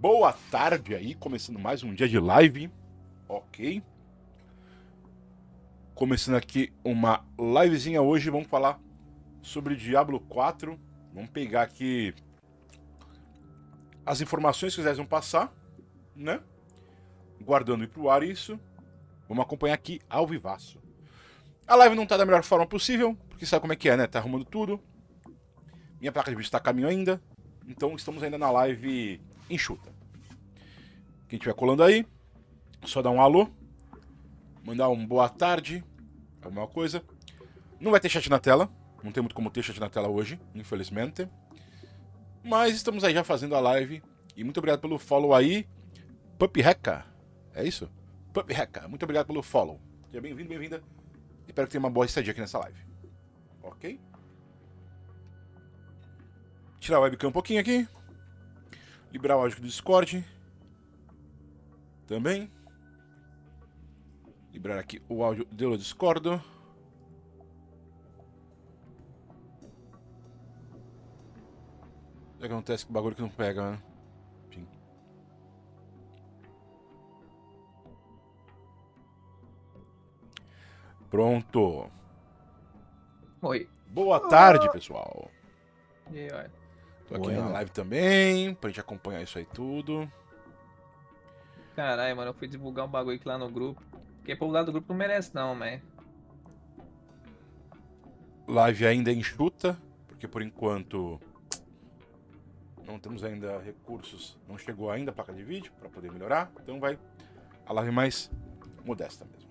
Boa tarde aí, começando mais um dia de live, ok? Começando aqui uma livezinha hoje, vamos falar sobre Diablo 4. Vamos pegar aqui as informações que vocês vão passar, né? Guardando ir pro ar isso. Vamos acompanhar aqui ao vivaço. A live não tá da melhor forma possível, porque sabe como é que é, né? Tá arrumando tudo. Minha placa de vídeo tá a caminho ainda. Então estamos ainda na live enxuta. Quem estiver colando aí, só dá um alô. Mandar um boa tarde. Alguma coisa. Não vai ter chat na tela. Não tem muito como ter chat na tela hoje, infelizmente. Mas estamos aí já fazendo a live. E muito obrigado pelo follow aí. Pup Reca. É isso? Pup Reca. Muito obrigado pelo follow. Seja bem-vindo, bem-vinda. Espero que tenha uma boa estadia aqui nessa live. Ok? Tirar a webcam um pouquinho aqui. Liberar o áudio do Discord. Também. Liberar aqui o áudio do Discord. O que acontece com o bagulho que não pega, né? Enfim. Pronto. Oi. Boa tarde, pessoal. E aí, olha. Tô aqui na live também, pra gente acompanhar isso aí tudo. Caralho, mano, eu fui divulgar um bagulho aqui lá no grupo. Porque o povo lá do grupo não merece não, man. Live ainda enxuta, porque por enquanto não temos ainda recursos, não chegou ainda a placa de vídeo pra poder melhorar, então vai a live mais modesta mesmo.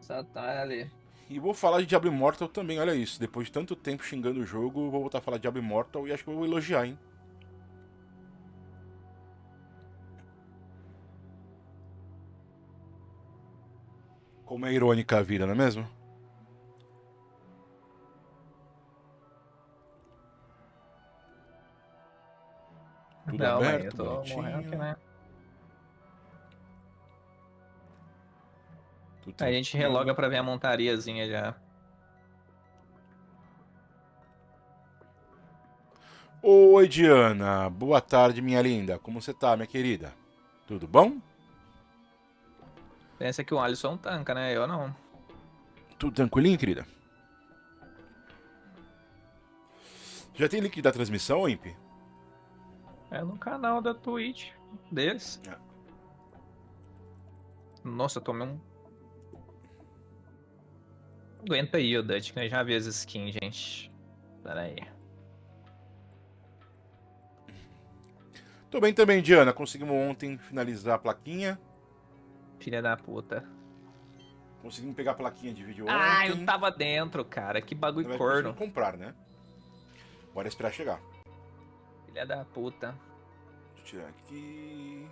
Só tá ali. E vou falar de Diablo Immortal também, olha isso, depois de tanto tempo xingando o jogo, vou voltar a falar de Diablo Immortal e acho que eu vou elogiar, hein. Como é irônica a vida, não é mesmo? Tudo Não, mãe, eu aberto, tô morrendo aqui, bonitinho. né? Tudo Aí a gente tranquilo. reloga pra ver a montariazinha já. Oi, Diana. Boa tarde, minha linda. Como você tá, minha querida? Tudo bom? Pensa que o Alisson tanca, né? Eu não. Tudo tranquilinho, querida? Já tem link da transmissão, Imp? É no canal da Twitch deles. É. Nossa, eu tomei um... Aguenta aí, o Dutch, que eu já vi as skins, gente. Pera aí. Tô bem também, Diana. Conseguimos ontem finalizar a plaquinha. Filha da puta. Conseguimos pegar a plaquinha de vídeo Ah, eu ontem. tava dentro, cara. Que bagulho Não vai conseguir corno. comprar, né? Bora esperar chegar. Filha da puta. Deixa eu tirar aqui.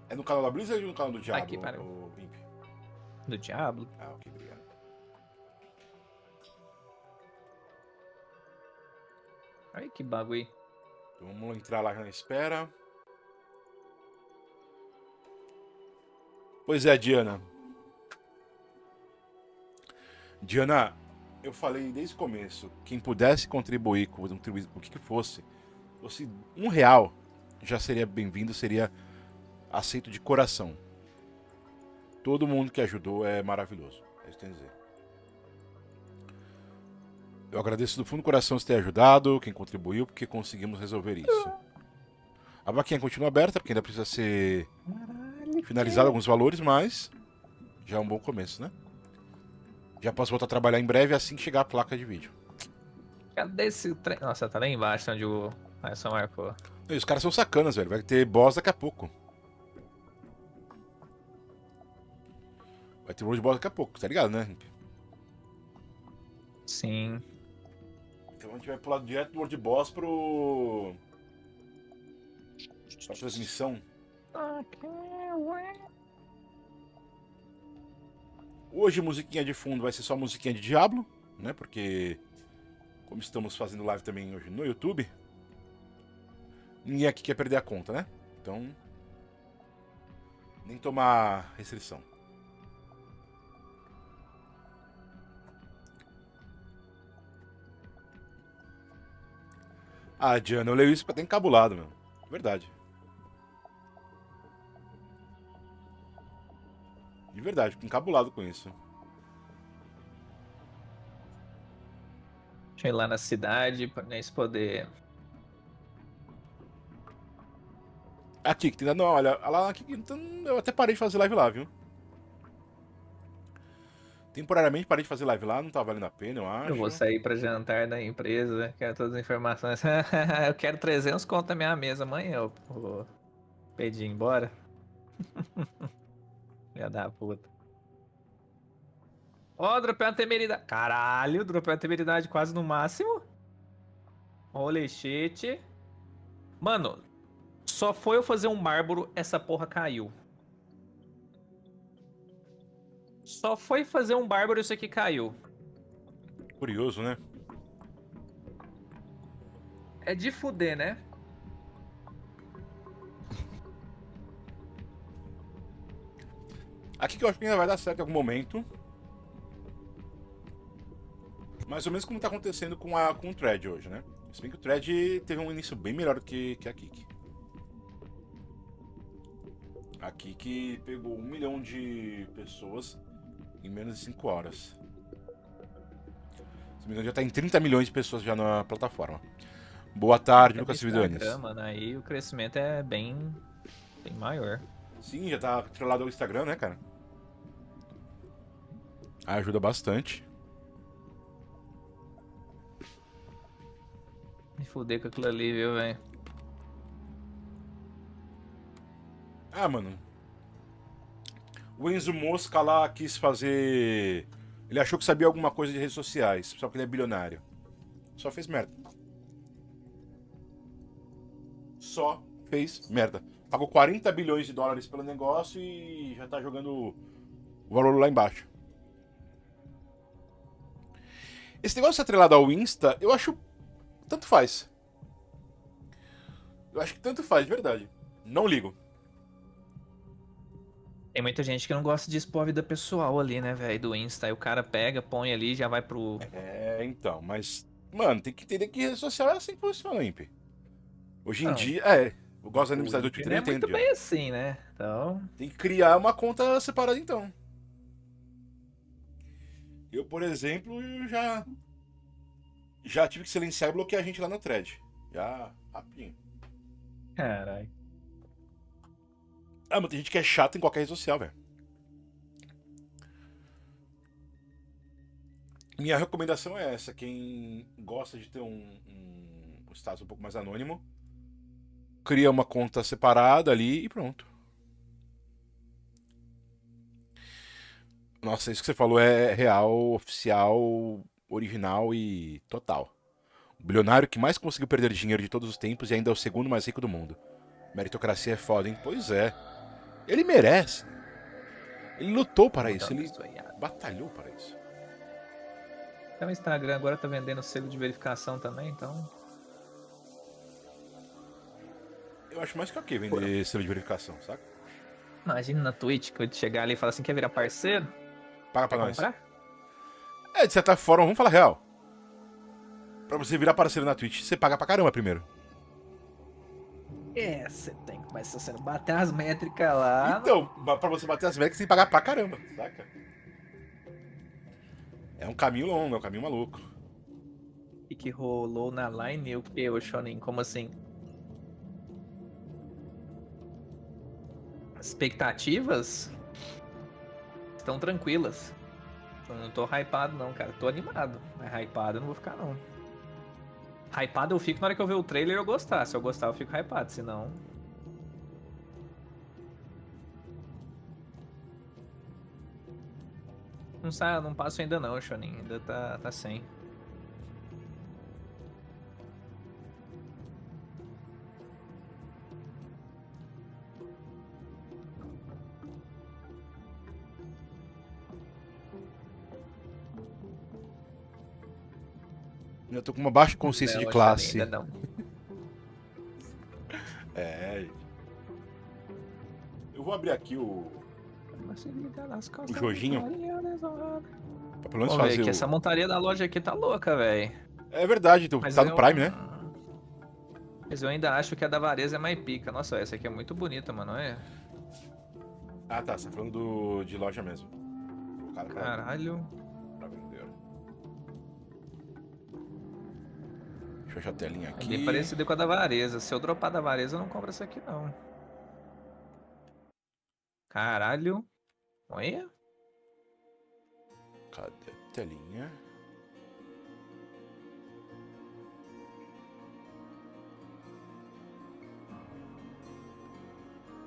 É no canal da Blizzard ou no canal do Diablo, Aqui, para. o Imp? Do Diablo. Ah, ok, obrigado. Ai, que bagulho. Então vamos entrar lá na espera. Pois é, Diana. Diana, eu falei desde o começo, quem pudesse contribuir com o que fosse R$1 já seria bem-vindo, seria aceito de coração. Todo mundo que ajudou é maravilhoso, é isso que eu tenho a dizer. Eu agradeço do fundo do coração você ter ajudado, quem contribuiu, porque conseguimos resolver isso. A vaquinha continua aberta, porque ainda precisa ser finalizado alguns valores, mas já é um bom começo, né? Já posso voltar a trabalhar em breve assim que chegar a placa de vídeo. Cadê esse trem? Nossa, tá lá embaixo onde o Alisson marcou. E os caras são sacanas, velho. Vai ter boss daqui a pouco. Vai ter world boss daqui a pouco, tá ligado, né? Sim. Então a gente vai pular direto do world boss pra transmissão. Hoje musiquinha de fundo vai ser só musiquinha de Diablo, né? Porque como estamos fazendo live também hoje no YouTube, ninguém aqui quer perder a conta, né? Então nem tomar restrição. Ah, Diana, eu leio isso pra ter encabulado, meu. Verdade. De verdade, fico encabulado com isso. Deixa eu ir lá na cidade pra nós poder. Aqui, que tem. Não, olha, lá aqui, então, eu até parei de fazer live lá, viu? Temporariamente parei de fazer live lá, não tá valendo a pena, eu Eu vou acho. sair pra jantar da empresa, quero todas as informações. Eu quero 300 conto na minha mesa amanhã, ô Pedinho, bora? Filha da puta. Ó, dropei uma temeridade. Caralho, dropei uma temeridade quase no máximo. Rolechete. Mano, só foi eu fazer um bárbaro, essa porra caiu. Só foi fazer um bárbaro, isso aqui caiu. Curioso, né? É de fuder, né? Aqui que eu acho que ainda vai dar certo em algum momento. Mais ou menos como tá acontecendo com o Thread hoje, né? Se bem que o Thread teve um início bem melhor que a Kik. A Kik pegou 1 milhão de pessoas em menos de 5 horas. Se não me engano, já tá em 30 milhões de pessoas já na plataforma. Boa tarde, Lucas Cividanes. Mano, aí o crescimento é bem maior. Sim, já tá atrelado ao Instagram, né, cara? Ajuda bastante. Me fuder com aquilo ali, viu, velho? Ah, mano. O Enzo Mosca lá quis fazer. Ele achou que sabia alguma coisa de redes sociais, só que ele é bilionário. Só fez merda. Só fez merda. Pagou 40 bilhões de dólares pelo negócio e já tá jogando o valor lá embaixo. Esse negócio atrelado ao Insta, eu acho. Tanto faz. Eu acho que tanto faz, de verdade. Não ligo. Tem muita gente que não gosta de expor a vida pessoal ali, né, velho, do Insta. Aí o cara pega, põe ali e já vai pro. É, então, mas. Mano, tem que entender que rede social é assim que funciona, Imp. Hoje em Não, dia. É. Eu gosto da o inimizade do Imp Twitter, não eu é entendo muito já. bem assim, né? Então. Tem que criar uma conta separada então. Eu, por exemplo, já tive que silenciar e bloquear a gente lá no thread. Já, rapidinho. Caralho. Ah, mas tem gente que é chata em qualquer rede social, velho. Minha recomendação é essa. Quem gosta de ter um status um pouco mais anônimo, cria uma conta separada ali e pronto. Nossa, isso que você falou é real, oficial, original e total. O bilionário que mais conseguiu perder dinheiro de todos os tempos e ainda é o segundo mais rico do mundo. Meritocracia é foda, hein? Pois é. Ele merece. Ele lutou para isso, ele batalhou para isso. Até o Instagram agora tá vendendo selo de verificação também, então. Eu acho mais que ok vender selo de verificação, saca? Imagina na Twitch que eu chegar ali e falar assim: quer virar parceiro? Paga Quer pra nós. comprar? É, de certa forma, vamos falar real. Pra você virar parceiro na Twitch, você paga pra caramba primeiro. É, você tem que começar sendo bater as métricas lá. Então, pra você bater as métricas, você tem que pagar pra caramba, saca? É um caminho longo, é um caminho maluco. O que rolou na line? O que, ô Shonen? Como assim? Expectativas estão tranquilas. Eu não tô hypado não, cara. Tô animado. Mas hypado eu não vou ficar não. Hypado eu fico na hora que eu ver o trailer e eu gostar. Se eu gostar eu fico hypado, senão... Não sai, não passo ainda não, Shonen. Ainda tá sem. Eu tô com uma baixa consciência de Não, classe. Shonen, ainda não. É. Eu vou abrir aqui o Jorginho. Pra pelo menos Pô, véi, fazer que o... essa montaria da loja aqui tá louca, velho. É verdade, tá Mas no Prime, né? Mas eu ainda acho que a da Vareza é mais pica. Nossa, essa aqui é muito bonita, mano, é? Ah, tá. Você tá falando de loja mesmo. Colocada Caralho. pra vender. Deixa eu achar a telinha É bem aqui. parecida com a da Vareza. Se eu dropar da Vareza, eu não compro essa aqui, não. Caralho. Olha. Cadê a telinha?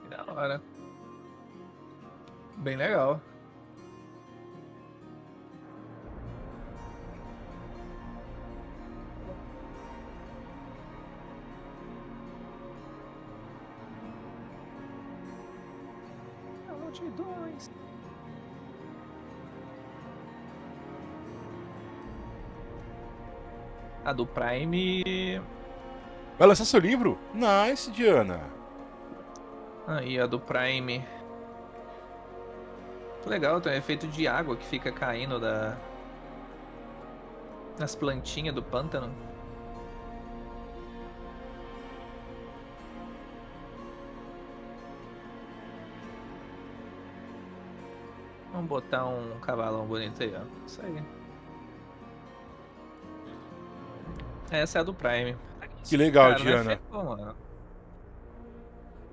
Que da hora. Bem legal. Multidões. A do Prime. Vai lançar seu livro? Nice, Diana. Aí, a do Prime. Que legal, tem um efeito de água que fica caindo nas plantinhas do pântano. Vamos botar um cavalão bonito aí, ó. Isso aí. Essa é a do Prime. Que legal, Cara, não é Diana. feio, mano.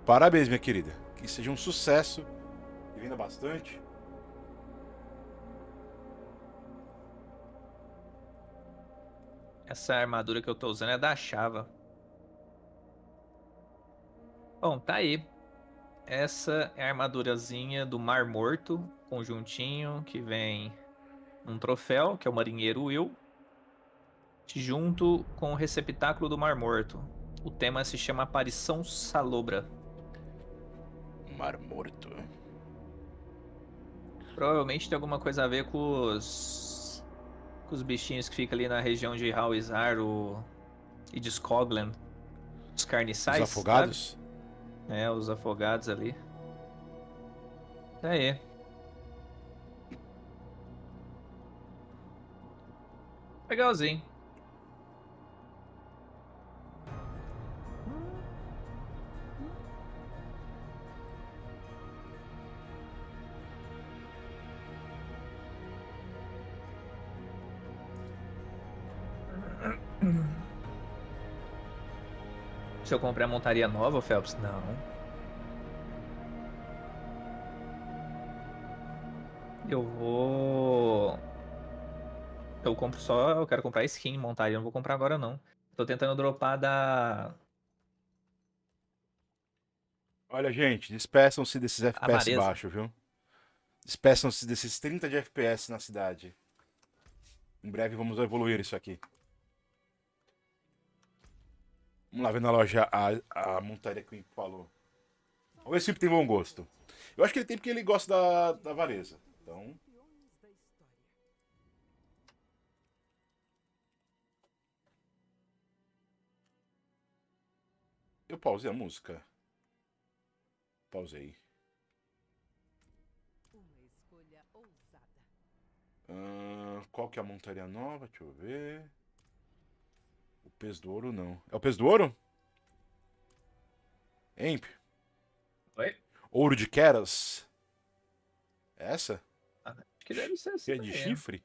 Parabéns, minha querida. Que seja um sucesso. E venda bastante. Essa armadura que eu tô usando é da Chava. Bom, tá aí. Essa é a armadurazinha do Mar Morto, conjuntinho, que vem um troféu, que é o Marinheiro Will, junto com o receptáculo do Mar Morto. O tema se chama Aparição Salobra. Mar Morto. Provavelmente tem alguma coisa a ver com os bichinhos que ficam ali na região de Hawizar e de Skogland. Os Os carniçais, sabe? afogados? É, os afogados ali. Tá aí. Legalzinho. Se eu comprar a montaria nova, Phelps? Não. Eu vou. Eu compro só. Eu quero comprar skin montaria. Eu não vou comprar agora, não. Tô tentando dropar da Olha, gente, despeçam-se desses FPS Avareza. baixos, viu? Despeçam-se desses 30 de FPS na cidade. Em breve vamos evoluir isso aqui. Vamos lá ver na loja a montaria que o Imp falou. Vamos ver se o Imp tem bom gosto. Eu acho que ele tem porque ele gosta da Vareza. Então, eu pausei a música. Pausei. Qual que é a montaria nova? Deixa eu ver. O peso do ouro não. É o peso do ouro? Imp? Oi? Ouro de Keras? É essa? Ah, acho que deve ser essa Cheia de daí. chifre?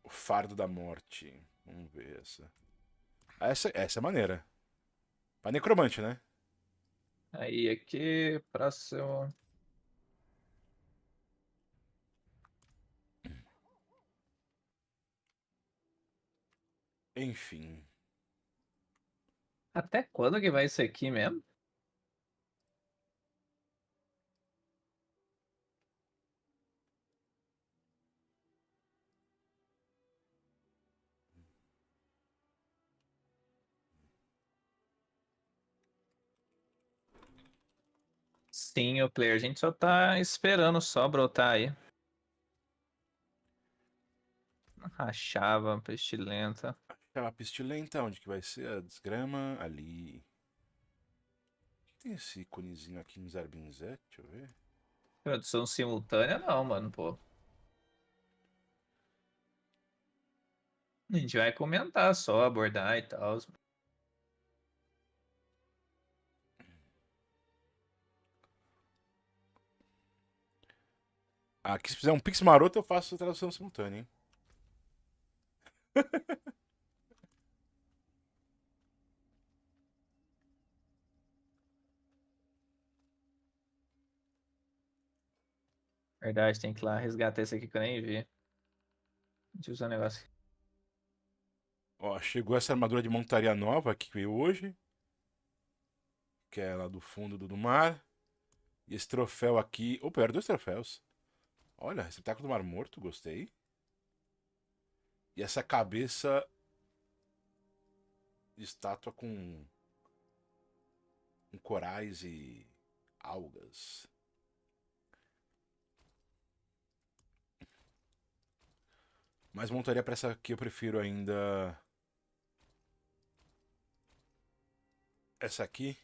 O fardo da morte. Vamos ver essa. Essa é maneira. Pra necromante, né? Aí, aqui, próximo. Enfim. Até quando que vai isso aqui mesmo? Sim, o player. A gente só tá esperando só brotar aí. Rachava, pestilenta. Aquela pestilenta, onde que vai ser? A desgrama? Ali. Tem esse iconezinho aqui no Zarbinzet? Deixa eu ver. Tradução simultânea, não, mano, pô. A gente vai comentar só, abordar e tal. Aqui, se fizer um Pix maroto, eu faço tradução simultânea, hein? Verdade, tem que ir lá resgatar esse aqui que eu nem vi. Deixa eu usar um negócio aqui. Ó, chegou essa armadura de montaria nova que veio hoje. Que é lá do fundo do mar. E esse troféu aqui. Opa, eram 2 troféus. Olha, receptáculo do Mar Morto, gostei. E essa cabeça de estátua com corais e algas. Mas montaria pra essa aqui eu prefiro ainda. Essa aqui.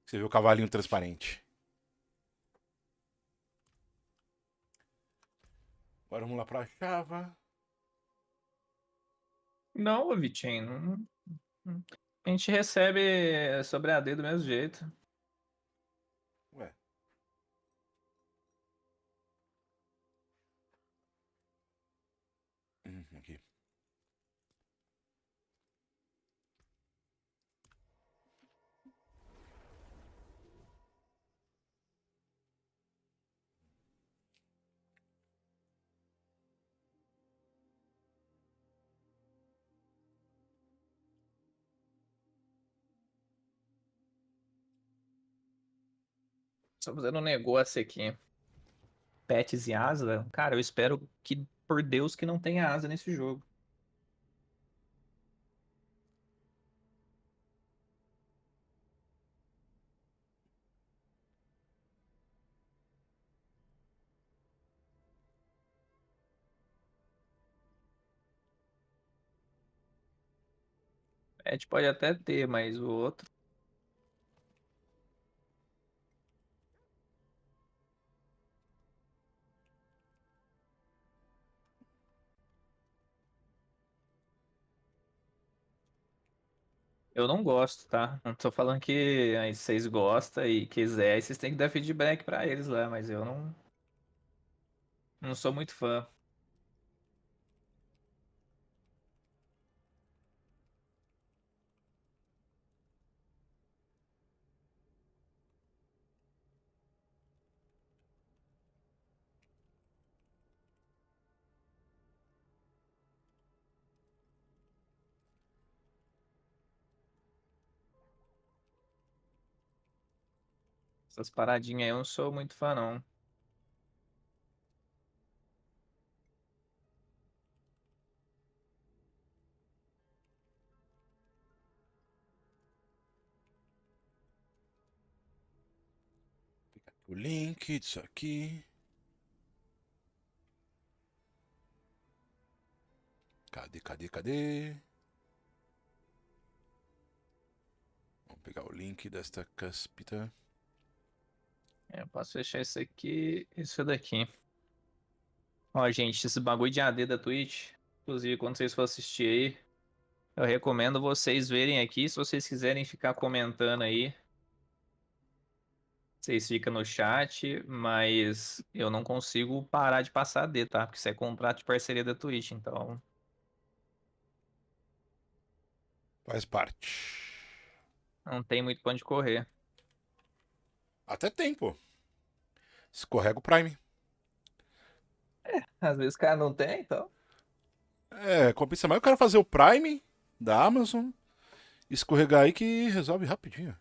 Você vê o cavalinho transparente. Agora vamos lá pra Java. Não, ô Vitinho. A gente recebe sobre AD do mesmo jeito. Ué. Aqui. Só fazendo um negócio aqui. Pets e asa. Cara, eu espero que, por Deus, que não tenha asa nesse jogo. Pet pode até ter, mas o outro. Eu não gosto, tá? Não tô falando que aí vocês gostam e quiser, aí vocês têm que dar feedback pra eles lá, mas eu não sou muito fã. Essas paradinhas aí eu não sou muito fã, não. O link disso aqui. Cadê? Vamos pegar o link desta caspita. Eu posso fechar isso aqui e isso daqui. Ó, gente, esse bagulho de AD da Twitch, inclusive quando vocês for assistir aí, eu recomendo vocês verem aqui, se vocês quiserem ficar comentando aí, vocês ficam no chat, mas eu não consigo parar de passar AD, tá? Porque isso é contrato de parceria da Twitch, então Faz parte. não tem muito pra onde correr. Até tem, pô. Escorrega o Prime. Às vezes o cara não tem, então. É, compensa mais o cara fazer o Prime da Amazon. Escorregar aí que resolve rapidinho.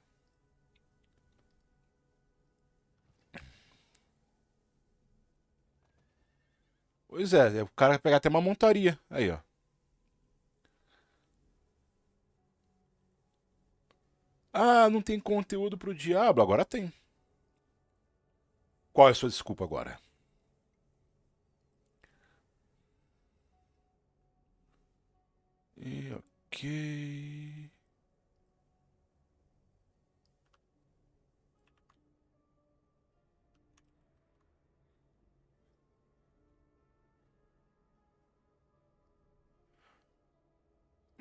Pois é, o cara vai pegar até uma montaria. Aí, ó. Ah, não tem conteúdo pro Diablo. Agora tem. Qual é a sua desculpa agora? E, ok.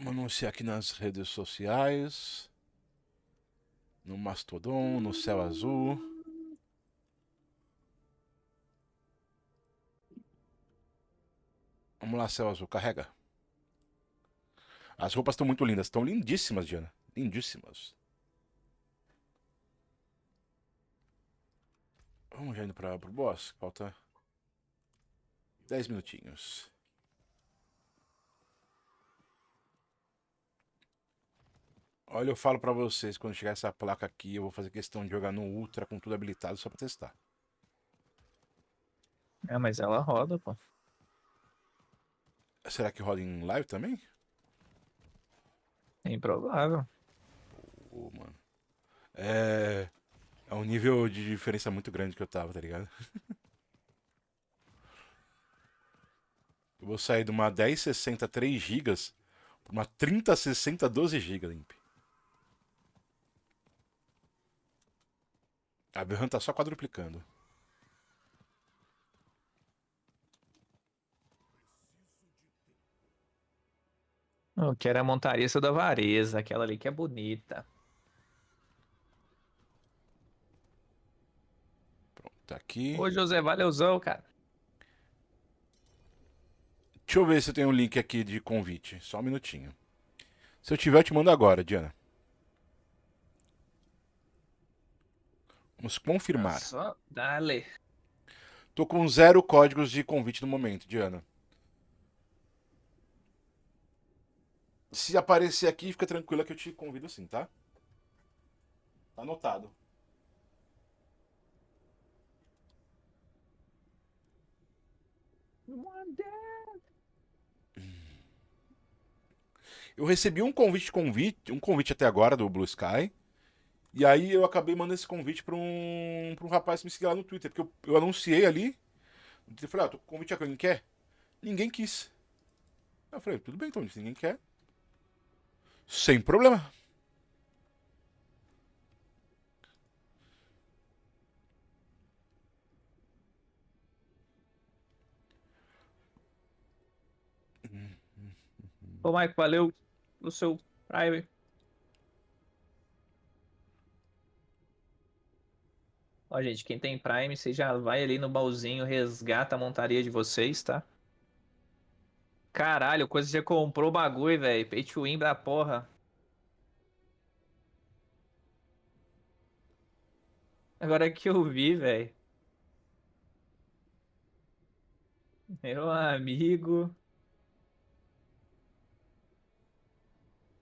Vamos anunciar aqui nas redes sociais. No Mastodon, no Céu Azul. Vamos lá, Céu Azul, carrega. As roupas estão muito lindas, estão lindíssimas, Diana. Lindíssimas. Vamos já indo pro boss. Falta 10 minutinhos. Olha, eu falo pra vocês, quando chegar essa placa aqui, eu vou fazer questão de jogar no Ultra com tudo habilitado só pra testar. É, mas ela roda, pô. Será que roda em live também? É improvável. Pô, mano. É. É um nível de diferença muito grande que eu tava, tá ligado? Eu vou sair de uma 1060 3 GB pra uma 3060 12 GB, limpe. A Berran tá só quadruplicando. Eu quero a montariça da Vareza, aquela ali que é bonita. Pronto, tá aqui. Ô, José, valeuzão, cara. Deixa eu ver se eu tenho um link aqui de convite. Só um minutinho. Se eu tiver, eu te mando agora, Diana. Vamos É confirmar. só dale. Tô com 0 códigos de convite no momento, Diana. Se aparecer aqui, fica tranquila que eu te convido sim, tá? Tá anotado. Eu recebi um convite até agora do Blue Sky. E aí eu acabei mandando esse convite pra um rapaz me seguir lá no Twitter. Porque eu anunciei ali. Eu falei, tô com convite aqui, alguém quer? Ninguém quis. Eu falei, tudo bem então, se ninguém quer. Sem problema. Ô, Mike, valeu no seu Prime. Ó, gente, quem tem Prime, você já vai ali no baúzinho, resgata a montaria de vocês, tá? Caralho, coisa já comprou o bagulho, velho. Pay to win da porra. Agora que eu vi, velho. Meu amigo.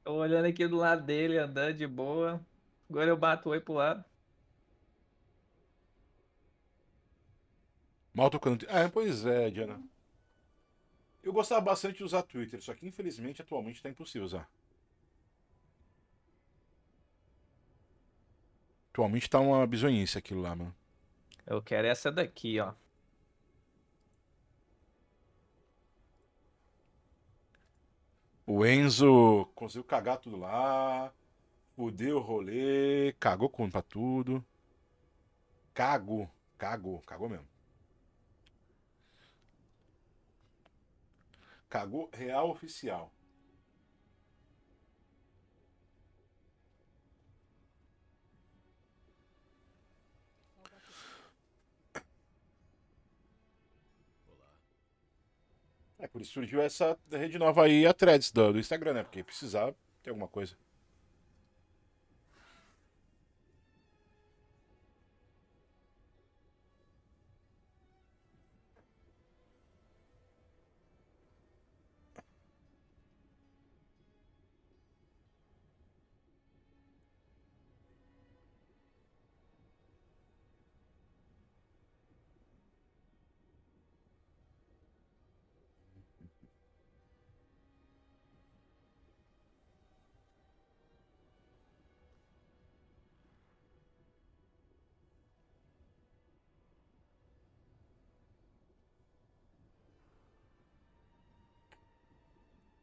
Tô olhando aqui do lado dele, andando de boa. Agora eu bato o oi pro lado. Mal tocando. Pois é, Diana. Eu gostava bastante de usar Twitter, só que infelizmente atualmente tá impossível usar. Atualmente tá uma bizonhice aquilo lá, mano. Eu quero essa daqui, ó. O Enzo conseguiu cagar tudo lá, fudeu o rolê, cagou pra tudo. Cagou mesmo. Cagou real oficial. É por isso surgiu essa rede nova aí, a Threads do Instagram, né? Porque precisava ter alguma coisa.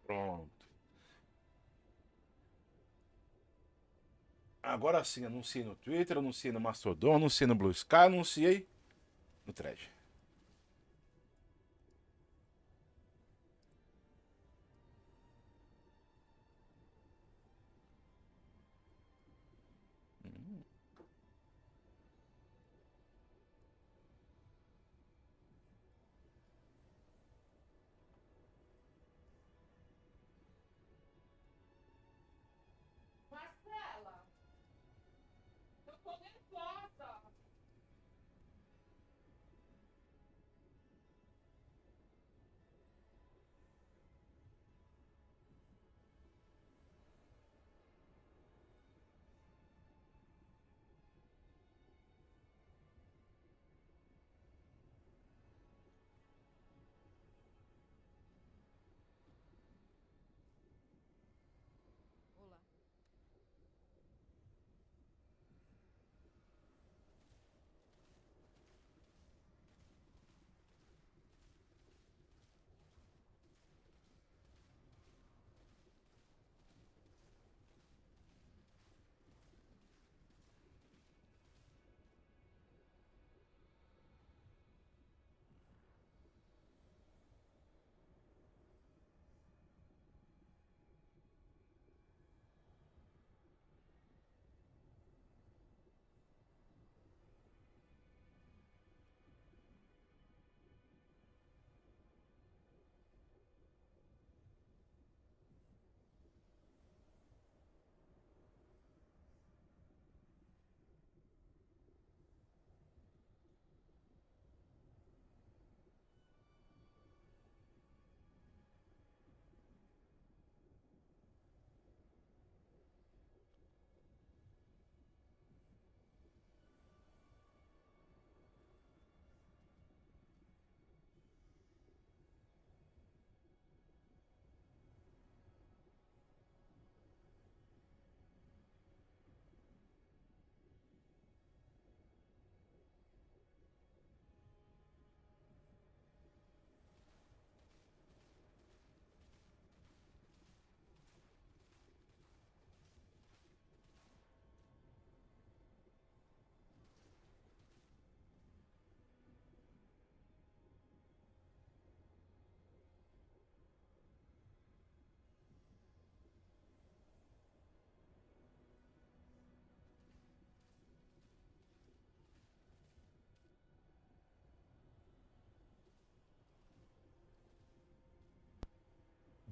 Pronto. Agora sim, anunciei no Twitter, anunciei no Mastodon, anunciei no Blue Sky, anunciei no Thread.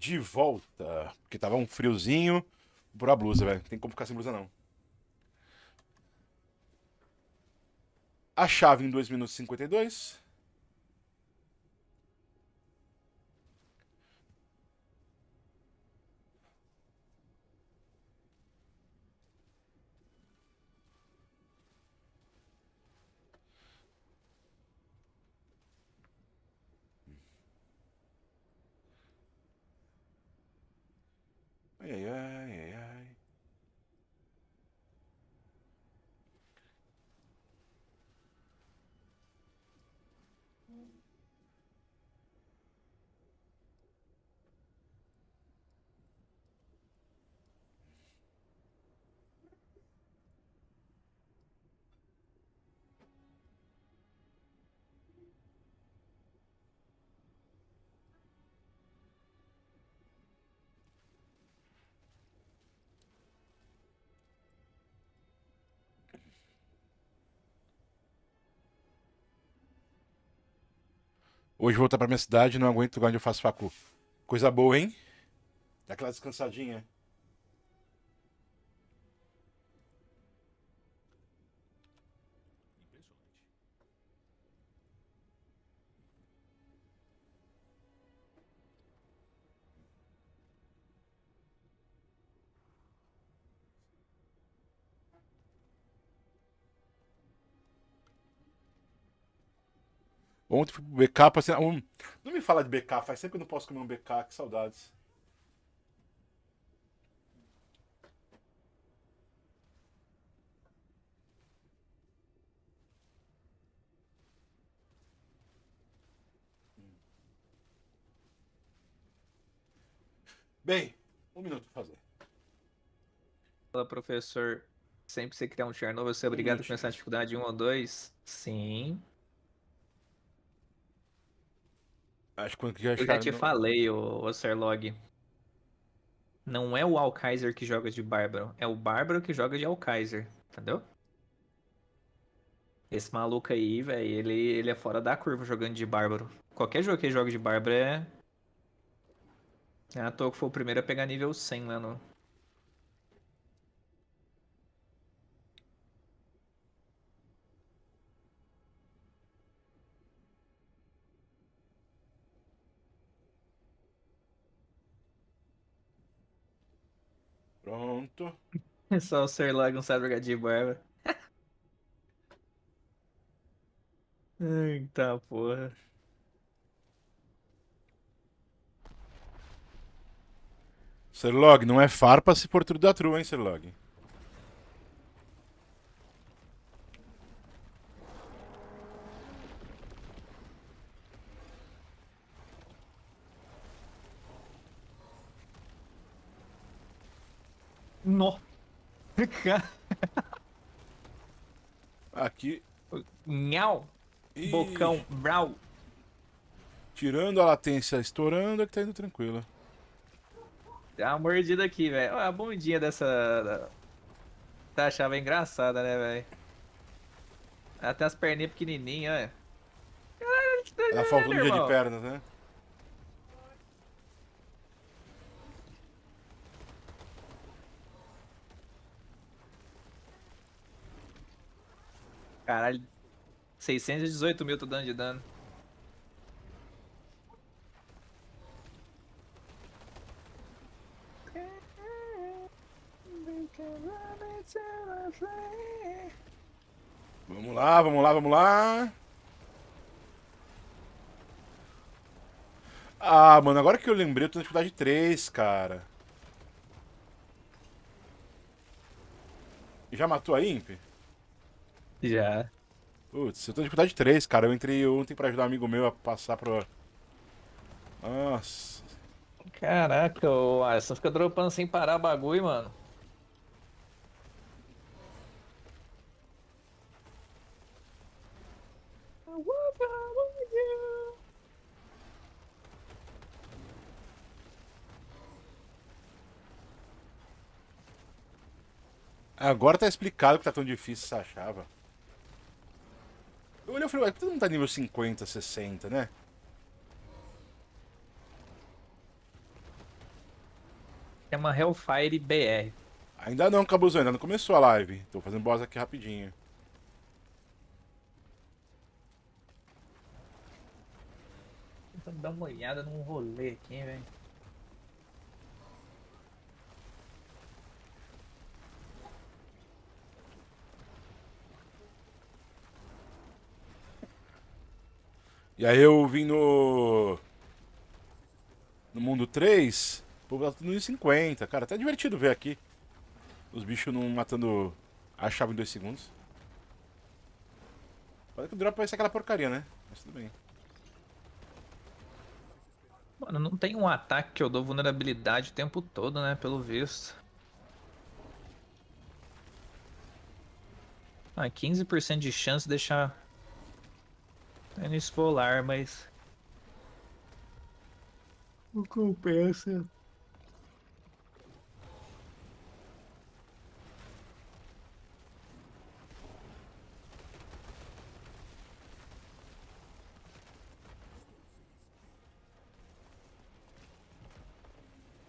de volta. Porque tava um friozinho. Vou pôr a blusa, velho. Tem como ficar sem blusa, não. A chave em 2 minutos e 52. Ai, ai, ai, ai, ai. Hoje vou voltar pra minha cidade, não aguento o lugar onde eu faço facu. Coisa boa, hein? Dá aquela descansadinha. Ontem fui pro BK, passei. Não me fala de BK, faz tempo que eu não posso comer um BK, que saudades. Bem, 1 minuto pra fazer. Fala, professor. Sempre que você criar um tier novo, você é obrigado a minutinho. começar a dificuldade 1 ou 2? Sim. Acho que quando já Eu já chegar te no. falei, ô Serlog. Não é o Alkaiser que joga de Bárbaro, é o Bárbaro que joga de Alkaiser, entendeu? Esse maluco aí, velho, ele é fora da curva jogando de Bárbaro. Qualquer jogo que ele joga de Bárbaro é. É à toa que foi o primeiro a pegar nível 100 lá no. Pronto. Só o Serlog não sabe jogar de Bárbaro. Eita porra. Serlog, não é farpa se for tudo da true, hein, Serlog? Nó. Aqui. Nhau. Ih, Bocão. Brau. tirando a latência estourando, é que tá indo tranquilo. Dá uma mordida aqui, velho. A bundinha dessa. Tá, achava engraçada, né, velho? Ela tem as perninhas pequenininhas, olha. Caralho, que Ela faltou doideira, no dia de irmão. pernas, né? Caralho, 618 mil tô dando de dano. Vamos lá, vamos lá, vamos lá. Ah, mano, agora que eu lembrei, eu tô na dificuldade 3, cara. Já matou a Imp? Já. Putz, eu tô na dificuldade 3, cara. Eu entrei ontem pra ajudar um amigo meu a passar pro. Nossa. Caraca, o Alisson fica dropando sem parar bagulho, mano. Agora tá explicado que tá tão difícil essa chava. Eu olhei e falei, ué, todo mundo tá nível 50, 60, né? Chama Hellfire BR. Ainda não, Cabuzão, ainda não começou a live. Tô fazendo boss aqui rapidinho. Tentando dar uma olhada num rolê aqui, velho. E aí eu vim no mundo 3, o povo tá tudo em 50. Cara, até divertido ver aqui. Os bichos não matando a chave em 2 segundos. Pode que o drop vai ser aquela porcaria, né? Mas tudo bem. Mano, não tem um ataque que eu dou vulnerabilidade o tempo todo, né? Pelo visto. Ah, 15% de chance de deixar tênis polar, mas... Não compensa.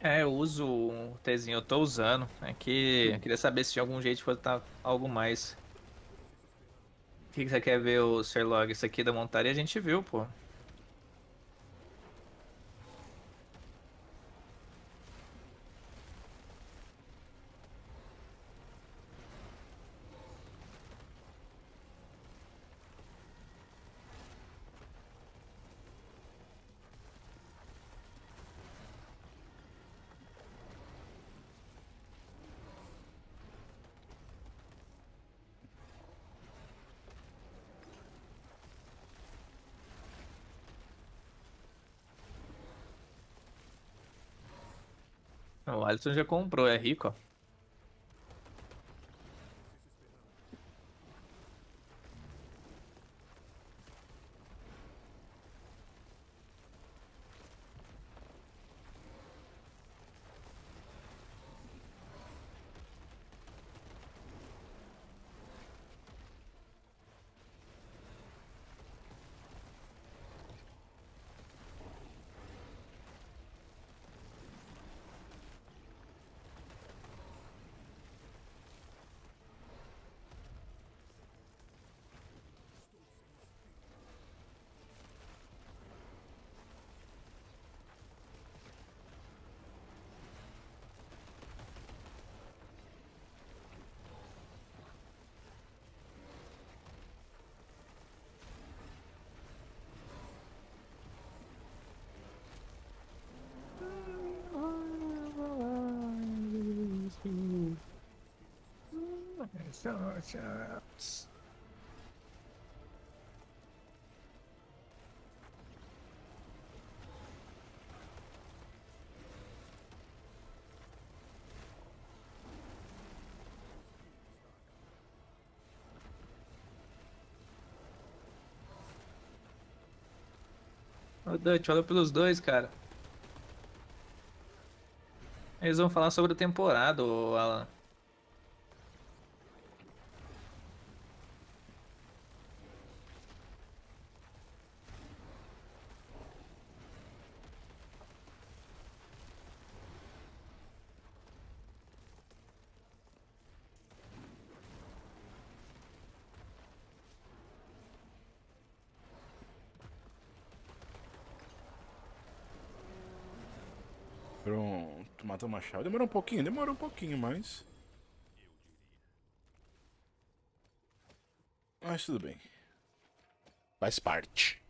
É, eu uso o Tzinho, eu tô usando. É que eu queria saber se tinha algum jeito de botar algo mais. O que que você quer ver, o Sherlock? Isso aqui da montaria a gente viu, pô. O Alisson já comprou, é rico, ó. Ô, Dutch, olha pelos dois, cara. Eles vão falar sobre a temporada, ô Alan. Pronto, matou uma chave. Demorou um pouquinho, mas. Mas tudo bem. Faz parte.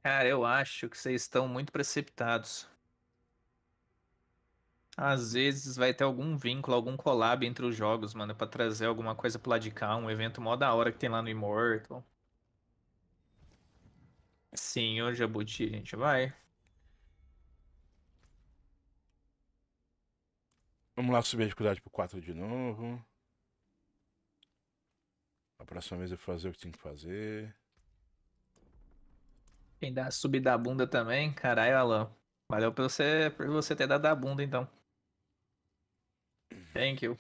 Cara, eu acho que vocês estão muito precipitados. Às vezes vai ter algum vínculo, algum collab entre os jogos, mano, pra trazer alguma coisa pro lado de cá, um evento mó da hora que tem lá no Immortal. Sim, ô Jabuti, a gente vai. Vamos lá subir a dificuldade pro 4 de novo. A próxima vez eu vou fazer o que tem que fazer. Quem dá subida da bunda também, caralho, Alan. Valeu por você ter dado a bunda, então. Thank you.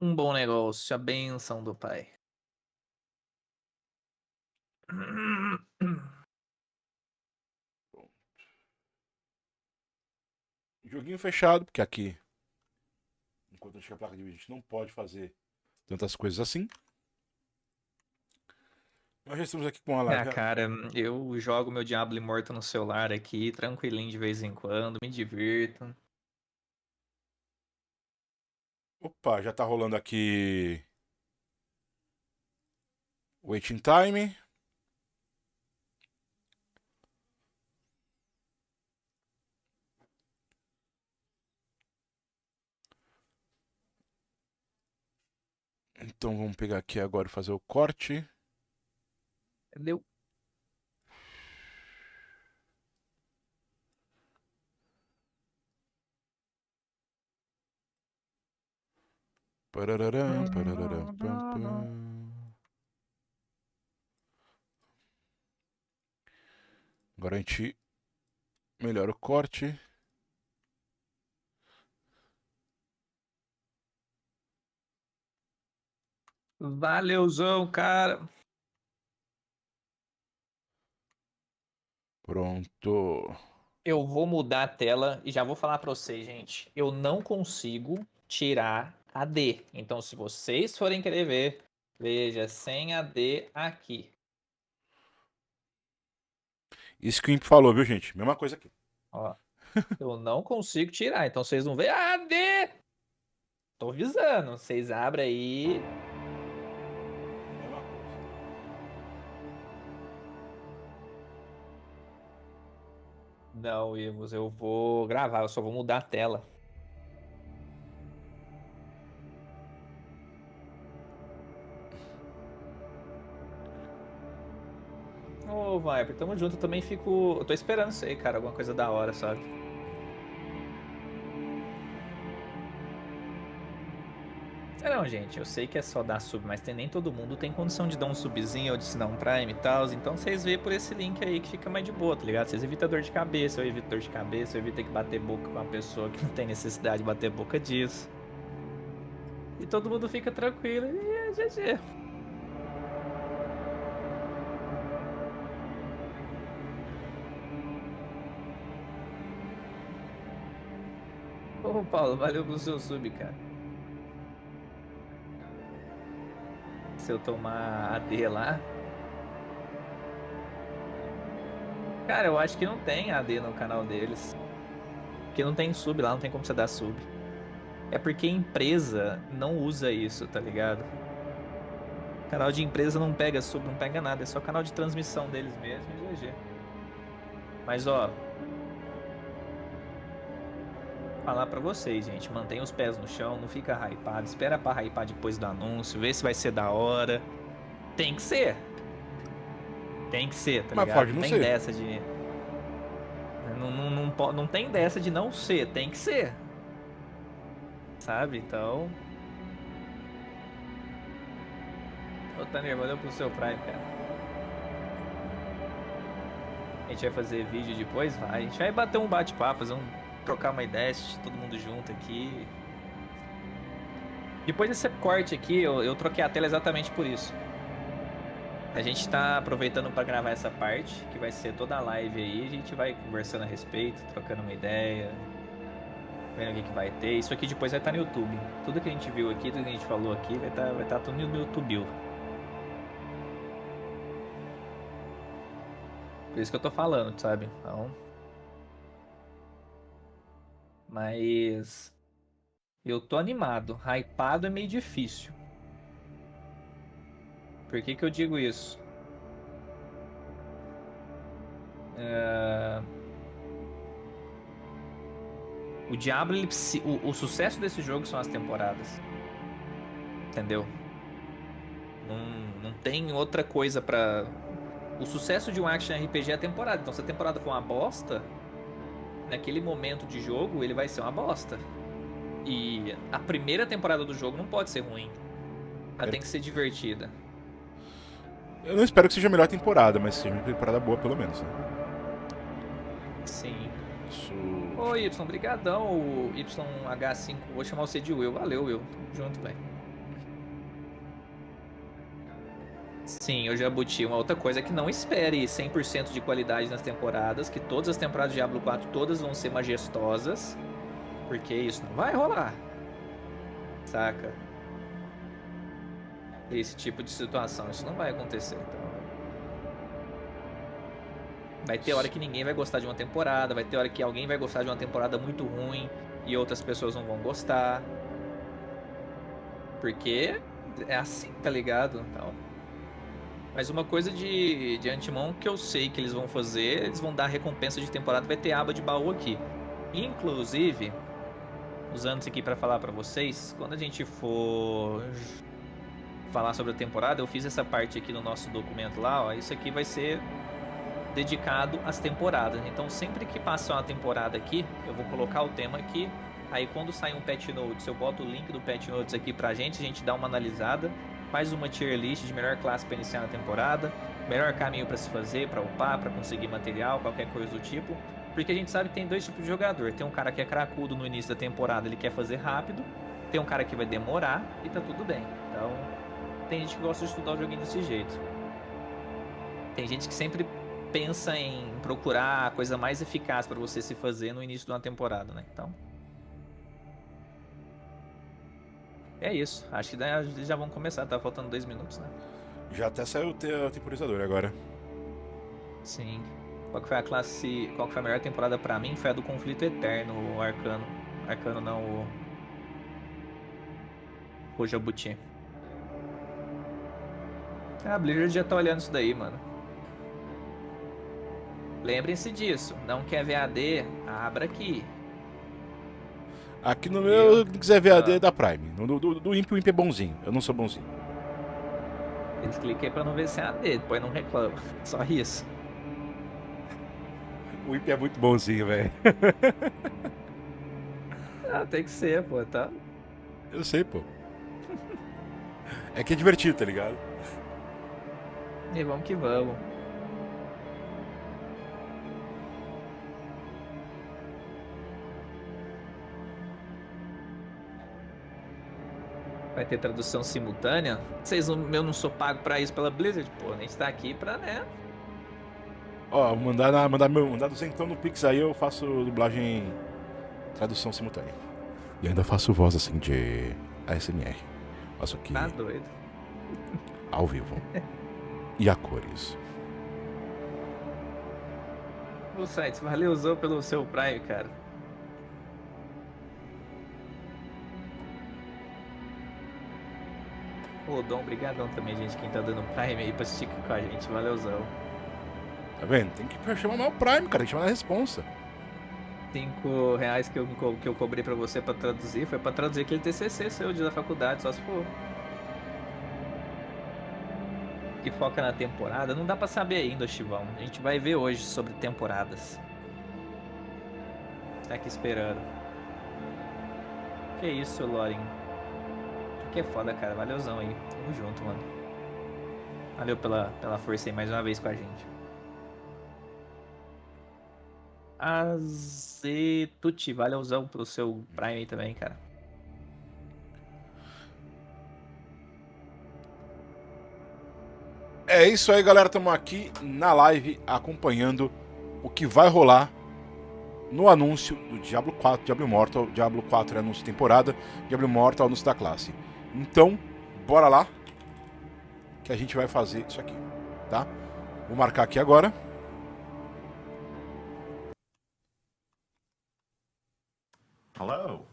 Um bom negócio, a bênção do pai. Joguinho fechado, porque aqui, enquanto a gente tem a placa de vídeo, a gente não pode fazer tantas coisas assim. Nós já estamos aqui com a Ah, live. cara, eu jogo meu Diablo Immortal no celular aqui, tranquilinho de vez em quando, me divirto. Opa, já tá rolando aqui waiting time. Então vamos pegar aqui agora e fazer o corte. Entendeu? Parararam, parararam, pam, pam. Agora a gente melhora o corte. Valeuzão, cara. Pronto. Eu vou mudar a tela e já vou falar pra vocês, gente. Eu não consigo tirar a D. Então, se vocês forem querer ver, veja sem a D aqui. Isso que o Imp falou, viu, gente? Mesma coisa aqui. Ó, eu não consigo tirar. Então, vocês vão ver a D. Tô avisando. Vocês abrem aí. Mesma coisa. Não, Ivos, eu vou gravar. Eu só vou mudar a tela. Ô, Viper, tamo junto. Eu também fico. Eu tô esperando isso aí, cara. Alguma coisa da hora, sabe? É, não, gente, eu sei que é só dar sub, mas nem todo mundo tem condição de dar um subzinho ou de assinar um Prime e tal. Então vocês vê por esse link aí que fica mais de boa, tá ligado? Vocês evitam dor de cabeça, eu evito dor de cabeça, eu evito ter que bater boca com uma pessoa que não tem necessidade de bater boca disso. E todo mundo fica tranquilo e é GG. Ô, Paulo, valeu pelo seu sub, cara. Se eu tomar AD lá. Cara, eu acho que não tem AD no canal deles. Porque não tem sub lá, não tem como você dar sub. É porque a empresa não usa isso, tá ligado? Canal de empresa não pega sub, não pega nada. É só canal de transmissão deles mesmo e GG. Mas ó. Falar pra vocês, gente. Mantenha os pés no chão, não fica hypado. Espera pra hypar depois do anúncio, vê se vai ser da hora. Tem que ser. Tem que ser, tá Mas ligado? pode Não não tem ser. dessa de. Não tem dessa de não ser, tem que ser. Sabe? Então. Ô, Tanner, valeu pro seu Prime, cara. A gente vai fazer vídeo depois? Vai. A gente vai bater um bate-papo, trocar uma ideia, assistir todo mundo junto aqui. Depois desse corte aqui, eu troquei a tela exatamente por isso. A gente tá aproveitando para gravar essa parte, que vai ser toda a live aí. A gente vai conversando a respeito, trocando uma ideia, vendo o que vai ter. Isso aqui depois vai estar no YouTube. Tudo que a gente viu aqui, tudo que a gente falou aqui, vai estar tudo no YouTube. Por isso que eu tô falando, sabe? Então. Mas. Eu tô animado. Hypado é meio difícil. Por que que eu digo isso? O Diablo, o sucesso desse jogo são as temporadas. Entendeu? Não tem outra coisa pra. O sucesso de um action RPG é a temporada. Então, se a temporada for uma bosta, naquele momento de jogo, ele vai ser uma bosta. E a primeira temporada do jogo não pode ser ruim. Ela tem que ser divertida. Eu não espero que seja a melhor temporada, mas seja uma temporada boa pelo menos, né? Sim. Isso. Ô, Y, brigadão. O YH5, vou chamar você de Will. Valeu, Will. Tamo junto, velho. Sim, eu já botei uma outra coisa que não espere 100% de qualidade nas temporadas, que todas as temporadas de Diablo 4 todas vão ser majestosas, porque isso não vai rolar. Saca? Esse tipo de situação, isso não vai acontecer, então... Vai ter hora que ninguém vai gostar de uma temporada, vai ter hora que alguém vai gostar de uma temporada muito ruim e outras pessoas não vão gostar. Porque é assim, tá ligado? Então, mas uma coisa de antemão que eu sei que eles vão fazer, eles vão dar recompensa de temporada, vai ter aba de baú aqui. Inclusive, usando isso aqui pra falar pra vocês, quando a gente for falar sobre a temporada, eu fiz essa parte aqui no nosso documento lá, ó, isso aqui vai ser dedicado às temporadas. Então sempre que passar uma temporada aqui, eu vou colocar o tema aqui. Aí quando sair um patch notes, eu boto o link do patch notes aqui pra gente, a gente dá uma analisada, faz uma tier list de melhor classe para iniciar na temporada, melhor caminho para se fazer, para upar, para conseguir material, qualquer coisa do tipo. Porque a gente sabe que tem dois tipos de jogador. Tem um cara que é cracudo no início da temporada, ele quer fazer rápido. Tem um cara que vai demorar e tá tudo bem. Então, tem gente que gosta de estudar o joguinho desse jeito. Tem gente que sempre pensa em procurar a coisa mais eficaz para você se fazer no início de uma temporada, né? Então, é isso. Acho que já vão começar. Tá faltando 2 minutos, né? Já até saiu o temporizador agora. Sim. Qual que foi a classe... Qual que foi a melhor temporada pra mim? Foi a do Conflito Eterno, o Arcano. Arcano não, o Jabuti. Ah, a Blizzard já tá olhando isso daí, mano. Lembrem-se disso. Não quer ver AD? Abra aqui. Aqui no meu, se quiser ver AD, da Prime. Do Imp, o Imp é bonzinho. Eu não sou bonzinho. Eles cliquem pra não ver se é AD, depois não reclama. Só isso. O Imp é muito bonzinho, velho. Ah, tem que ser, pô, tá? Eu sei, pô. É que é divertido, tá ligado? E vamos que vamos. Vai ter tradução simultânea? Eu não sou pago pra isso pela Blizzard, pô. A gente tá aqui pra, né? Ó, mandar duzentão no Pix aí, eu faço dublagem, tradução simultânea. E ainda faço voz assim de ASMR. Faço aqui Tá doido. ao vivo. E a cores. O site, valeuzão pelo seu Prime, cara. Ô, Dom, brigadão também, gente, quem tá dando Prime aí pra assistir com a gente. Valeuzão. Tá vendo? Tem que chamar o Prime, cara. Tem que chamar na responsa. R$5 que eu cobrei pra você pra traduzir foi pra traduzir aquele TCC seu da faculdade, só se for. Que foca na temporada, não dá pra saber ainda, Chivão. A gente vai ver hoje sobre temporadas. Tá aqui esperando. Que isso, Loren. Que é foda, cara. Valeuzão aí. Tamo junto, mano. Valeu pela força aí mais uma vez com a gente. Azetuti, valeuzão pelo seu Prime aí também, cara. É isso aí, galera. Estamos aqui na live acompanhando o que vai rolar no anúncio do Diablo 4, Diablo Immortal. Diablo 4 é anúncio de temporada, Diablo Immortal é anúncio da classe. Então, bora lá que a gente vai fazer isso aqui, tá? Vou marcar aqui agora. Hello.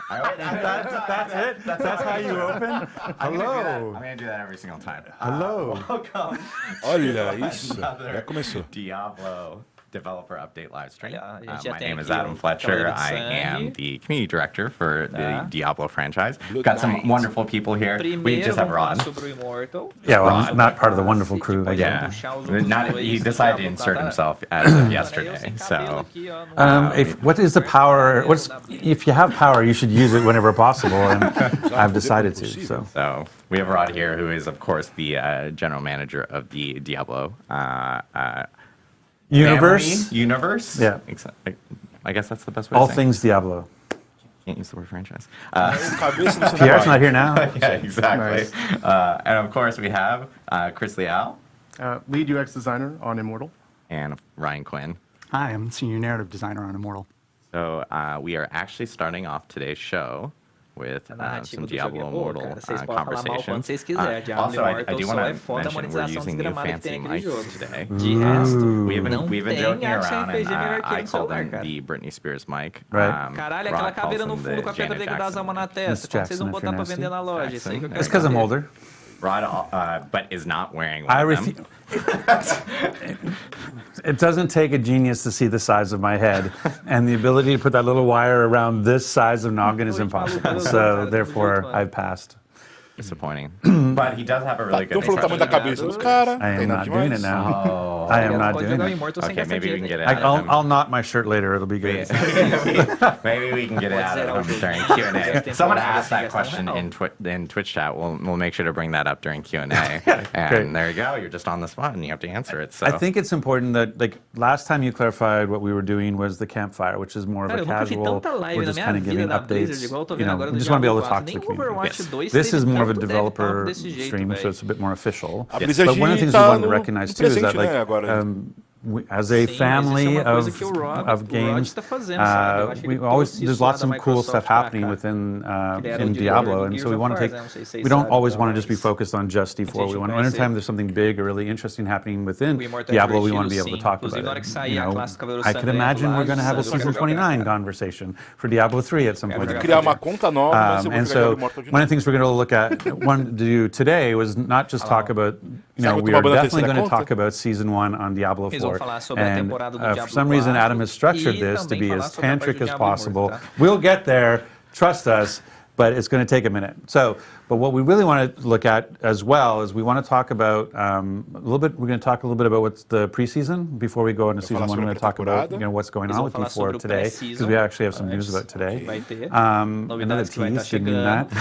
That's it? That's how you open? Hello. I'm gonna do that every single time. Hello. Welcome. Olha isso, já começou. Diablo Developer Update live stream. Olha, a gente já My tem name is aqui Adam o Fletcher. Cavaleiro de I am Sangue. the community director for Tá. the Diablo franchise. Good Got some night. wonderful people here. We Primeiro just have vamos falar Rod. sobre o Immortal. Yeah, well, Rod. I'm not part of the wonderful crew, I Yeah, guess. Puxar os outros not, dois he do decided to Diablo insert 4. himself as of Mano, eu yesterday. sem cabelo So aqui, ó, no- What is the power? If you have power, you should use it whenever possible, and I've decided to. So we have Rod here, who is of course the general manager of the Diablo universe, family, universe. Yeah. I guess that's the best way all to say it. things Diablo. Can't use the word franchise. Pierre's not here now. Yeah, exactly. Nice. And of course, we have Chris Leal Lead UX designer on Immortal. and Ryan Quinn. Hi, I'm senior narrative designer on Immortal. So we are actually starting off today's show with some Diablo Immortal conversations. Also, I do want to mention we're using new fancy mics today. We've been joking around, and I call them the Britney Spears mic. Right. Caralho, aquela caveira no fundo com a pedra dentro das almas na testa. Como vocês vão botar pra vender na loja? Isso aí que eu quero It's because I'm saber. older. Rod, but is not wearing one I of them. refuse. It doesn't take a genius to see the size of my head, and the ability to put that little wire around this size of noggin is impossible. So therefore, I've passed. Disappointing. But he does have a really good Então falou o tamanho da cabeça dos caras. I am not doing it now. I am not doing it. Okay, maybe we can get it out of him. I'll knot my shirt later. It'll be good. Maybe we can get it out of him during Q&A. Someone asked that question in Twitch chat. We'll make sure to bring that up during Q&A. And there you go. You're just on the spot and you have to answer it. So I think it's important that, like, last time you clarified what we were doing was the campfire, which is more of a casual, we're just kind of giving updates. You know, we just want to be able to talk to the community. This is more of a developer stream, so it's a bit more official. But one of the things we wanted to recognize too is that, like, as a family of games, we always there's lots of cool stuff happening within in Diablo, and so we want to take. We don't always want to just be focused on just D4. We want anytime there's something big or really interesting happening within Diablo, we want to be able to talk about it. You know, I could imagine we're going to have a season 29 conversation for Diablo 3 at some point. And so one of the things we're going to look at, wanted to do today was not just talk about. You know, we are definitely going to talk about season 1 on Diablo 4. And for some reason, Adam has structured this to be as tantric as possible. We'll get there, trust us, but it's going to take a minute. So, but what we really want to look at as well is we want to talk about a little bit. We're going to talk a little bit about what's the preseason before we go into season 1. We're going to talk about what's going on with D4 today because we actually have some news about today. Another tease, didn't mean that.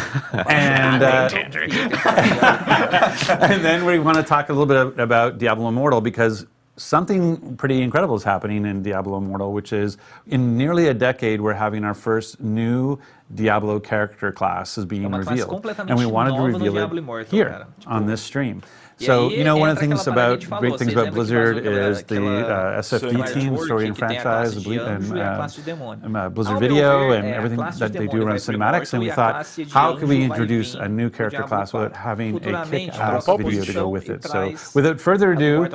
And then we want to talk a little bit about Diablo Immortal because something pretty incredible is happening in Diablo Immortal, which is in nearly a decade, we're having our first new Diablo character class is being revealed. And we wanted to reveal it here on this stream. So, you know, one of the things about, great things about Blizzard is the SFD team, story and franchise, and Blizzard Video, and everything that they do around cinematics. And we thought, how can we introduce a new character class without having a kick-ass video to go with it? So, without further ado,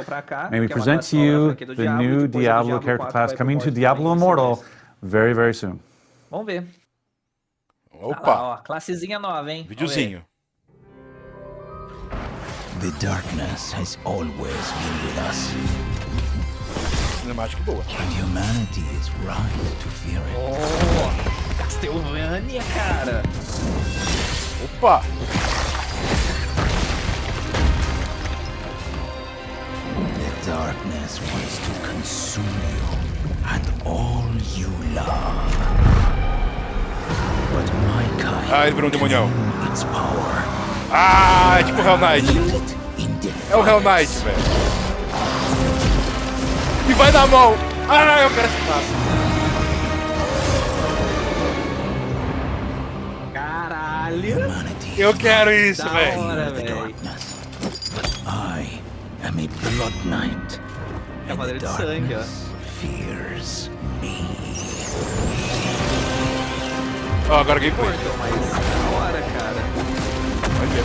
may we present to you the new Diablo character class coming to Diablo Immortal very, very soon. Vamos ver. Opa! Classezinha nova, hein? Videozinho. The darkness has always been with us. Cinemática boa. And humanity is right to fear it. Oh, Castlevania, cara. Opa! The darkness wants to consume you and all you love. But my kind Ah, ele virou um demonião. its power. Ah, é tipo Hell Knight. É o Hell Knight, velho. E vai na mão. Ah, eu quero esse passo. Caralho. Eu quero isso, Da velho. hora, velho. I am a blood knight. And Cavaleiro the de sangue, ó. darkness fears me. Ó, agora gameplay. Então, mas da hora, cara. Olha.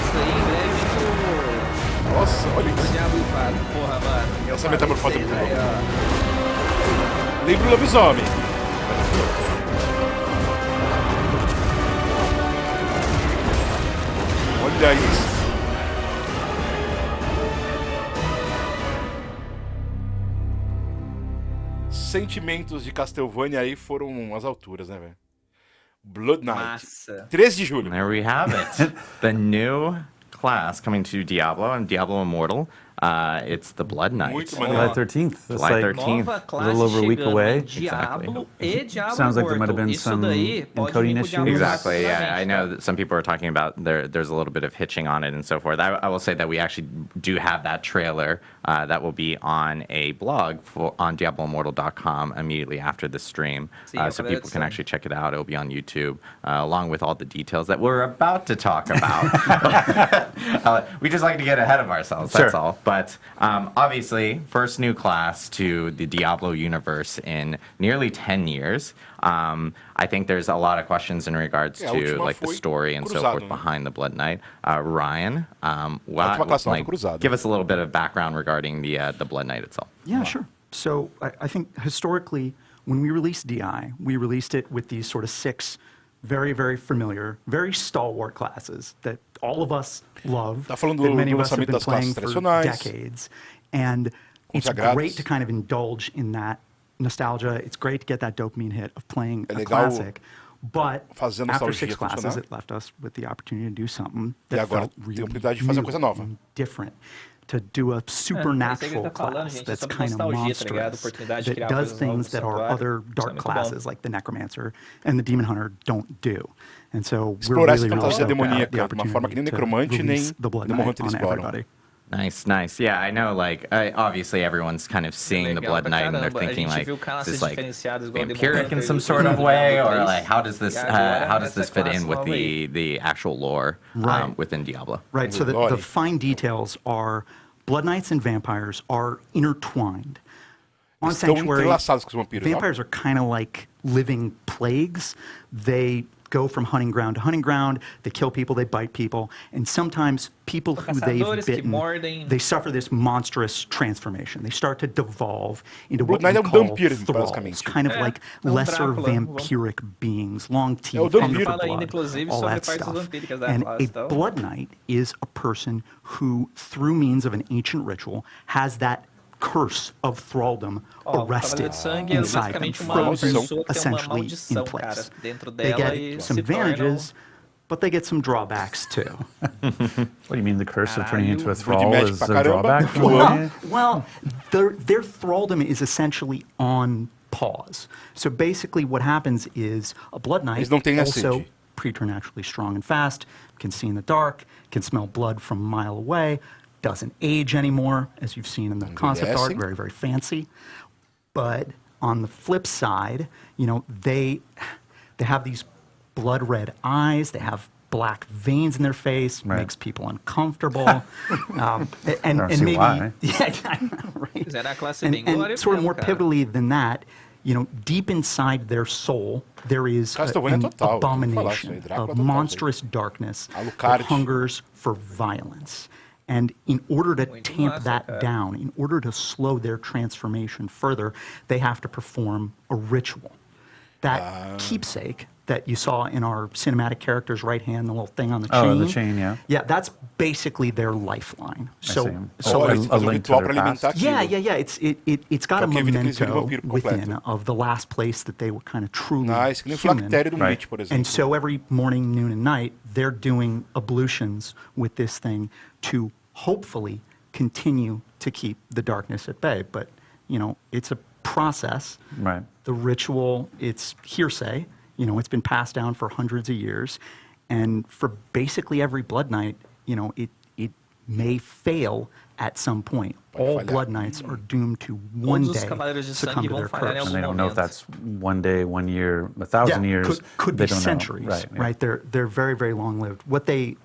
Isso aí, breve, tipo... Nossa, olha isso. Diablo IV, porra, mano. Essa metamorfose é muito aí, boa. ó. Lembra o lobisomem. Olha isso. Sentimentos de Castlevania aí foram às alturas, né, velho? Blood Knight. Massa. 13 de julho. There we have it. The new class coming to Diablo and Diablo Immortal. It's the Blood Night. July 13th. That's July like 13th. a little over a week away. Diablo e Diablo Sounds like there might have been Immortal. some encoding issues. Exactly. Yeah, I know that some people are talking about there's a little bit of hitching on it and so forth. I will say that we actually do have that trailer that will be on a blog on DiabloImmortal.com immediately after the stream, so people can actually check it out. It'll be on YouTube along with all the details that we're about to talk about. We just like to get ahead of ourselves. That's all. But obviously, first new class to the Diablo universe in nearly 10 years. I think there's a lot of questions in regards to like the story and so forth behind the Blood Knight. Ryan, give us a little bit of background regarding the Blood Knight itself. Yeah, sure. So I think historically, when we released DI, we released it with these sort of 6 very, very familiar, very stalwart classes that all of us love, that many of us have been playing for decades. And it's great to kind of indulge in that nostalgia. It's great to get that dopamine hit of playing a classic. But after 6 classes, it left us with the opportunity to do something that felt really different. To do a supernatural class that's kind of monstrous, that does things that our other dark classes, like the Necromancer and the Demon Hunter, don't do. And so we're really, really stoked at the opportunity to release the Blood Knight on everybody. Nice. Yeah, I know, like, obviously everyone's kind of seeing the Blood Knight and they're thinking, like, is this, like, vampiric in some sort of way? Or, like, how does this fit in with the actual lore within Diablo? Right, so the fine details are Blood Knights and vampires are intertwined. On Sanctuary, vampires are kind of like living plagues. They go from hunting ground to hunting ground. They kill people, they bite people, and sometimes people who they've bitten, they suffer this monstrous transformation. They start to devolve into what we call thralls, kind of like lesser vampiric beings, long teeth, hunger for blood, all that stuff. And a Blood Knight is a person who, through means of an ancient ritual, has that curse of thralldom arrested inside them, frozen essentially in place. They get some advantages, but they get some drawbacks too. What do you mean the curse of turning into a thrall is a drawback? Well, their thralldom is essentially on pause. So basically what happens is a Blood Knight, also preternaturally strong and fast, can see in the dark, can smell blood from a mile away, doesn't age anymore, as you've seen in the concept art, very, very fancy. But on the flip side, you know, they have these blood red eyes, they have black veins in their face, makes people uncomfortable. And maybe, why. Yeah, I know, right? Is that a class and sort of more pivotally than that, you know, deep inside their soul, there is an abomination, a monstrous darkness that hungers for violence. And in order to tamp that down, in order to slow their transformation further, they have to perform a ritual. That keepsake that you saw in our cinematic character's right hand, the little thing on the chain. Oh, the chain, yeah. Yeah, that's basically their lifeline. So a link to their past. Yeah. It's got a memento within of the last place that they were kind of truly human. Right. And so every morning, noon, and night, they're doing ablutions with this thing to hopefully continue to keep the darkness at bay. But, you know, it's a process. Right. The ritual, it's hearsay. You know, it's been passed down for hundreds of years. And for basically every Blood Knight, you know, it may fail at some point. All Blood Knights are doomed to one day succumb to their curse. And they don't know if that's 1 day, 1 year, 1,000 years. Could be centuries, right? They're very, very long-lived. What they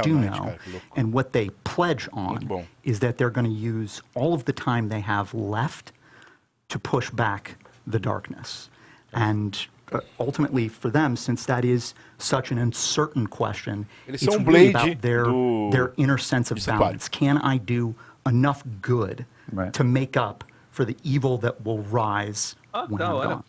do know and what they pledge on is that they're going to use all of the time they have left to push back the darkness. And ultimately for them, since that is such an uncertain question, it's really about their inner sense of balance. Can I do enough good to make up for the evil that will rise when I'm gone?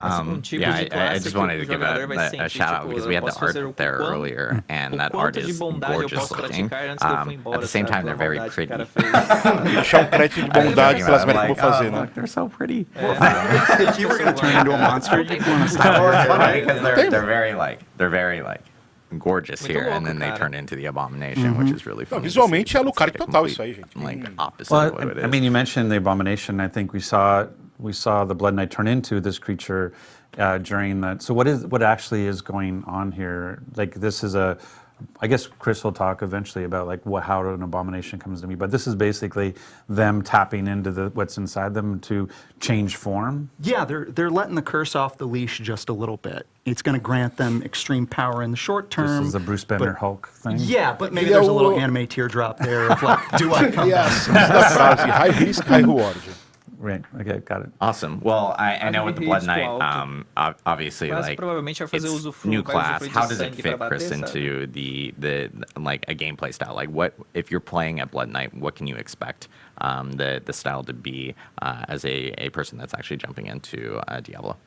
I just wanted to give a shout out because we had the art there earlier, and that art is gorgeous looking. At the same time, they're very pretty. Deixar crédito de bondade pelas merdas que eu vou fazer, né? They're so pretty. If you were going to turn into a monster, you'd want to stop. Because they're very gorgeous here, and then they turn into the abomination, which is really funny. Visualmente é Alucard total isso aí, gente. Like opposite of what it is. I mean, you mentioned the abomination. I think we saw the Blood Knight turn into this creature during that. So what actually is going on here? Like this is I guess Chris will talk eventually about like how an abomination comes to me, but this is basically them tapping into what's inside them to change form. Yeah, they're letting the curse off the leash just a little bit. It's going to grant them extreme power in the short term. This is the Bruce Banner Hulk thing. Yeah, but maybe there's a little anime teardrop there of like, do I come back? High risk, high reward. Right. Okay. Got it. Awesome. Well, I know with the Blood Knight, obviously, like it's new class. How does it fit, Chris, into the like a gameplay style? Like, what if you're playing at Blood Knight? What can you expect the style to be as a person that's actually jumping into Diablo?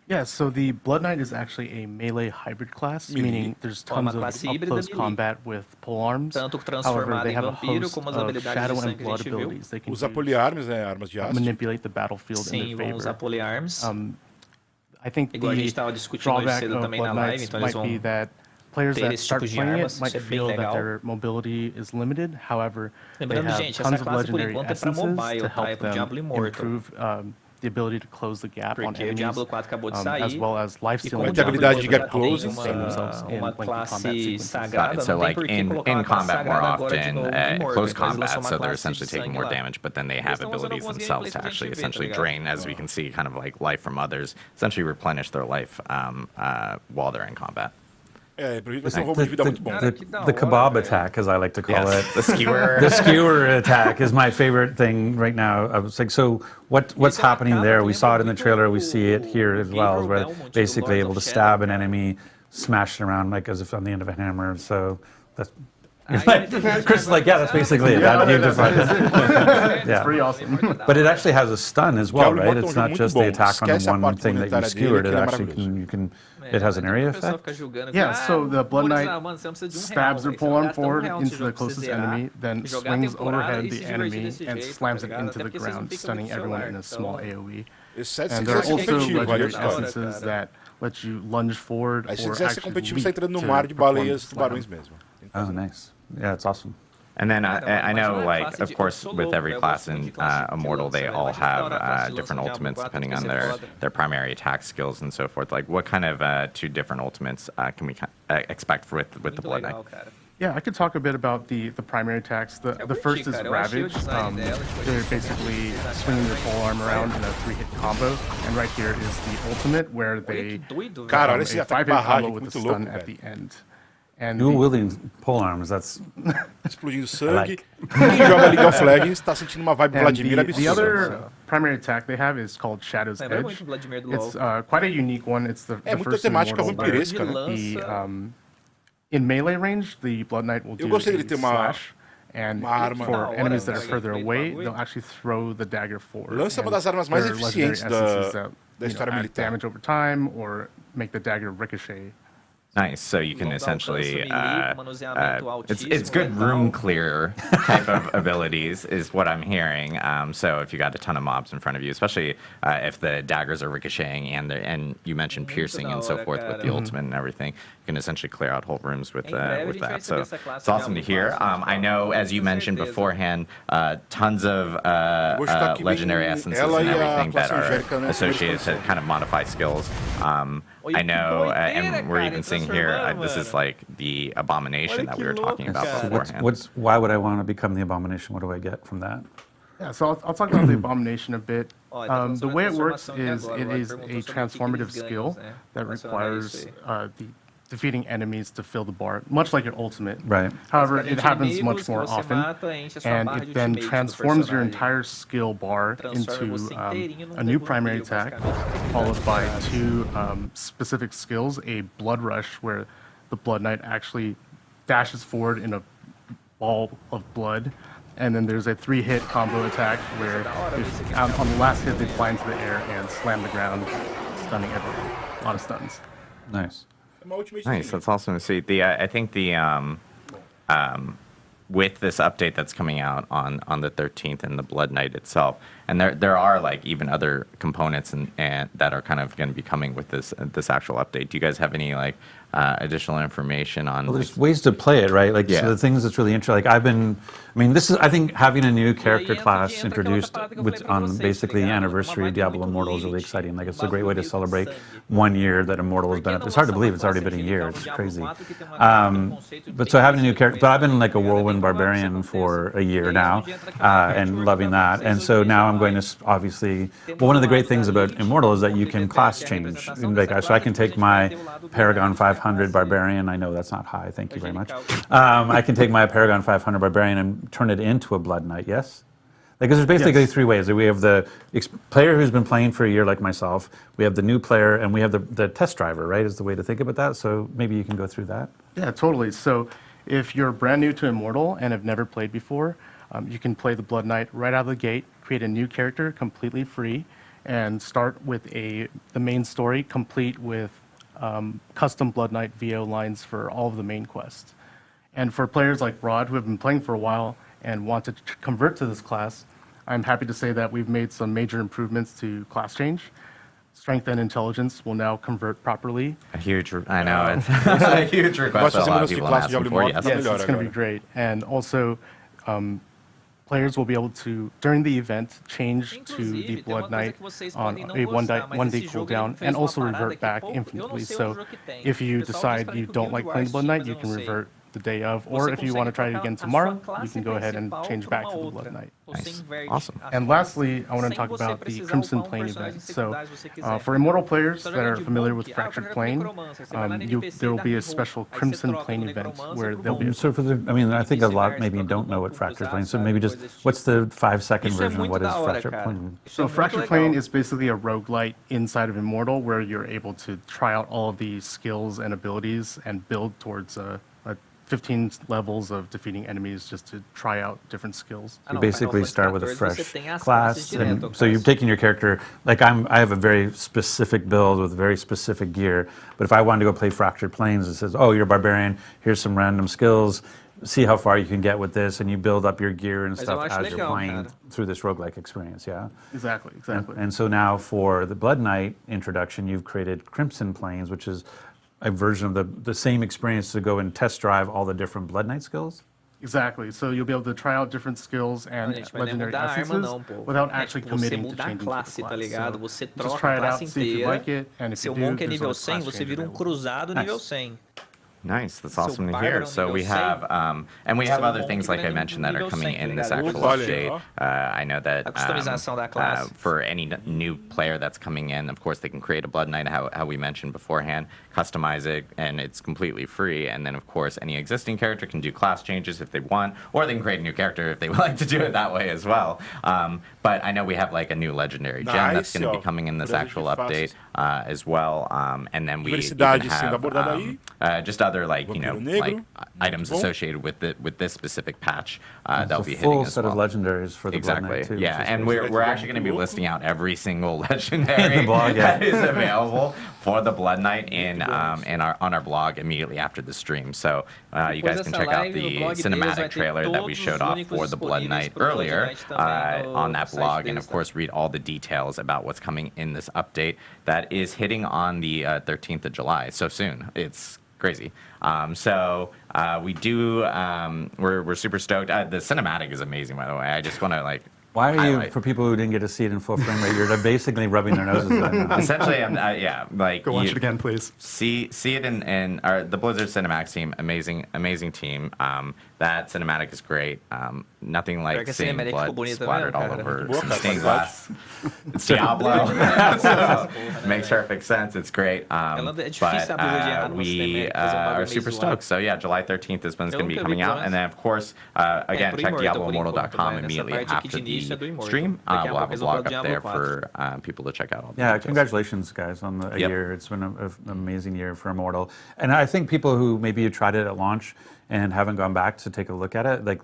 Yeah, so the Blood Knight is actually a melee hybrid class, meaning there's tons of up-close combat with polearms. However, they have a host of shadow and blood abilities. They can manipulate the battlefield in their favor. I think the drawback of Blood Knights might be that players that start playing it might feel that their mobility is limited. However, they have tons of legendary essences to help them improve the ability to close the gap on enemies, as well as life-stealing habilidade de gap closing, Got it. So like in combat more often, close combat, so they're essentially taking more damage, but then they have abilities themselves to actually essentially drain, as we can see, kind of like life from others, essentially replenish their life while they're in combat. É, pro vai ser roubo de vida muito bom. The kebab attack, as I like to call it. The skewer. The skewer attack is my favorite thing right now. I was like, so what's happening there? We saw it in the trailer. We see it here as well, where basically able to stab an enemy, smash it around like as if on the end of a hammer. So that's. Chris is like, yeah, that's basically it. It's pretty awesome. But it actually has a stun as well, right? It's not just the attack on the one thing that you skewered. It actually it has an area effect. Yeah, so the Blood Knight stabs their polearm forward into the closest enemy, then swings overhead the enemy and slams it into the ground, stunning everyone in a small AoE. And there are also legendary essences that let you lunge forward or actually leap to perform slam. Oh, nice. Yeah, it's awesome. And then I know, like, of course, with every class in Immortal, they all have different ultimates depending on their primary attack skills and so forth. Like, what kind of two different ultimates can we expect with the Blood Knight? Yeah, I could talk a bit about the primary attacks. The first is Ravage. They're basically swinging their polearm around in a 3-hit combo. And right here is the ultimate, where they a 5-hit combo with the stun at the end. Dual wielding polearms, that's explodindo sangue. Quem joga League of Legends está sentindo uma vibe Vladimir absurda. The other primary attack they have is called Shadow's Edge. It's quite a unique one. It's the first temática vampiresca, né? In melee range, the Blood Knight will do a slash. And for enemies that are further away, they'll actually throw the dagger forward. Lança uma das armas mais eficientes da história militar. Damage over time or make the dagger ricochet. Nice. So you can essentially, it's good room clear type of abilities is what I'm hearing. So if you got a ton of mobs in front of you, especially if the daggers are ricocheting and you mentioned piercing and so forth with the ultimate and everything, you can essentially clear out whole rooms with that. So it's awesome to hear. I know, as you mentioned beforehand, tons of legendary essences and everything that are associated to kind of modify skills. I know, and we're even seeing here, this is like the abomination that we were talking about beforehand. Why would I want to become the abomination? What do I get from that? Yeah, so I'll talk about the abomination a bit. The way it works is it is a transformative skill that requires defeating enemies to fill the bar, much like your ultimate. Right. However, it happens much more often, and it then transforms your entire skill bar into a new primary attack, followed by 2 specific skills, a Blood Rush, where the Blood Knight actually dashes forward in a ball of blood, and then there's a 3-hit combo attack where on the last hit they fly into the air and slam the ground, stunning everyone. A lot of stuns. Nice. Nice, that's awesome to see. I think with this update that's coming out on the 13th and the Blood Knight itself, and there are like even other components and that are kind of going to be coming with this actual update. Do you guys have any like additional information on. Well, there's ways to play it, right? Like, so the things that's really interesting. Like, this is, I think, having a new character class introduced on basically the anniversary of Diablo Immortal is really exciting. Like, it's a great way to celebrate 1 year that Immortal has been. It's hard to believe it's already been a year. It's crazy. But so having a new character, but I've been like a whirlwind barbarian for a year now, and loving that. And so now I'm going to obviously. Well, one of the great things about Immortal is that you can class change. Like, so I can take my Paragon 500 barbarian. I know that's not high. Thank you very much. I can take my Paragon 500 barbarian and turn it into a Blood Knight, yes? Like, there's basically 3 ways. We have the player who's been playing for a year like myself, we have the new player, and we have the test driver, right, is the way to think about that. So maybe you can go through that. Yeah, totally. So if you're brand new to Immortal and have never played before, you can play the Blood Knight right out of the gate, create a new character completely free, and start with the main story complete with custom Blood Knight VO lines for all of the main quests. And for players like Rod, who have been playing for a while and want to convert to this class, I'm happy to say that we've made some major improvements to class change. Strength and intelligence will now convert properly. I know, it's a huge request that a lot of people ask for. Yes, it's going to be great. And also, players will be able to, during the event, change to the Blood Knight on a one-day cooldown and also revert back infinitely. So if you decide you don't like playing the Blood Knight, you can revert the day of, or if you want to try it again tomorrow, you can go ahead and change back to the Blood Knight. Nice. Awesome. And lastly, I want to talk about the Crimson Plane event. So for Immortal players that are familiar with Fractured Plane, there will be a special Crimson Plane event where there'll be... So I think a lot maybe don't know what Fractured Plane is, so maybe just, what's the 5-second version of what is Fractured Plane? So Fractured Plane is basically a roguelite inside of Immortal where you're able to try out all of the skills and abilities and build towards 15 levels of defeating enemies just to try out different skills. You basically start with a fresh class, and so you're taking your character, like I have a very specific build with very specific gear, but if I wanted to go play Fractured Planes, it says, oh, you're a barbarian, here's some random skills, see how far you can get with this, and you build up your gear and stuff as you're playing through this roguelike experience, yeah? Exactly. And so now for the Blood Knight introduction, you've created Crimson Planes, which is a version of the same experience to go and test drive all the different Blood Knight skills? Exactly. So you'll be able to try out different skills and legendary essences without actually committing to changing class, so just try it out, see if you like it, and if you do, there's a class change. Nice, that's awesome to hear. So we have, and we have other things like I mentioned that are coming in this actual update. I know that for any new player that's coming in, of course they can create a Blood Knight, how we mentioned beforehand, customize it, and it's completely free. And then of course any existing character can do class changes if they want, or they can create a new character if they would like to do it that way as well. But I know we have like a new legendary gem that's going to be coming in this actual update as well. And then we even have just other like items associated with this specific patch that'll be hitting as well. Full set of legendaries for the Blood Knight too. Yeah, and we're actually going to be listing out every single legendary that is available for the Blood Knight on our blog immediately after the stream. So you guys can check out the cinematic trailer that we showed off for the Blood Knight earlier on that blog, and of course read all the details about what's coming in this update that is hitting on the 13th of July. So soon. It's crazy. So we do, we're super stoked. The cinematic is amazing, by the way. I just want to why are you, for people who didn't get to see it in full frame rate, you're basically rubbing their noses right now. Essentially, go watch it again, please. See it in the Blizzard Cinematics team, amazing team. That cinematic is great. Nothing like seeing blood splattered all over some stained glass. It's Diablo, so it makes perfect sense. It's great. But we are super stoked. So yeah, July 13th is when it's going to be coming out. And then of course, again, check DiabloImmortal.com immediately after the stream. We'll have a blog up there for people to check out all the details. Congratulations guys on the year. It's been an amazing year for Immortal. And I think people who maybe tried it at launch and haven't gone back to take a look at it, like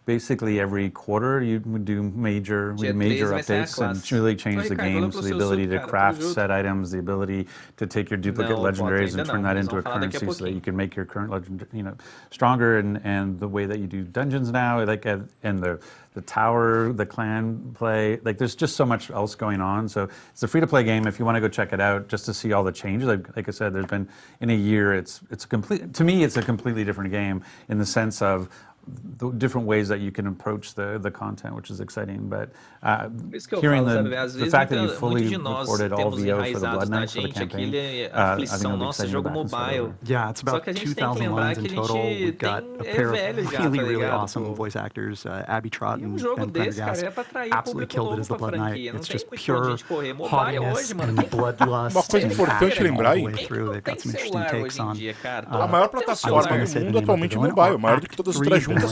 basically every quarter you would do major updates and really change the game. So the ability to craft set items, the ability to take your duplicate legendaries and turn that into a currency so that you can make your current legend, stronger, and the way that you do dungeons now, like, and the tower, the clan play, like, there's just so much else going on. So it's a free-to-play game. If you want to go check it out, just to see all the changes, like I said, there's been, in a year, it's to me, it's a completely different game in the sense of the different ways that you can approach the content, which is exciting. But hearing the fact that you fully recorded all VO for the Blood Knights for the campaign, I think it'll be exciting to go back. Yeah, it's about 2,000 lines in total. We've got a pair of really awesome voice actors, Abby Trott and Ben Prendergast, absolutely killed it as the Blood Knight. It's just pure haughtiness and bloodlust. Uma coisa importante lembrar aí, they've got some interesting takes on. A maior plataforma do mundo atualmente é o mobile, maior do que todas as outras juntas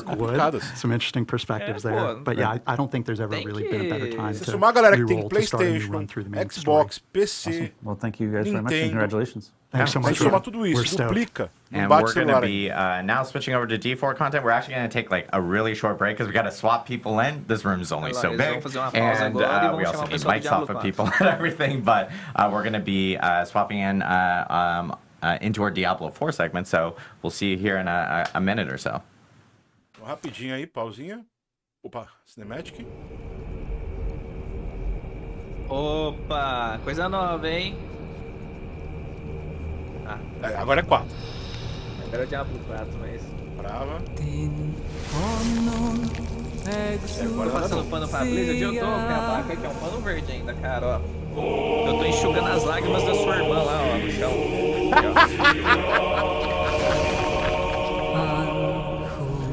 combinadas. Some interesting perspectives there. But yeah, I don't think there's ever really been a better time to somar a galera que tem PlayStation, Xbox, PC, well, thank you guys very much and congratulations. Thanks so much. Somar tudo isso, duplica. And we're going to be now switching over to D4 content. We're actually going to take like a really short break because we got to swap people in. This room is only so big, and we also need mics off of people and everything. But we're going to be swapping in into our Diablo 4 segment. So we'll see you here in a minute or so. Rapidinho aí, pausinha. Opa, cinematic. Opa, coisa nova, hein? Agora é 4. Agora é o Diablo 4, mas... Brava. Tô passando pano pra Blizzard, eu tô com a vaca que é um pano verde ainda, cara, ó. Eu tô enxugando as lágrimas da sua irmã lá, ó, no chão.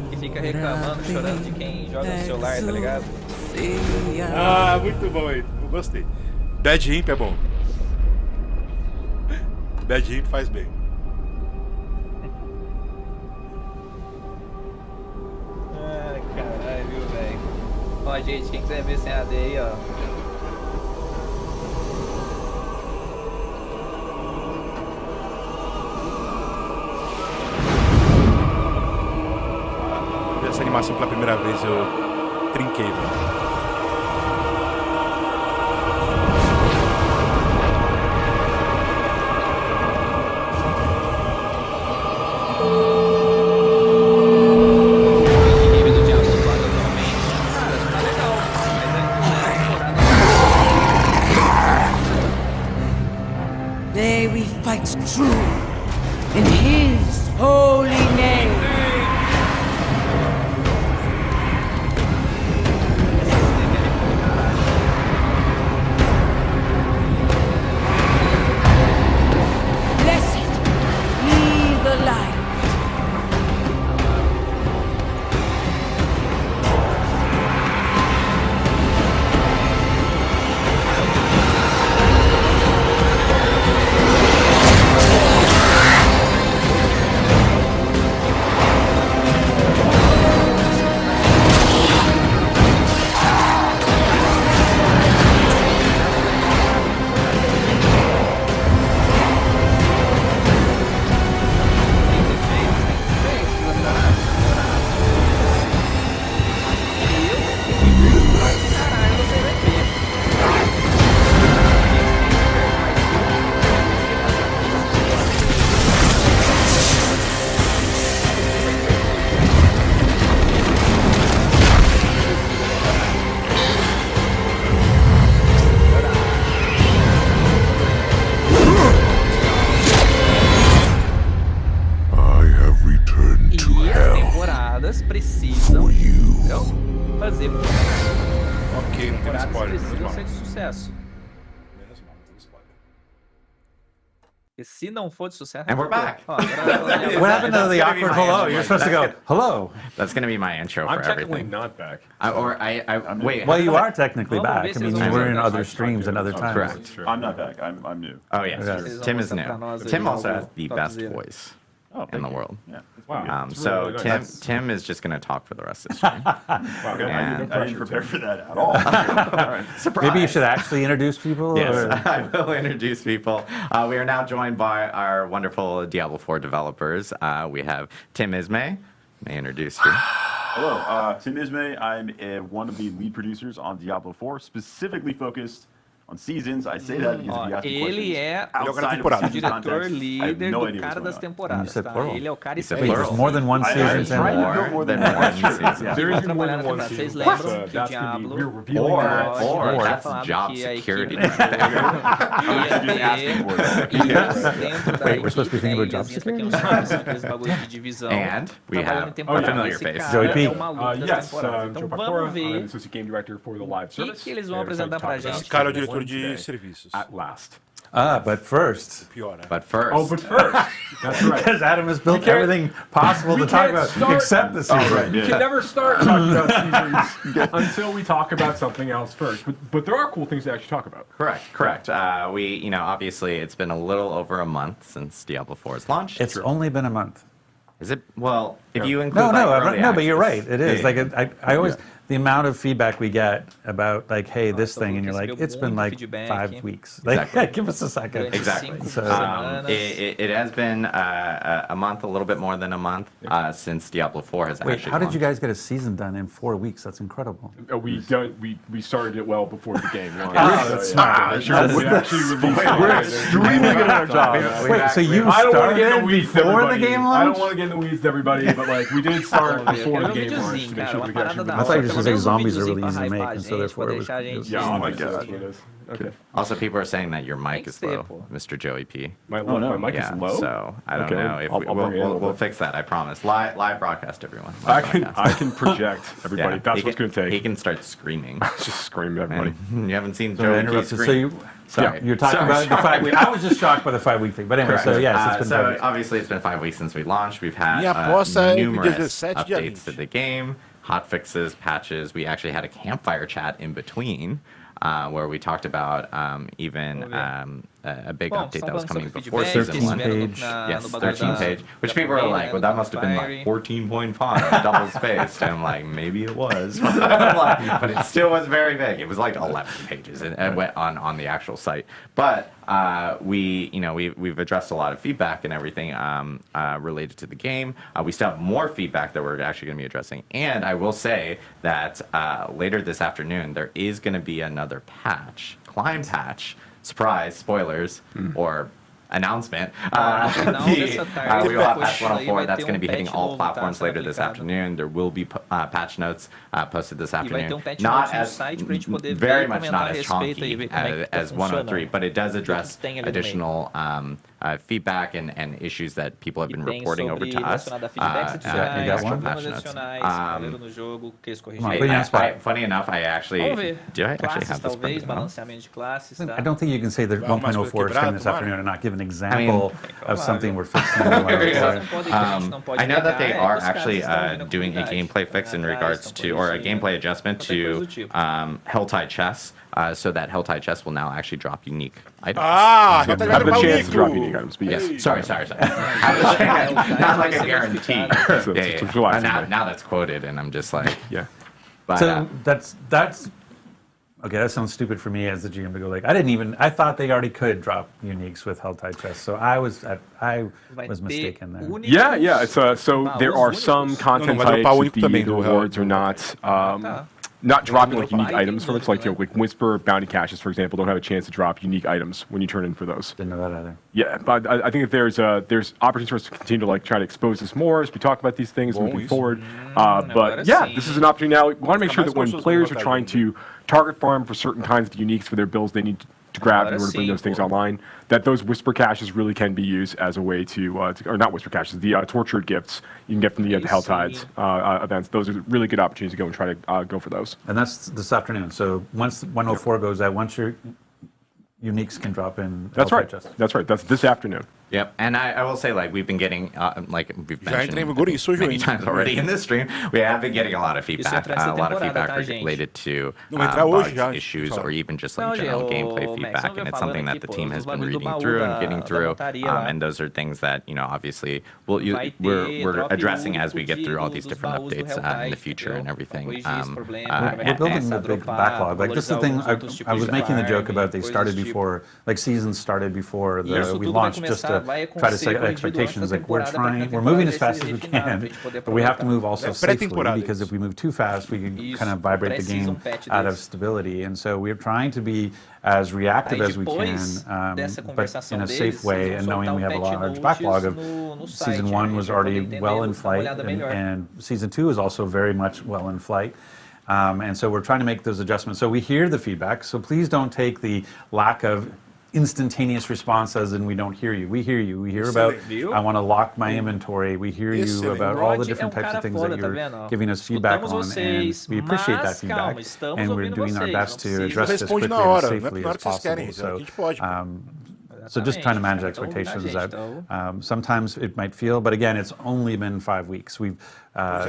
Que fica reclamando, chorando de quem joga no celular, tá ligado? Ah, muito bom aí, eu gostei. Bad Imp é bom. Bad Imp faz bem. Ai, caralho, velho. Ó, gente, quem quiser ver sem AD aí, ó. Essa animação pela primeira vez eu trinquei, velho. True in his holy name. Blessed be the light. Precisam fazer. Ok, não tem spoiler. Precisam ser de sucesso. E se não for de sucesso... And we're back. What happened to the awkward hello? You're supposed to go, hello. That's going to be my intro for everything. I'm technically not back. Wait. Well, you are technically back. I mean, you were in other streams and other times. Correct. I'm not back. I'm new. Oh, yes. Tim is new. Tim also has the best voice in the world. Yeah. Wow. So really Tim is just going to talk for the rest of the stream. Wow, I didn't prepare for that at all. Surprise. Maybe you should actually introduce people? Yes, I will introduce people. We are now joined by our wonderful Diablo 4 developers. We have Tim Ismay. May I introduce you? Hello, Tim Ismay. I'm one of the lead producers on Diablo IV, specifically focused on seasons. I say that because if you ask me ele é o diretor líder do cara das temporadas, tá? Ele é o cara There's more than one season. More than one season. There is more than one season. Vocês lembram que Diablo or that's job security. Wait, we're supposed to be thinking about job security? And we have a familiar face. Joey P. Yes, Joe Pacora. I'm the associate game director for the live service. O que eles vão apresentar pra gente? Esse cara é o diretor de serviços. At last. But first. But first. Oh, but first. That's right. Because Adam has built everything possible to talk about except the season. Right. You can never start talking about seasons until we talk about something else first. But there are cool things to actually talk about. Correct. We, obviously it's been a little over a month since Diablo 4's launched. It's only been a month. Is it? Well, if you include no, but you're right. It is. Like I always the amount of feedback we get about like, hey, this thing, and you're like, it's been like 5 weeks. Like, Exactly. give us a second. Exactly. So, it has been a month, a little bit more than a month since Diablo 4 has wait, actually how did launched. you guys get a season done in 4 weeks? That's incredible. We started it well before the game launched. That's smart. We actually released it. We're extremely good at our job. Wait, so you I don't want to get in started the weeds, before everybody. the game I don't launched? want to get in the weeds, everybody, but like we did start before the game launched to make sure we got you. I thought you were just going to say zombies are really easy to make, and so therefore it was. Yeah, Oh my God. that's what it is. Okay. Also, people are saying that your mic is low, Mr. Joey P. My mic Yeah, is low. so I don't Okay, know if I'll bring it in a little we'll bit. fix that. I promise. Live broadcast, everyone. I Live can broadcast. project everybody. Yeah, That's he what's going to take. He can start screaming. Just scream at everybody. And you haven't seen So Joey P interrupted. scream. So you, Sorry. you're talking about the 5 week. I was just shocked by the 5 week thing, but anyway. Correct. So yes, it's been so 5 weeks. obviously it's been 5 weeks since we launched. We've had poça é numerous 17 de updates to the game, hotfixes, patches. We actually had a campfire chat in between. Where we talked about even a big update that was coming before Season 1. page. Yes, 13 page. Which people are like, well, that must have been like 14.5, double spaced. And I'm like, maybe it was. But it still was very big. It was like 11 pages on the actual site. But we've addressed a lot of feedback and everything related to the game. We still have more feedback that we're actually going to be addressing. And I will say that later this afternoon, there is going to be another patch, Climb patch, surprise, spoilers, or announcement. We will have patch 104. That's going to be hitting all platforms later this afternoon. There will be patch notes posted this afternoon. Not as very much not as chunky as 103, but it does address additional feedback and issues that people have been reporting over to us. Funny enough, I actually have this printed out? I don't think you can say that 1.04 is coming this afternoon and not give an example of something we're fixing. I know that they are actually doing a gameplay fix in regards to, or a gameplay adjustment to Helltide Chess, so that Helltide Chess will now actually drop unique items. Have the chance to drop unique items. Yes, sorry. Not like a guarantee. Now that's quoted, and I'm just like, yeah. But, so that's okay. That sounds stupid for me as the GM to go like, I thought they already could drop uniques with Helltide Chess, so I was mistaken there. Yeah. So there are some content types with the rewards are not dropping like unique items from it. So like Whisper bounty caches, for example, don't have a chance to drop unique items when you turn in for those. Didn't know that either. Yeah, but I think that there's opportunities for us to continue to like try to expose this more as we talk about these things moving forward. But yeah, this is an opportunity now. We want to make sure that when players are trying to target farm for certain kinds of uniques for their builds they need to grab in order to bring those things online, that those Whisper caches really can be used as a way to or not Whisper caches, the tortured gifts you can get from the Helltides events. Those are really good opportunities to go and try to go for those. And that's this afternoon. So once 104 goes out, once your uniques can drop in. That's right. That's this afternoon. Yep, and I will say, like, we've been getting, like we've mentioned many times already in this stream, we have been getting a lot of feedback, related to bugs, issues, or even just like general gameplay feedback, and it's something that the team has been reading through and getting through, and those are things that, obviously we're addressing as we get through all these different updates in the future and everything. We're building a big backlog. Like, this is the thing, I was making the joke about they started before, like, seasons started before we launched just to try to set expectations. Like we're moving as fast as we can, but we have to move also safely, because if we move too fast, we can kind of vibrate the game out of stability. And so we're trying to be as reactive as we can, but in a safe way, and knowing we have a large backlog of Season 1 was already well in flight, and Season 2 is also very much well in flight. And so we're trying to make those adjustments. So we hear the feedback, so please don't take the lack of instantaneous response as in we don't hear you. We hear you. We hear about, I want to lock my inventory. We hear you about all the different types of things that you're giving us feedback on, and we appreciate that feedback, and we're doing our best to address this quickly and safely as possible. So just trying to manage expectations that sometimes it might feel, but again, it's only been 5 weeks.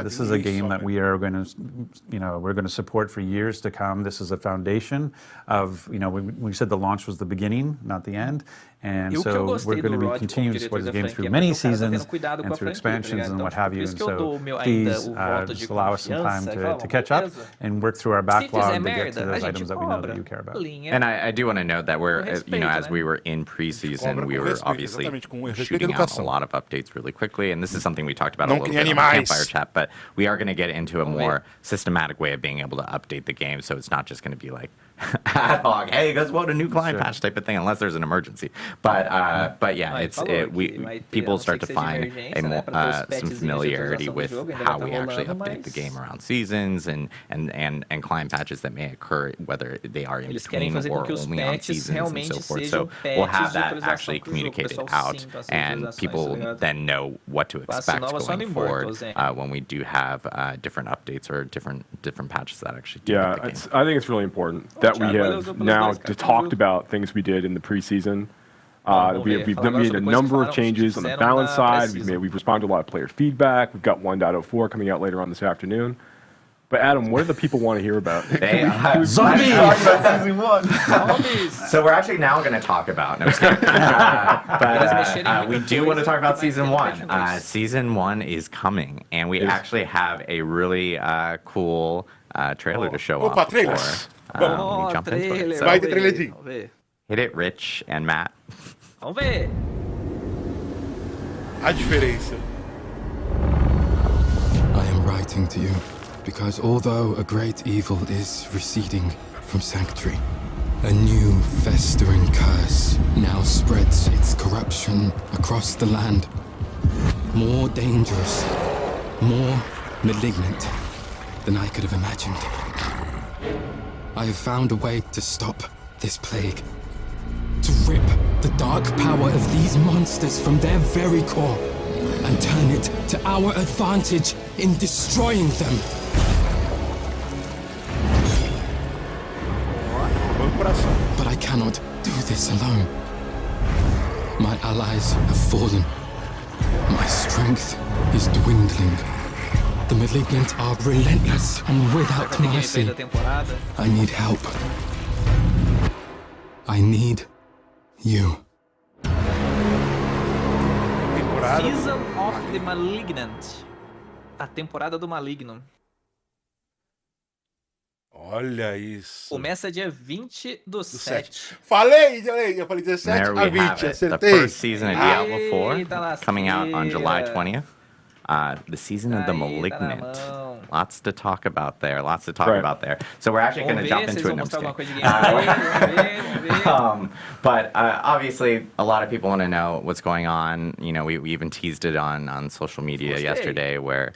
This is a game that we are going to, we're going to support for years to come. This is a foundation of, we said the launch was the beginning, not the end. And so we're going to be continuing to support this game through many seasons and through expansions and what have you. And so please just allow us some time to catch up and work through our backlog to get to those items that we know that you care about. And I do want to note that we're, as we were in preseason, we were obviously shooting out a lot of updates really quickly. And this is something we talked about a little bit on the Campfire chat, but we are going to get into a more systematic way of being able to update the game. So it's not just going to be like ad hoc, hey, guess what, a new client patch type of thing, unless there's an emergency. But yeah, people start to find some familiarity with how we actually update the game around seasons and client patches that may occur, whether they are in between or only on seasons and so forth. So we'll have that actually communicated out, and people then know what to expect going forward when we do have different updates or different patches that actually do the game. I think it's really important that we have now talked about things we did in the preseason. We've made a number of changes on the balance side. We've responded to a lot of player feedback. We've got 1.04 coming out later on this afternoon. But Adam, what do the people want to hear about? Zombies! Zombies! So we're actually now going to talk about. No, but we do want to talk about Season 1. Season 1 is coming, and we actually have a really cool trailer to show off before we jump into it. So hit it, Rich and Matt. Vamos ver. A diferença. I am writing to you because although a great evil is receding from Sanctuary, a new festering curse now spreads its corruption across the land. More dangerous, more malignant than I could have imagined. I have found a way to stop this plague. To rip the dark power of these monsters from their very core and turn it to our advantage in destroying them. But I cannot do this alone. My allies have fallen. My strength is dwindling. The malignant are relentless and without mercy. I need help. I need you. Season of the Malignant. A temporada do Maligno. Olha isso. Começa dia 20/7. Falei, eu falei 17 a 20, acertei. The first season of Diablo IV coming out on July 20th. The season of the Malignant. Lots to talk about there. So we're actually going to jump into it. But obviously, a lot of people want to know what's going on. We even teased it on social media yesterday, where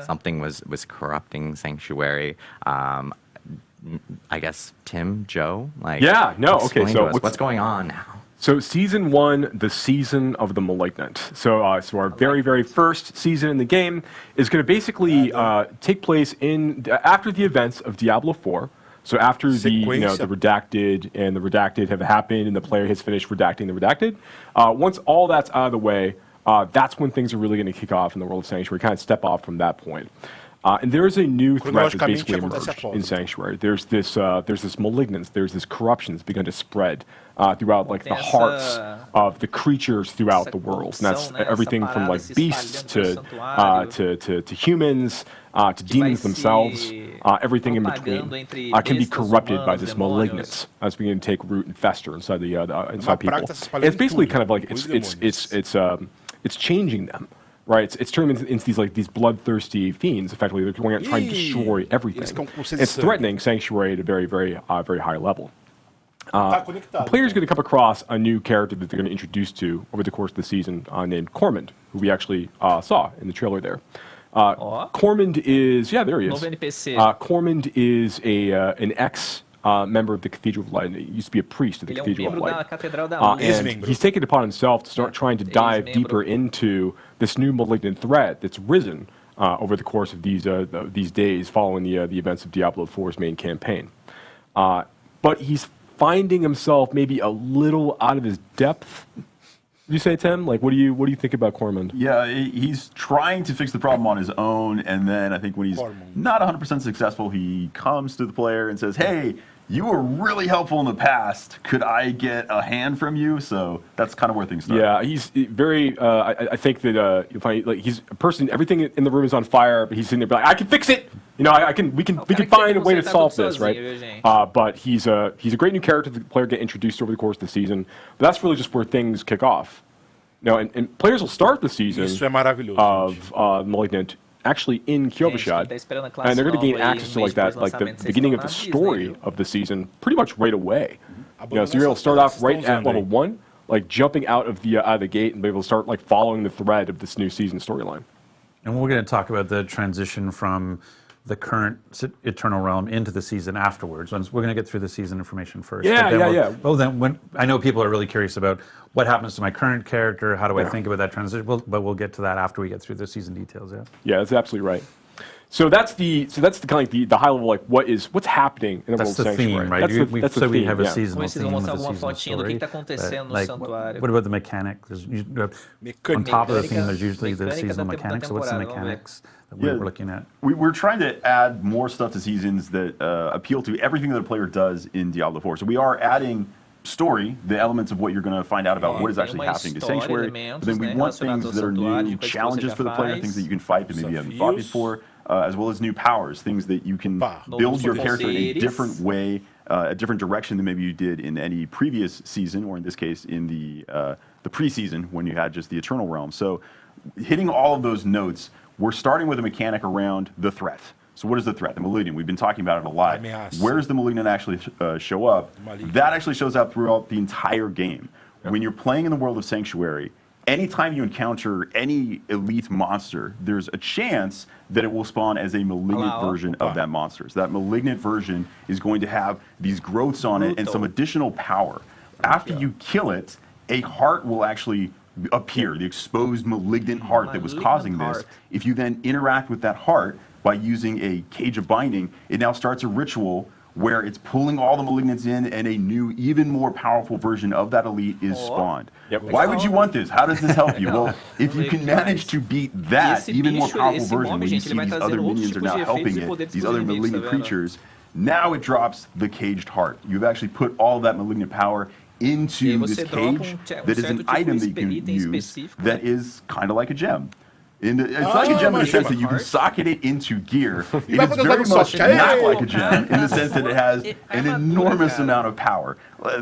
something was corrupting Sanctuary. I guess Tim, Joe, so what's going on now? So Season 1, the season of the Malignant. So our very, very first season in the game is going to basically take place after the events of Diablo IV. So after the redacted and the redacted have happened and the player has finished redacting the redacted, once all that's out of the way, that's when things are really going to kick off in the world of Sanctuary, kind of step off from that point. And there is a new threat that basically emerged in Sanctuary. There's this malignance, there's this corruption that's begun to spread throughout like the hearts of the creatures throughout the world. And that's everything from like beasts to humans, to demons themselves, everything in between can be corrupted by this malignance as beginning to take root and fester inside inside people. And it's basically kind of like it's changing them. Right, it's turning them into these bloodthirsty fiends. Effectively, they're going out trying to destroy everything. It's threatening Sanctuary at a very, very, very high level. The player's going to come across a new character that they're going to introduce to over the course of the season, named Cormond, who we actually saw in the trailer there. Cormond is there he is. Cormond is an ex. Member of the Cathedral of Light. He used to be a priest of the Cathedral of Light. And he's taken it upon himself to start trying to dive deeper into this new malignant threat that's risen over the course of these days following the events of Diablo IV's main campaign. But he's finding himself maybe a little out of his depth. You say, Tim? Like, what do you think about Cormond? Yeah, he's trying to fix the problem on his own, and then I think when he's not 100% successful, he comes to the player and says, "Hey, you were really helpful in the past. Could I get a hand from you?" So that's kind of where things start. Yeah, he's very. I think that you'll find like he's a person. Everything in the room is on fire, but he's sitting there like, "I can fix it. You know, we can find a way to solve this, right?" But he's a great new character that the player get introduced over the course of the season. But that's really just where things kick off. You know, and players will start the season of Malignant actually in Kyovashad, and they're going to gain access to like the beginning of the story of the season pretty much right away. You know, so you're able to start off right at level 1, like jumping out of the gate and be able to start like following the thread of this new season storyline. And we're going to talk about the transition from the current Eternal Realm into the season afterwards. We're going to get through the season information first. Yeah. Well, then I know people are really curious about what happens to my current character. How do I think about that transition? But we'll get to that after we get through the season details. Yeah, that's absolutely right. So that's the kind of like the high level, like what's happening in the world of Sanctuary. Theme, right? That's the theme. We have a seasonal theme of the seasonal story. What about the mechanic? On top of the theme, there's usually the seasonal mechanics. So what's the mechanics that we're looking at? We're trying to add more stuff to seasons that appeal to everything that a player does in Diablo IV. So we are adding story, the elements of what you're going to find out about what is actually happening to Sanctuary. But then we want things that are new challenges for the player, things that you can fight that maybe you haven't fought before. As well as new powers, things that you can build your character in a different way, a different direction than maybe you did in any previous season, or in this case, in the preseason when you had just the Eternal Realm. So hitting all of those notes, we're starting with a mechanic around the threat. So what is the threat? The Malignant. We've been talking about it a lot. Where does the Malignant actually show up? That actually shows up throughout the entire game. When you're playing in the world of Sanctuary, anytime you encounter any elite monster, there's a chance that it will spawn as a malignant version of that monster. So that malignant version is going to have these growths on it and some additional power. After you kill it, a heart will actually appear, the exposed malignant heart that was causing this. If you then interact with that heart by using a Cage of Binding, it now starts a ritual where it's pulling all the malignants in and a new, even more powerful version of that elite is spawned. Why would you want this? How does this help you? Well, if you can manage to beat that even more powerful version, when you see these other minions are now helping it, these other malignant creatures, now it drops the caged heart. You've actually put all of that malignant power into this cage that is an item that you can use that is kind of like a gem. It's like a gem in the sense that you can socket it into gear. It is very much not like a gem in the sense that it has an enormous amount of power.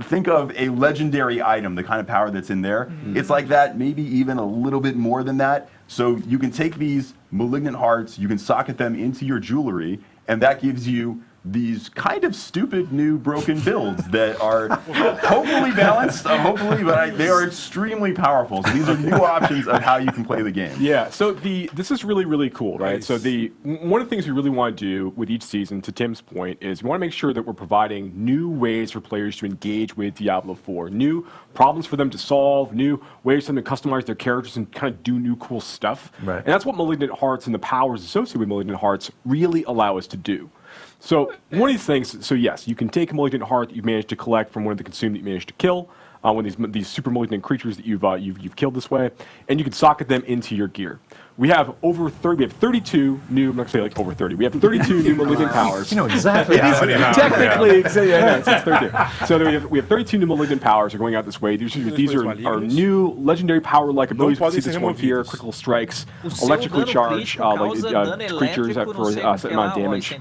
Think of a legendary item, the kind of power that's in there. It's like that, maybe even a little bit more than that. So you can take these malignant hearts, you can socket them into your jewelry, and that gives you these kind of stupid new broken builds that are hopefully balanced, but they are extremely powerful. So these are new options of how you can play the game. Yeah, so this is really, really cool, right? So one of the things we really want to do with each season, to Tim's point, is we want to make sure that we're providing new ways for players to engage with Diablo IV, new problems for them to solve, new ways for them to customize their characters and kind of do new cool stuff. Right. And that's what Malignant Hearts and the powers associated with Malignant Hearts really allow us to do. So one of these things, so yes, you can take a malignant heart that you've managed to collect from one of the consumed that you managed to kill, one of these super malignant creatures that you've killed this way, and you can socket them into your gear. we have over 30. We have 32 new. I'm not gonna say like over 30. We have 32 new malignant powers. You know exactly. Technically, it's 32. So we have 32 new malignant powers are going out this way. These are new legendary power-like abilities. We see this one here: critical strikes, electrically charged creatures for a certain amount of damage.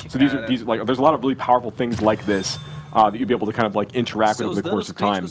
So these like there's a lot of really powerful things like this. That you'll be able to kind of like interact with over the course of time.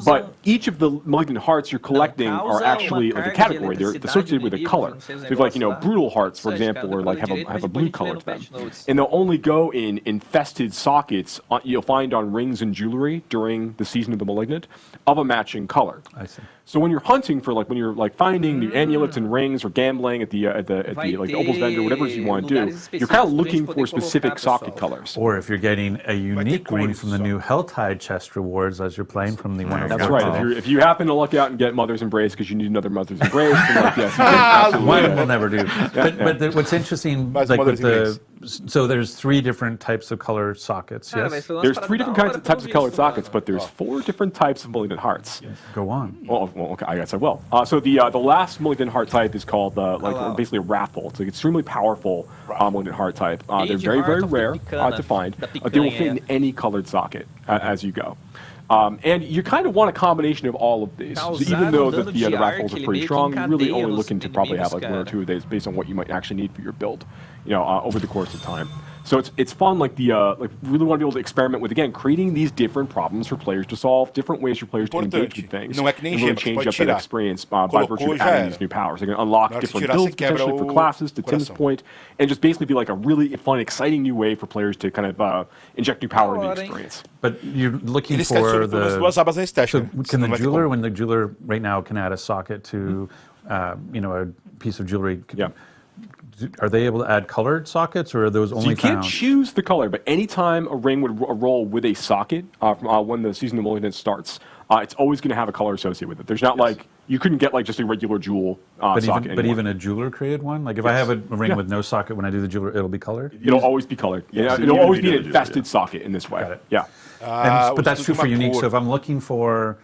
But each of the malignant hearts you're collecting are actually like a category. They're associated with a color. So you have like, brutal hearts, for example, or like have a blue color to them. And they'll only go in infested sockets you'll find on rings and jewelry during the season of the malignant of a matching color. I see. So when you're hunting for when you're like finding new amulets and rings or gambling at the Opal's vendor, whatever you want to do, you're kind of looking for specific socket colors. Or if you're getting a unique ring from the new Helltide chest rewards as you're playing from the one. That's right. If you happen to luck out and get Mother's Embrace because you need another Mother's Embrace, then yes, one will never do. But what's interesting, like with the so there's 3 different types of color sockets. Yes, there's 3 different types of colored sockets, but there's 4 different types of malignant hearts. Go on. Well, okay, I guess I will. So the last malignant heart type is called basically a raffle. It's an extremely powerful malignant heart type. They're very, very rare to find. They will fit in any colored socket as you go. And you kind of want a combination of all of these. So even though the raffles are pretty strong, you're really only looking to probably have like 1 or 2 of these based on what you might actually need for your build, over the course of time. So it's fun, really want to be able to experiment with, again, creating these different problems for players to solve, different ways for players to engage with things, and really change up that experience by virtue of adding these new powers. They can unlock different builds potentially for classes, to Tim's point, and just basically be like a really fun, exciting new way for players to kind of inject new power into the experience. But you're looking for the... So can the jeweler, when the jeweler right now can add a socket to, a piece of jewelry... Yeah. Are they able to add colored sockets, or are those only found? You can't choose the color, but anytime a ring would roll with a socket when the season of malignant starts, it's always going to have a color associated with it. There's not like you couldn't get like just a regular jewel socket. But even a jeweler created one. Like if I have a ring with no socket, when I do the jeweler, it'll be colored. It'll always be colored. Yeah, so it'll always be an infested socket in this way. Got it. Yeah. But that's true for unique. So if I'm looking for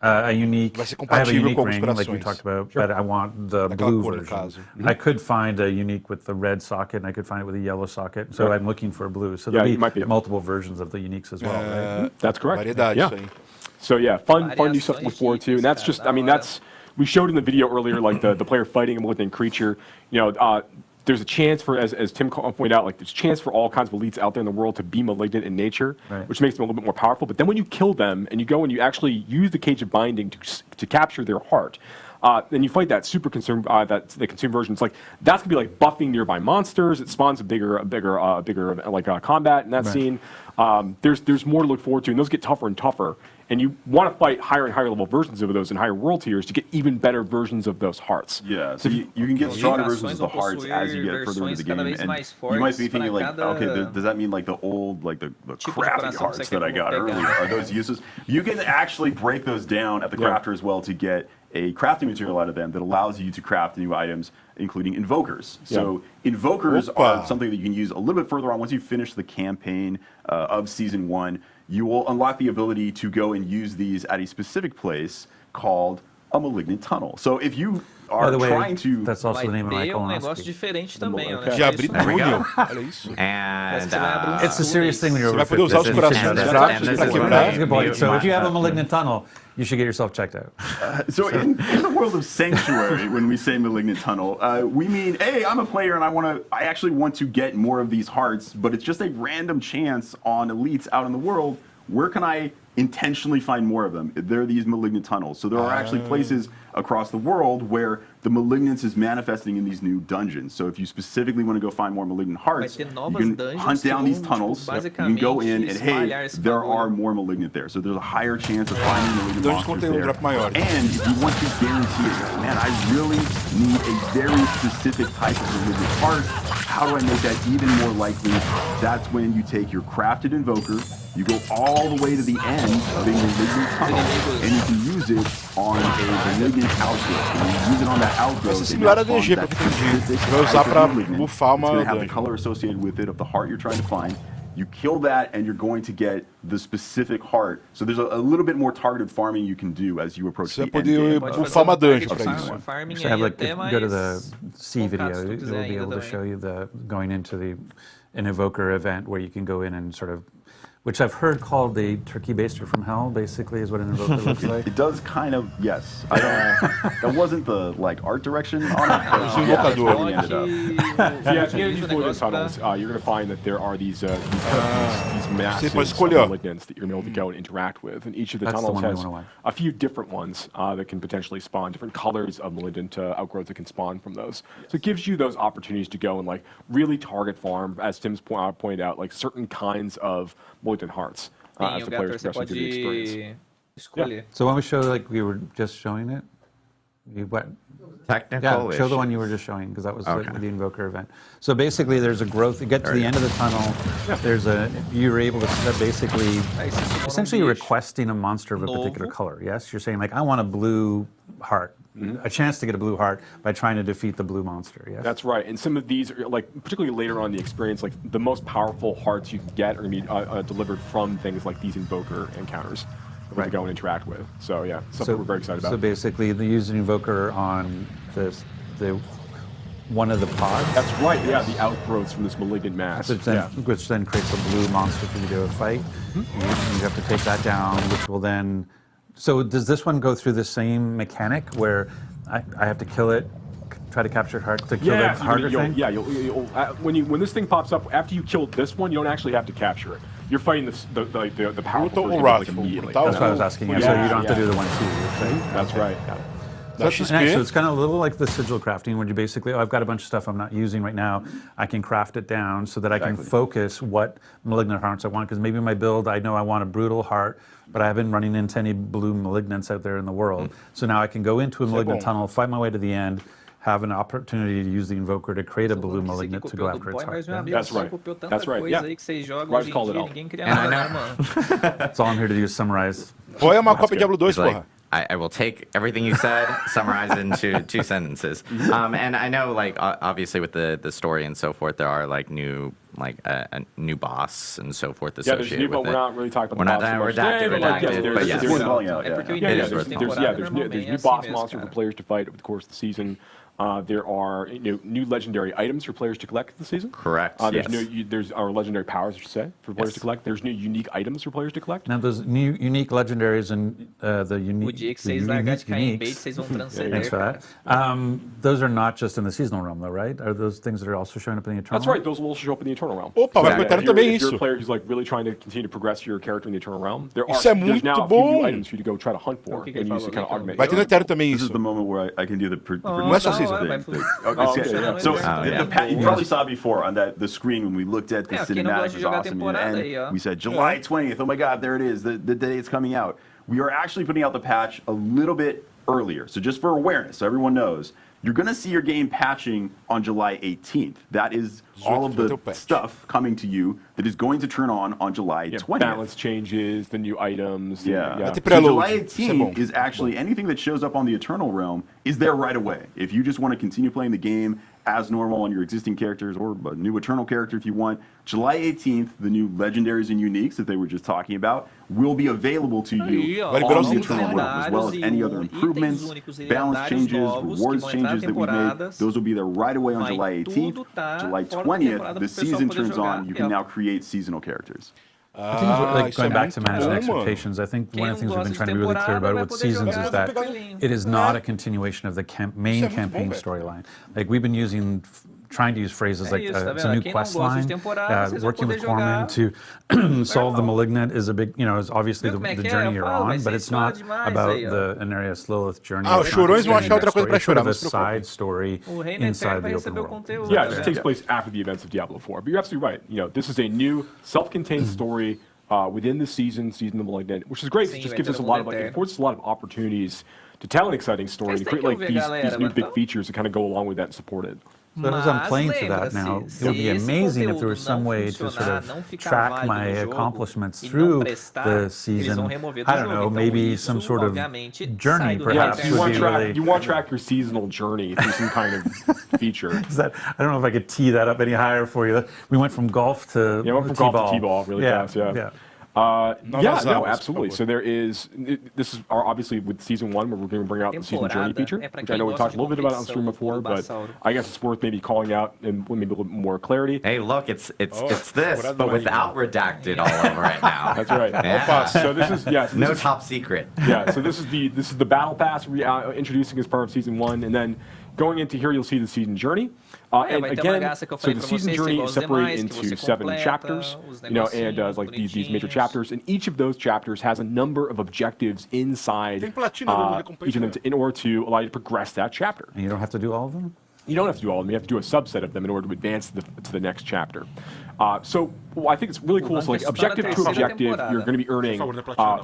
a unique, I have a unique ring, like we talked about, but I want the blue version. I could find a unique with the red socket, and I could find it with a yellow socket. So I'm looking for a blue. So there'll be multiple versions of the uniques as well, right? That's correct. Yeah. So yeah, fun new stuff to look forward to, and that's just, we showed in the video earlier, like the player fighting a malignant creature. There's a chance for, as Tim pointed out, like there's a chance for all kinds of elites out there in the world to be malignant in nature, which makes them a little bit more powerful. But then when you kill them and you go and you actually use the Cage of Binding to capture their heart, then you fight that super consume, the consume version. It's like that's gonna be like buffing nearby monsters. It spawns a bigger combat in that scene. There's more to look forward to, and those get tougher and tougher. And you want to fight higher and higher level versions of those in higher world tiers to get even better versions of those hearts. Yeah, so you can get stronger versions of the hearts as you get further into the game. And you might be thinking like, okay, does that mean like the old, like the crafty hearts that I got earlier, are those useless? You can actually break those down at the crafter as well to get a crafting material out of them that allows you to craft new items, including invokers. So invokers are something that you can use a little bit further on. Once you finish the campaign of Season 1, you will unlock the ability to go and use these at a specific place called a malignant tunnel. So if you are trying to... That's also the name of my negócio diferente também, De abrir túnel. Olha isso. And it's a serious thing when you're Você vai poder usar os corações fracos para quebrar. So if you have a malignant tunnel, you should get yourself checked out. So in the world of Sanctuary, when we say malignant tunnel, we mean, hey, I'm a player and I actually want to get more of these hearts, but it's just a random chance on elites out in the world. Where can I intentionally find more of them? There are these malignant tunnels. So there are actually places across the world where the malignance is manifesting in these new dungeons. So if you specifically want to go find more malignant hearts, you can hunt down these tunnels, you can go in and, hey, there are more malignant there. So there's a higher chance of finding malignant monsters there. And if you want to guarantee it, man, I really need a very specific type of malignant heart. How do I make that even more likely? That's when you take your crafted invoker, you go all the way to the end of a malignant tunnel, and you can use it on a malignant outgrowth. And you use it on that outgrowth. Vai ser similar a DG, pelo que eu entendi. Você vai usar para bufar uma... It's going to have the color associated with it of the heart you're trying to find. You kill that, and you're going to get the specific heart. So there's a little bit more targeted farming you can do as you approach the end game. Bufar uma dungeon pra isso. So have, like, go to the C video, it will be able to show you going into an evoker event where you can go in and sort of, which I've heard called the turkey baster from hell, basically, is what an invoker looks like. It does kind of, yes. I don't, that wasn't the art direction on it. Yeah, at the end of these Malignant tunnels, you're going to find that there are these massive malignants that you're going to be able to go and interact with. And each of the tunnels has a few different ones that can potentially spawn, different colors of malignant outgrowths that can spawn from those. So it gives you those opportunities to go and really target farm, as Tim's pointed out, certain kinds of malignant hearts as the players progress through the experience. Yeah. So when we show, we were just showing it, technical show the one you were just showing, because that was the invoker event. So basically, there's a growth. You get to the end of the tunnel. There's you're able to basically, essentially requesting a monster of a particular color. Yes, you're saying I want a blue heart. A chance to get a blue heart by trying to defeat the blue monster. Yes, that's right. And some of these are particularly later on in the experience, the most powerful hearts you can get are going to be delivered from things like these invoker encounters that we go and interact with. So yeah, something we're very excited about. So basically, they use an invoker on the one of the pods. That's right. Yeah, the outgrowths from this malignant mass, which then creates a blue monster for you to fight. You have to take that down, which will then. So does this one go through the same mechanic where I have to kill it, try to capture heart to kill the harder thing? Yeah, when this thing pops up, after you kill this one, you don't actually have to capture it. You're fighting the powerful version immediately. That's what I was asking. So you don't have to do the 1-2. That's right. So it's kind of a little like the sigil crafting, where you basically, I've got a bunch of stuff I'm not using right now. I can craft it down so that I can focus what malignant hearts I want, because maybe my build, I know I want a brutal heart, but I haven't running into any blue malignants out there in the world. So now I can go into a malignant tunnel, fight my way to the end, have an opportunity to use the invoker to create a blue malignant to go after its heart. That's right. That's right. Yeah. Right, called it all. That's all I'm here to do is summarize. Boy é uma cópia de Diablo 2, porra. I will take everything you said, summarize it into 2 sentences. And I know, obviously with the story and so forth, there are new a new boss and so forth associated with it. We're not really talking about the boss. We're not redacted, but there's new boss monsters for players to fight over the course of the season. There are new legendary items for players to collect this season. Correct. There's our legendary powers, I should say, for players to collect. There's new unique items for players to collect. Now, those new unique legendaries and the unique. Thanks for that. Those are not just in the seasonal realm, though, right? Are those things that are also showing up in the Eternal? That's right. Those will also show up in the Eternal realm. Opa, vai comentar também isso. If you're a player who's really trying to continue to progress your character in the Eternal realm, there's now a few new items for you to go try to hunt for and use to kind of augment. Vai ter no Eterno também isso. This is the moment where I can do the season thing. So you probably saw before on the screen when we looked at the cinematic, was awesome, and we said July 20th. Oh my God, there it is, the day it's coming out. We are actually putting out the patch a little bit earlier. So just for awareness, so everyone knows, you're going to see your game patching on July 18th. That is all of the stuff coming to you that is going to turn on July 20th. Balance changes, the new items. So July 18th is actually anything that shows up on the Eternal Realm is there right away. If you just want to continue playing the game as normal on your existing characters, or a new Eternal character if you want, July 18th, the new legendaries and uniques that they were just talking about will be available to you on the Eternal Realm, as well as any other improvements, balance changes, rewards changes that we made. Those will be there right away on July 18th. July 20th, the season turns on. You can now create seasonal characters. I think going back to managing expectations, I think one of the things we've been trying to be really clear about with seasons is that it is not a continuation of the main campaign storyline. We've been trying to use phrases like it's a new quest line. Working with Corman to solve the malignant is a big, is obviously the journey you're on, but it's not about the Anarias Lilith journey. Os chorões vão achar outra coisa pra chorar. It's a side story inside the open world. Yeah, it takes place after the events of Diablo IV. But you're absolutely right. This is a new self-contained story within the season of Malignant, which is great. It just gives us affords us a lot of opportunities to tell an exciting story and create these new big features that kind of go along with that and support it. So as I'm playing through that now, it would be amazing if there was some way to sort of track my accomplishments through the season. I don't know, maybe some sort of journey perhaps would be really... You want to track your seasonal journey through some kind of feature. I don't know if I could tee that up any higher for you. We went from golf to T-ball really fast, yeah. No, absolutely. So there is, this is obviously with season 1 where we're going to bring out the season journey feature, which I know we talked a little bit about on stream before, but I guess it's worth maybe calling out and maybe a little bit more clarity. Hey, look, it's this, but without redacted all over it now. That's right. Yeah. So this is no top secret. Yeah. So this is the battle pass introducing as part of season 1, and then going into here, you'll see the season journey. And again, so the season journey is separated into 7 chapters, and like these major chapters, and each of those chapters has a number of objectives inside each of them in order to allow you to progress that chapter. And you don't have to do all of them? You don't have to do all of them. You have to do a subset of them in order to advance to the next chapter. So I think it's really cool. So like objective to objective, you're going to be earning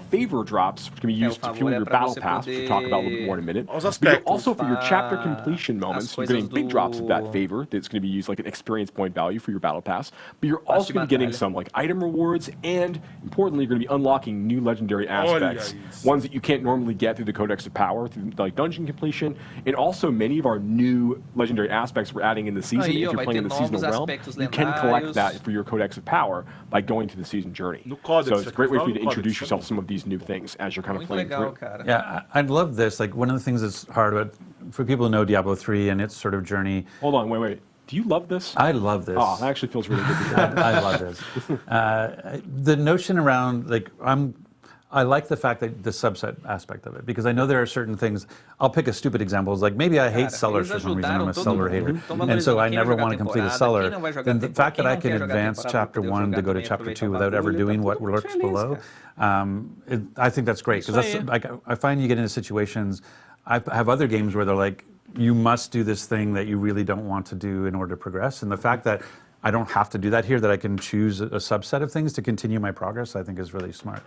favor drops, which can be used to fuel your battle pass, which we'll talk about a little bit more in a minute. But also for your chapter completion moments, you're getting big drops of that favor that's going to be used like an experience point value for your battle pass. But you're also going to be getting some like item rewards, and importantly, you're going to be unlocking new legendary aspects, ones that you can't normally get through the Codex of Power, through like dungeon completion, and also many of our new legendary aspects we're adding in the season. If you're playing in the seasonal realm, you can collect that for your Codex of Power by going to the season journey. So it's a great way for you to introduce yourself to some of these new things as you're kind of playing through. Yeah, I love this. Like one of the things that's hard about, for people who know Diablo 3 and its sort of journey. Hold on, wait. Do you love this? I love this. Oh, that actually feels really good to hear. I love this. The notion around, like, I like the fact that the subset aspect of it, because I know there are certain things. I'll pick a stupid example. It's like maybe I hate sellers for some reason. I'm a seller hater, and so I never want to complete a seller. Then the fact that I can advance chapter 1 to go to chapter 2 without ever doing what lurks below, I think that's great, because that's like I find you get into situations. I have other games where they're like, you must do this thing that you really don't want to do in order to progress, and the fact that I don't have to do that here, that I can choose a subset of things to continue my progress, I think is really smart.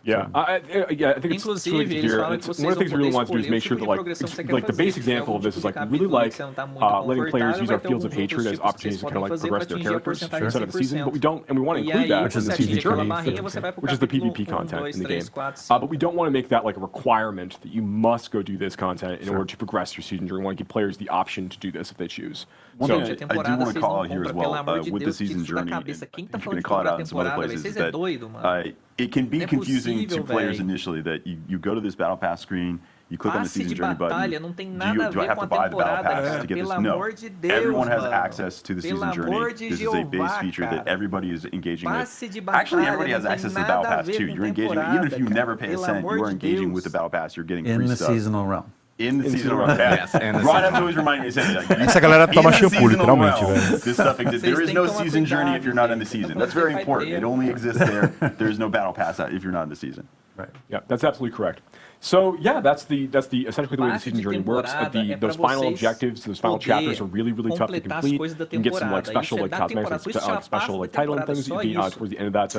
Yeah, I think it's really good here. One of the things we really want to do is make sure that like the base example of this is like really like letting players use our fields of hatred as opportunities to kind of like progress their characters instead of the season. But we don't, and we want to include that, which is the season journey, which is the PvP content in the game. But we don't want to make that like a requirement that you must go do this content in order to progress your season journey. We want to give players the option to do this if they choose. One thing I do want to call out here as well with the season journey, and you're going to call it out in some other places, is that it can be confusing to players initially that you go to this battle pass screen, you click on the season journey button. Do I have to buy the battle pass to get this? No. Everyone has access to the season journey. This is a base feature that everybody is engaging with. Actually, everybody has access to the battle pass too. You're engaging, even if you never pay a cent, you are engaging with the battle pass. You're getting free stuff. In the seasonal realm. In the seasonal realm. Yes. Ron has always reminded me to say that. Essa galera toma shampoo, literalmente, velho. This stuff exists. There is no season journey if you're not in the season. That's very important. It only exists there. There's no battle pass if you're not in the season. Right. Yeah, that's absolutely correct. So yeah, that's essentially the way the season journey works. Those final objectives, those final chapters are really tough to complete. You can get some like special like cosmetics, special like title and things that you can towards the end of that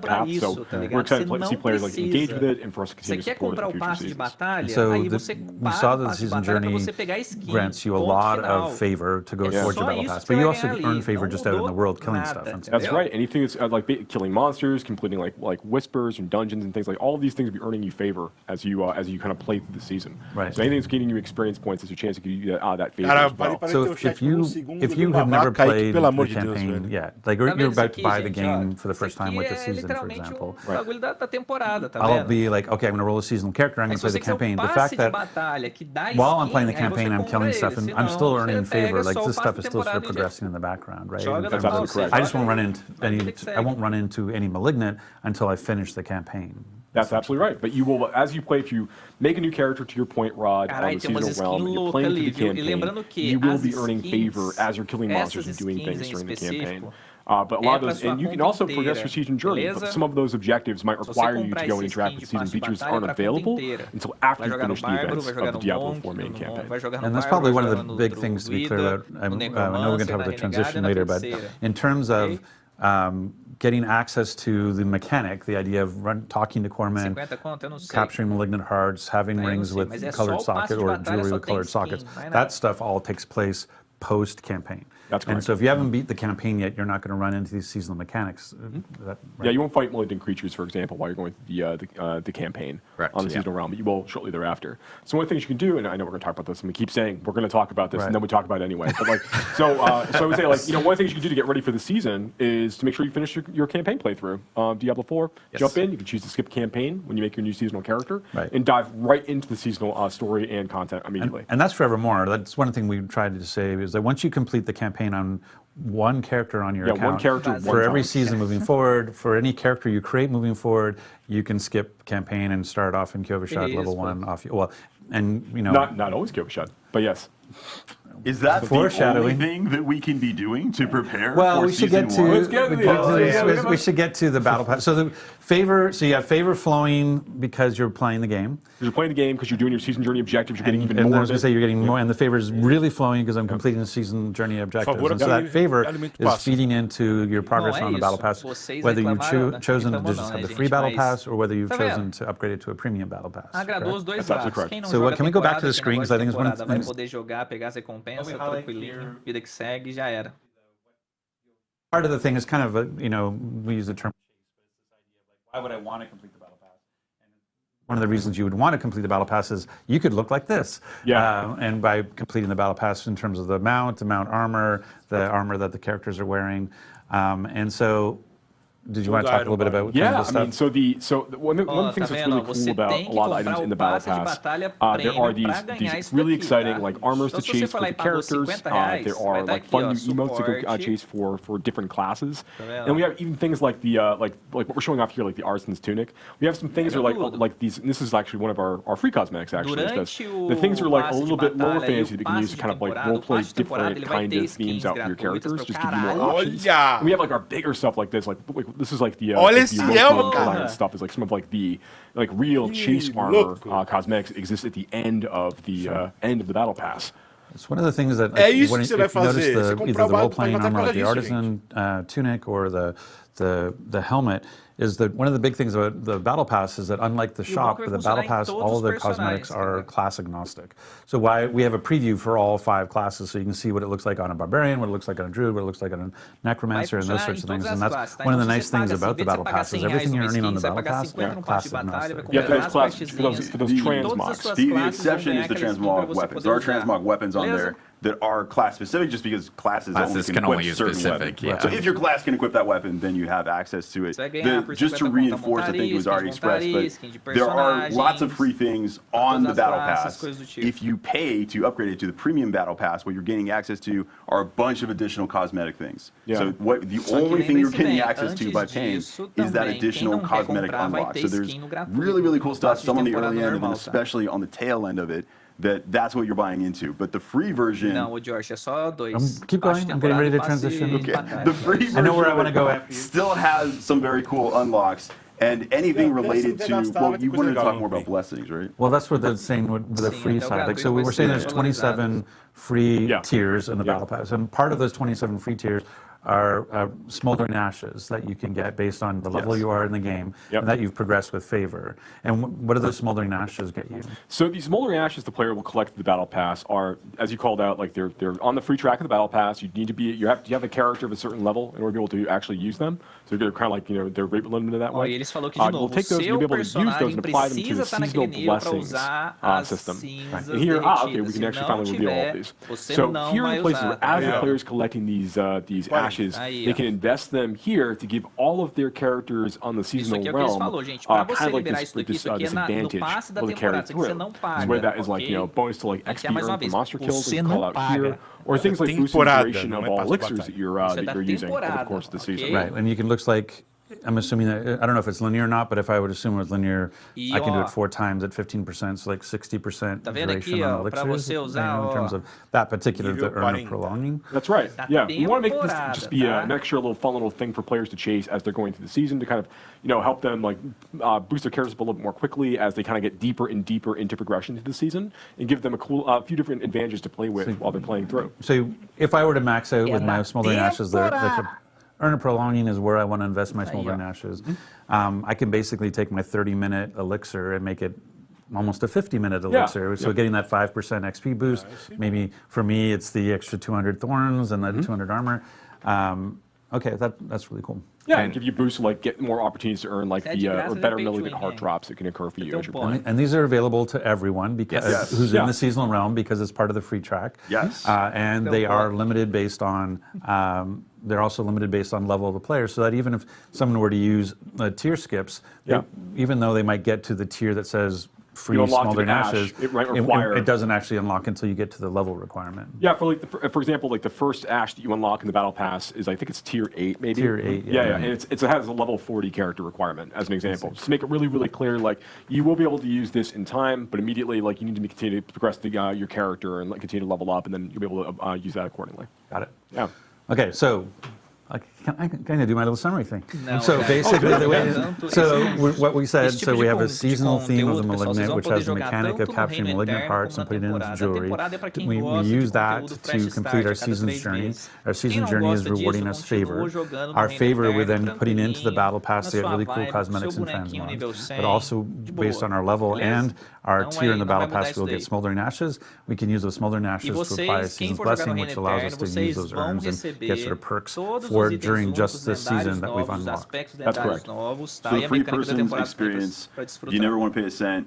path. So we're excited to see players like engage with it and for us to continue to support it in future seasons. So we saw that the season journey grants you a lot of favor to go towards your battle pass, but you also earn favor just out in the world killing stuff. That's right. Anything that's like killing monsters, completing like whispers and dungeons and things like all of these things will be earning you favor as you kind of play through the season. Right. So anything that's getting you experience points is your chance to get you that favor as well. So if you have never played the campaign yet, like you're about to buy the game for the first time with the season, for example, I'll be like, okay, I'm going to roll a seasonal character, I'm going to play the campaign. The fact that while I'm playing the campaign, I'm killing stuff and I'm still earning favor, like this stuff is still sort of progressing in the background, right? That's absolutely correct. I just won't run into any malignant until I finish the campaign. That's absolutely right. But you will, as you play, if you make a new character, to your point, Rod, on the seasonal realm, and you're playing through the campaign, you will be earning favor as you're killing monsters and doing things during the campaign. But a lot of those, and you can also progress your season journey, but some of those objectives might require you to go and interact with season features that aren't available until after you finish the events of the Diablo IV main campaign. And that's probably one of the big things to be clear about. I know we're going to talk about the transition later, but in terms of getting access to the mechanic, the idea of talking to core men, capturing malignant hearts, having rings with colored socket or jewelry with colored sockets, that stuff all takes place post-campaign. That's correct. And so if you haven't beat the campaign yet, you're not going to run into these seasonal mechanics. Right? Yeah, you won't fight malignant creatures, for example, while you're going through the campaign on the seasonal realm, but you will shortly thereafter. So one of the things you can do, and I know we're going to talk about this, and we keep saying we're going to talk about this, and then we talk about it anyway. But like, so I would say, like, you know, one of the things you can do to get ready for the season is to make sure you finish your campaign playthrough. Diablo 4, jump in. You can choose to skip campaign when you make your new seasonal character, and dive right into the seasonal story and content immediately. And that's forevermore. That's one thing we tried to say is that once you complete the campaign on one character on your account, one character, for every season moving forward, for any character you create moving forward, you can skip campaign and start off in Kyovashad level 1 off. Well, and you know, not always Kyovashad, but yes. Is that the only thing that we can be doing to prepare for we should season get to one? we should get to the battle pass. So the favor, so you have favor flowing because you're playing the game. Because you're playing the game, because you're doing your season journey objectives, you're getting even more. And I was going to say you're getting more, and the favor is really flowing because I'm completing the season journey objectives. And so that favor is feeding into your progress on the battle pass, whether you've chosen to just have the free battle pass or whether you've chosen to upgrade it to a premium battle pass. That's absolutely correct. So can we go back to the screen? Because I think it's one of the things. Tranquilinho, vida que segue, já era. Part of the thing is kind of, you know, we use the term, why would I want to complete the battle pass? And one of the reasons you would want to complete the battle pass is you could look like this. Yeah. And by completing the battle pass in terms of the mount armor, the armor that the characters are wearing. And so, did you want to talk a little bit about kind of the stuff? One of the things that's really cool about a lot of items in the battle pass, there are these really exciting like armors to chase for the characters. There are like fun new emotes to go chase for different classes, and we have even things like the like what we're showing off here, like the Artisan's Tunic. We have some things that are like these. And this is actually one of our free cosmetics actually. The things are like a little bit lower fantasy that we can use to kind of like roleplay different kind of themes out for your characters, just give you more options. And we have like our bigger stuff like this, like this is like the stuff is like some of like the real chase armor cosmetics exist at the end of the battle pass. It's one of the things that when you notice either the role-playing armor, like the Artisan tunic, or the helmet, is that one of the big things about the battle pass is that unlike the shop, the battle pass, all of the cosmetics are class agnostic. So we have a preview for all 5 classes, so you can see what it looks like on a barbarian, what it looks like on a druid, what it looks like on a necromancer, and those sorts of things. And that's one of the nice things about the battle pass is everything you're earning on the battle pass, class agnostic. Yeah, for those transmogs. The exception is the transmog weapons. There are transmog weapons on there that are class specific, just because classes only can equip certain weapons. Yeah. So if your class can equip that weapon, then you have access to it. Just to reinforce, I think it was already expressed, but there are lots of free things on the battle pass. If you pay to upgrade it to the premium battle pass, what you're gaining access to are a bunch of additional cosmetic things. So the only thing you're getting access to by paying is that additional cosmetic unlock. So there's really, really cool stuff, some on the early end, and then especially on the tail end of it, that's what you're buying into. But the free version... No, George, é só dois. Keep going, I'm getting ready to transition. Okay. The free version I know where I want to go after you. Still has some very cool unlocks. And anything related to, well, you wanted to talk more about blessings, right? Well, that's what they're saying with the free side. Like, so we were saying there's 27 free tiers in the battle pass, and part of those 27 free tiers are smoldering ashes that you can get based on the level you are in the game, and that you've progressed with favor. And what do those smoldering ashes get you? So these smoldering ashes the player will collect in the battle pass are, as you called out, like they're on the free track of the battle pass. You need to be you have a character of a certain level in order to be able to actually use them. So they're kind of like, you know, they're rate limited that way. We'll take those, you'll be able to use those and apply them to the seasonal blessings system. And here, okay, we can actually finally reveal all of these. So here are the places where as the player is collecting these ashes, they can invest them here to give all of their characters on the seasonal realm kind of like this advantage for the carry through. So whether that is like, you know, bonus to like XP earned for monster kills that you call out here, or things like boosting the duration of all elixirs that you're using over the course of the season. Right, and you can looks like, I'm assuming that, I don't know if it's linear or not, but if I would assume it was linear, I can do it 4 times at 15%, so like 60% duration on elixirs in terms of that particular earner prolonging. That's right, yeah. We want to make this just be an extra fun little thing for players to chase as they're going through the season to kind of, you know, help them like boost their characters up a little bit more quickly as they kind of get deeper and deeper into progression through the season and give them a few different advantages to play with while they're playing through. So if I were to max out with my smoldering ashes, earner prolonging is where I want to invest my smoldering ashes. I can basically take my 30-minute elixir and make it almost a 50-minute elixir. So getting that 5% XP boost. Maybe for me, it's the extra 200 thorns and the 200 armor. Okay, that's really cool. Yeah, and give you boosts to like get more opportunities to earn like the or better ability to get heart drops that can occur for you as you're playing. And these are available to everyone because who's in the seasonal realm because it's part of the free track. Yes. And they are limited based on they're also limited based on level of the player, so that even if someone were to use tier skips, even though they might get to the tier that says free smoldering ashes, it doesn't actually unlock until you get to the level requirement. Yeah, for like for example, like the first ash that you unlock in the battle pass is I think it's tier 8 maybe. Tier 8, and it has a level 40 character requirement as an example. Just to make it really, really clear, like you will be able to use this in time, but immediately like you need to continue to progress your character and like continue to level up, and then you'll be able to use that accordingly. Got it. Yeah. Okay, so I can kind of do my little summary thing. No, so basically, the way what we said, so we have a seasonal theme of the Malignant, which has the mechanic of capturing malignant parts and putting it into jewelry. We use that to complete our season's journey. Our season journey is rewarding us favor. Our favor, we're then putting into the battle pass to get really cool cosmetics and transmogs. But also, based on our level and our tier in the battle pass, we'll get smoldering ashes. We can use those smoldering ashes to apply a season's blessing, which allows us to use those urns and get sort of perks for during just this season that we've unlocked. That's correct. So the free person's experience, you never want to pay a cent.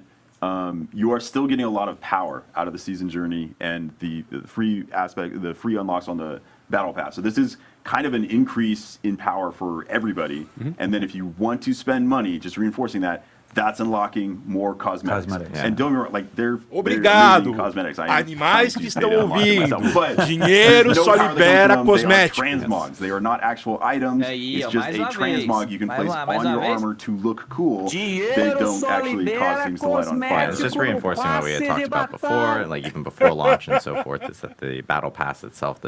You are still getting a lot of power out of the season journey and the free aspect, the free unlocks on the battle pass. So this is kind of an increase in power for everybody. And then if you want to spend money, just reinforcing that, that's unlocking more cosmetics. And don't remember, like, they're cosmetics. Animais que estão ouvindo. Dinheiro só libera cosméticos. Transmogs. They are not actual items. It's just a transmog you can place on your armor to look cool. They don't actually cause things to light on fire. It's just reinforcing what we had talked about before, like even before launch and so forth, is that the battle pass itself,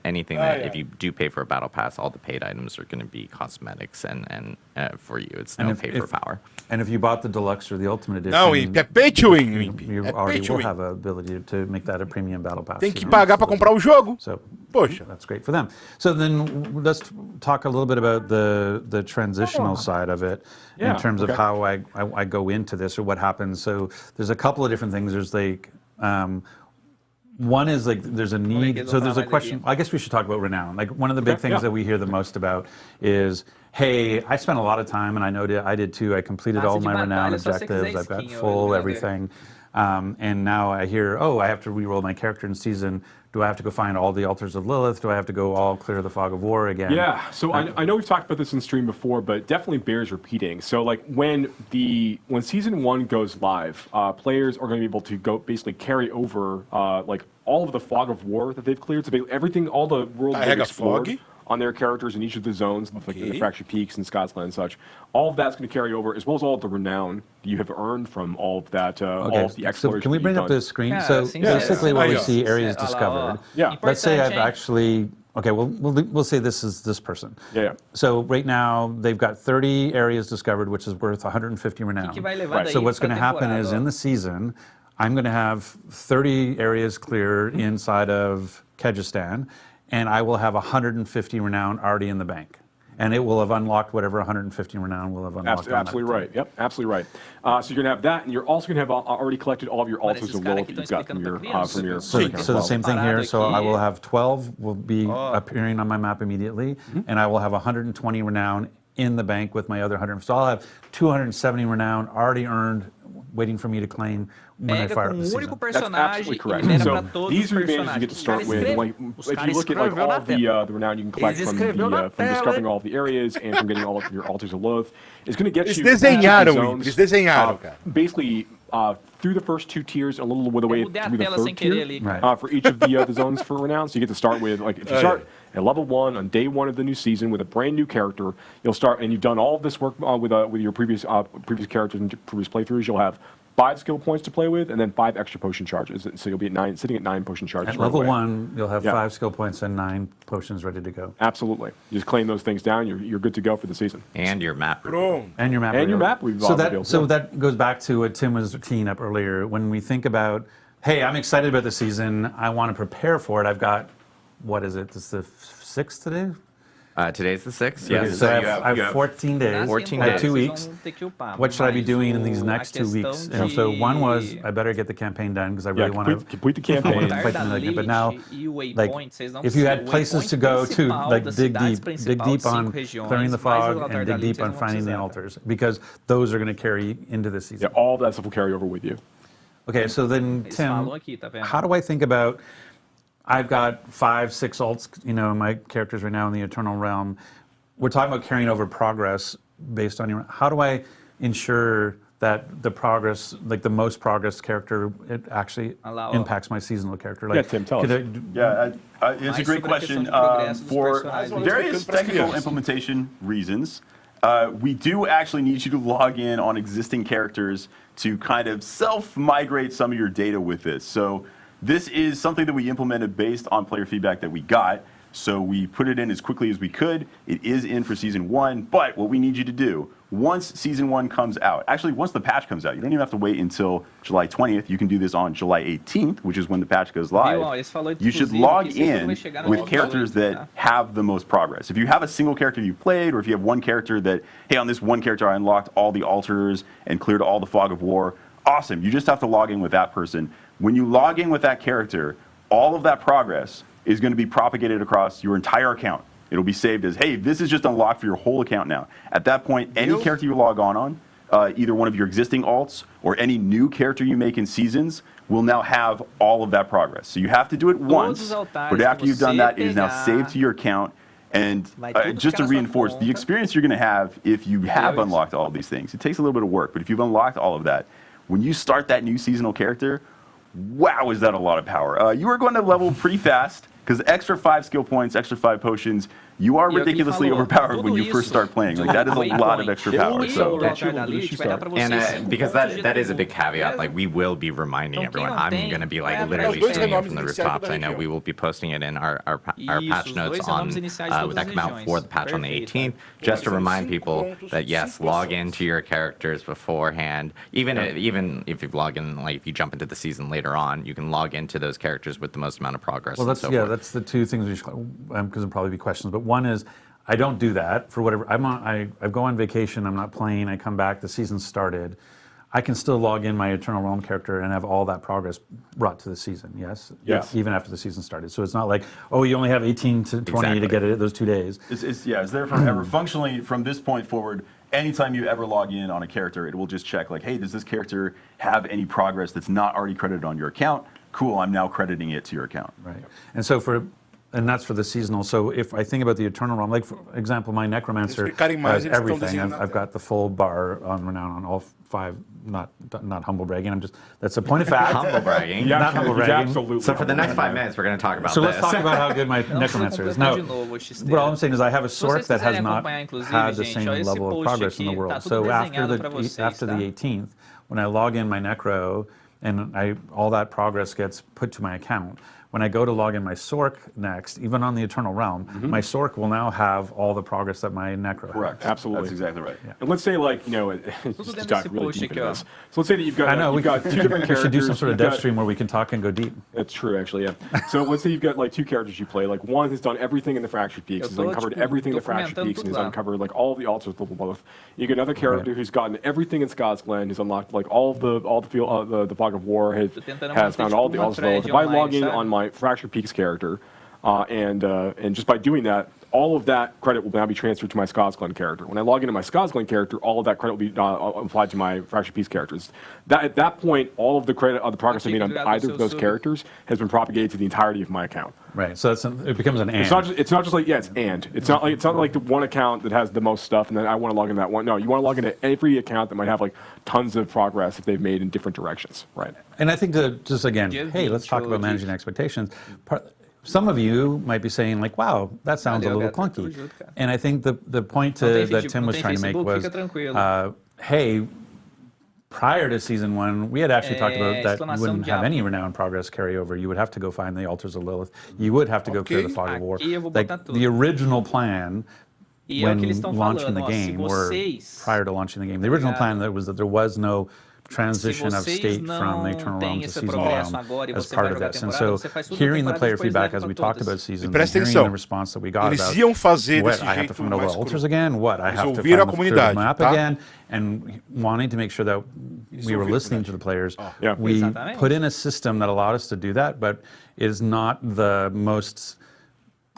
anything that if you do pay for a battle pass, all the paid items are going to be cosmetics and for you. It's no pay for power. And if you bought the deluxe or the ultimate edition, you already will have an ability to make that a premium battle pass. Tem que pagar para comprar o jogo. So, poxa, that's great for them. So then let's talk a little bit about the transitional side of it in terms of how I go into this or what happens. So there's a couple of different things. There's like one is like there's a need. So there's a question. I guess we should talk about renown. Like one of the big things that we hear the most about is, hey, I spent a lot of time, and I know I did too. I completed all my renown objectives. I've got full everything. And now I hear, I have to re-roll my character in season. Do I have to go find all the altars of Lilith? Do I have to go all clear the fog of war again? Yeah, so I know we've talked about this in stream before, but it definitely bears repeating. So like when season 1 goes live, players are going to be able to basically carry over like all of the fog of war that they've cleared. So everything, all the world they've explored on their characters in each of the zones, like the Fractured Peaks and Scotsland and such. All of that's going to carry over, as well as all of the renown you have earned from all of that, all of the exploration. So can we bring up the screen? So basically what we see, areas discovered. Let's say I've actually, we'll say this is this person. So right now, they've got 30 areas discovered, which is worth 150 renown. So what's going to happen is in the season, I'm going to have 30 areas clear inside of Kyrgyzstan, and I will have 150 renown already in the bank. And it will have unlocked whatever 150 renown will have unlocked. Absolutely right. Yep, absolutely right. So you're going to have that, and you're also going to have already collected all of your altars of Lilith that you've got from your So the same thing here. So I will have 12 will be appearing on my map immediately, and I will have 120 renown in the bank with my other 100. So I'll have 270 renown already earned, waiting for me to claim when I fire up the season. That's absolutely correct. So these are advantages you get to start with. Like, if you look at like all of the renown you can collect from discovering all of the areas and from getting all of your altars of Lilith, it's going to get you Eles desenharam, cara. Basically through the first 2 tiers, a little bit away through the 3rd tier for each of the zones for renown. So you get to start with, like, if you start at level 1 on day 1 of the new season with a brand new character, you'll start, and you've done all of this work with your previous characters and previous playthroughs. You'll have 5 skill points to play with, and then 5 extra potion charges. So you'll be at sitting at 9 potion charges. At level 1, you'll have 5 skill points and 9 potions ready to go. Absolutely. You just claim those things down, you're good to go for the season. And your map. And your map. And your map. So that goes back to what Tim was teeing up earlier. When we think about, hey, I'm excited about the season, I want to prepare for it. I've got, what is it? This is the 6th today? Today's the 6th, yes. So I have 14 days. 14 I have days. 2 weeks. What should I be doing in these next 2 weeks? And so one was, I better get the campaign done because I really want to complete the campaign. But now, like, if you had places to go to, like, dig deep on clearing the fog and dig deep on finding the altars, because those are going to carry into the season. Yeah, all that stuff will carry over with you. Okay, so then, Tim, how do I think about... I've got 5, 6 alts, you know, my characters right now in the Eternal Realm. We're talking about carrying over progress based on your... How do I ensure that the progress, like the most progress character, it actually impacts my seasonal character? Like, yeah, Tim, tell us. It's a great question. For various technical implementation reasons, we do actually need you to log in on existing characters to kind of self-migrate some of your data with this. So this is something that we implemented based on player feedback that we got. So we put it in as quickly as we could. It is in for Season 1, but what we need you to do, once Season 1 comes out, actually once the patch comes out, you don't even have to wait until July 20th. You can do this on July 18th, which is when the patch goes live. You should log in with characters that have the most progress. If you have a single character you played, or if you have one character that, hey, on this one character I unlocked all the altars and cleared all the fog of war, awesome. You just have to log in with that person. When you log in with that character, all of that progress is going to be propagated across your entire account. It'll be saved as, hey, this is just unlocked for your whole account now. At that point, any character you log on, either one of your existing alts or any new character you make in seasons, will now have all of that progress. So you have to do it once, but after you've done that, it is now saved to your account. And just to reinforce, the experience you're going to have if you have unlocked all of these things, it takes a little bit of work, but if you've unlocked all of that, when you start that new seasonal character, wow, is that a lot of power. You are going to level pretty fast, because extra 5 skill points, extra 5 potions, you are ridiculously overpowered when you first start playing. Like, that is a lot of extra power. So, and because that is a big caveat, like, we will be reminding everyone. I'm going to be, like, literally saying it from the rooftops. I know we will be posting it in our patch notes on that come out for the patch on the 18th, just to remind people that, yes, log into your characters beforehand. Even if you log in, like, if you jump into the season later on, you can log into those characters with the most amount of progress. Well, that's the two things we should, because there'll probably be questions, but one is, I don't do that for whatever. I go on vacation, I'm not playing, I come back, the season started. I can still log in my Eternal Realm character and have all that progress brought to the season, yes? Yes. Even after the season started. So it's not like, oh, you only have 18 to 20 to get it those 2 days. It's there forever. Functionally, from this point forward, anytime you ever log in on a character, it will just check, like, hey, does this character have any progress that's not already credited on your account? Cool, I'm now crediting it to your account. Right. And so and that's for the seasonal. So if I think about the Eternal Realm, like, for example, my Necromancer has everything. I've got the full bar on Renown on all 5, not humble bragging. That's a point of fact. Humble bragging. Not humble bragging. Absolutely. So for the next 5 minutes, we're going to talk about this. So let's talk about how good my Necromancer is. No, what I'm saying is I have a Sorc that has not had the same level of progress in the world. So after the 18th, when I log in my Necro, and all that progress gets put to my account. When I go to log in my Sorc next, even on the Eternal Realm, my Sorc will now have all the progress that my Necro Correct. has. Absolutely. That's exactly right. Yeah. And let's say, like, you know, just dive really deep into this. So let's say that you've got, we've got 2 different characters. We should do some sort of dev stream where we can talk and go deep. That's true, actually, yeah. So let's say you've got, like, 2 characters you play. Like, one has done everything in the Fractured Peaks, has uncovered everything in the Fractured Peaks, and has uncovered, like, all of the altars level both. You get another character who's gotten everything in Scott's Glen, who's unlocked, like, all the fog of war, has found all the altars level. If I log in on my Fractured Peaks character, and just by doing that, all of that credit will now be transferred to my Scott's Glen character. When I log into my Scott's Glen character, all of that credit will be applied to my Fractured Peaks characters. At that point, all of the credit of the progress I made on either of those characters has been propagated to the entirety of my account. Right. So it becomes an and. It's not just like it's and. It's not like the one account that has the most stuff, and then I want to log into that one. No, you want to log into every account that might have, like, tons of progress if they've made in different directions. Right. And I think to just again, hey, let's talk about managing expectations. Some of you might be saying, like, wow, that sounds a little clunky. And I think the point that Tim was trying to make was, hey, prior to Season 1, we had actually talked about that you wouldn't have any Renown progress carryover. You would have to go find the Altars of Lilith. You would have to go clear the Fog of War. Like, the original plan when launching the game, or prior to launching the game, the original plan was that there was no transition of state from the Eternal Realm to Season Realm as part of this. And so hearing the player feedback as we talked about seasons, and hearing the response that we got about, what, I have to find over altars again? What, I have to find the map again? And wanting to make sure that we were listening to the players. We put in a system that allowed us to do that, but is not the most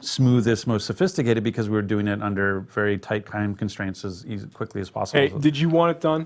smoothest, most sophisticated, because we were doing it under very tight time constraints as quickly as possible. Hey, did you want it done?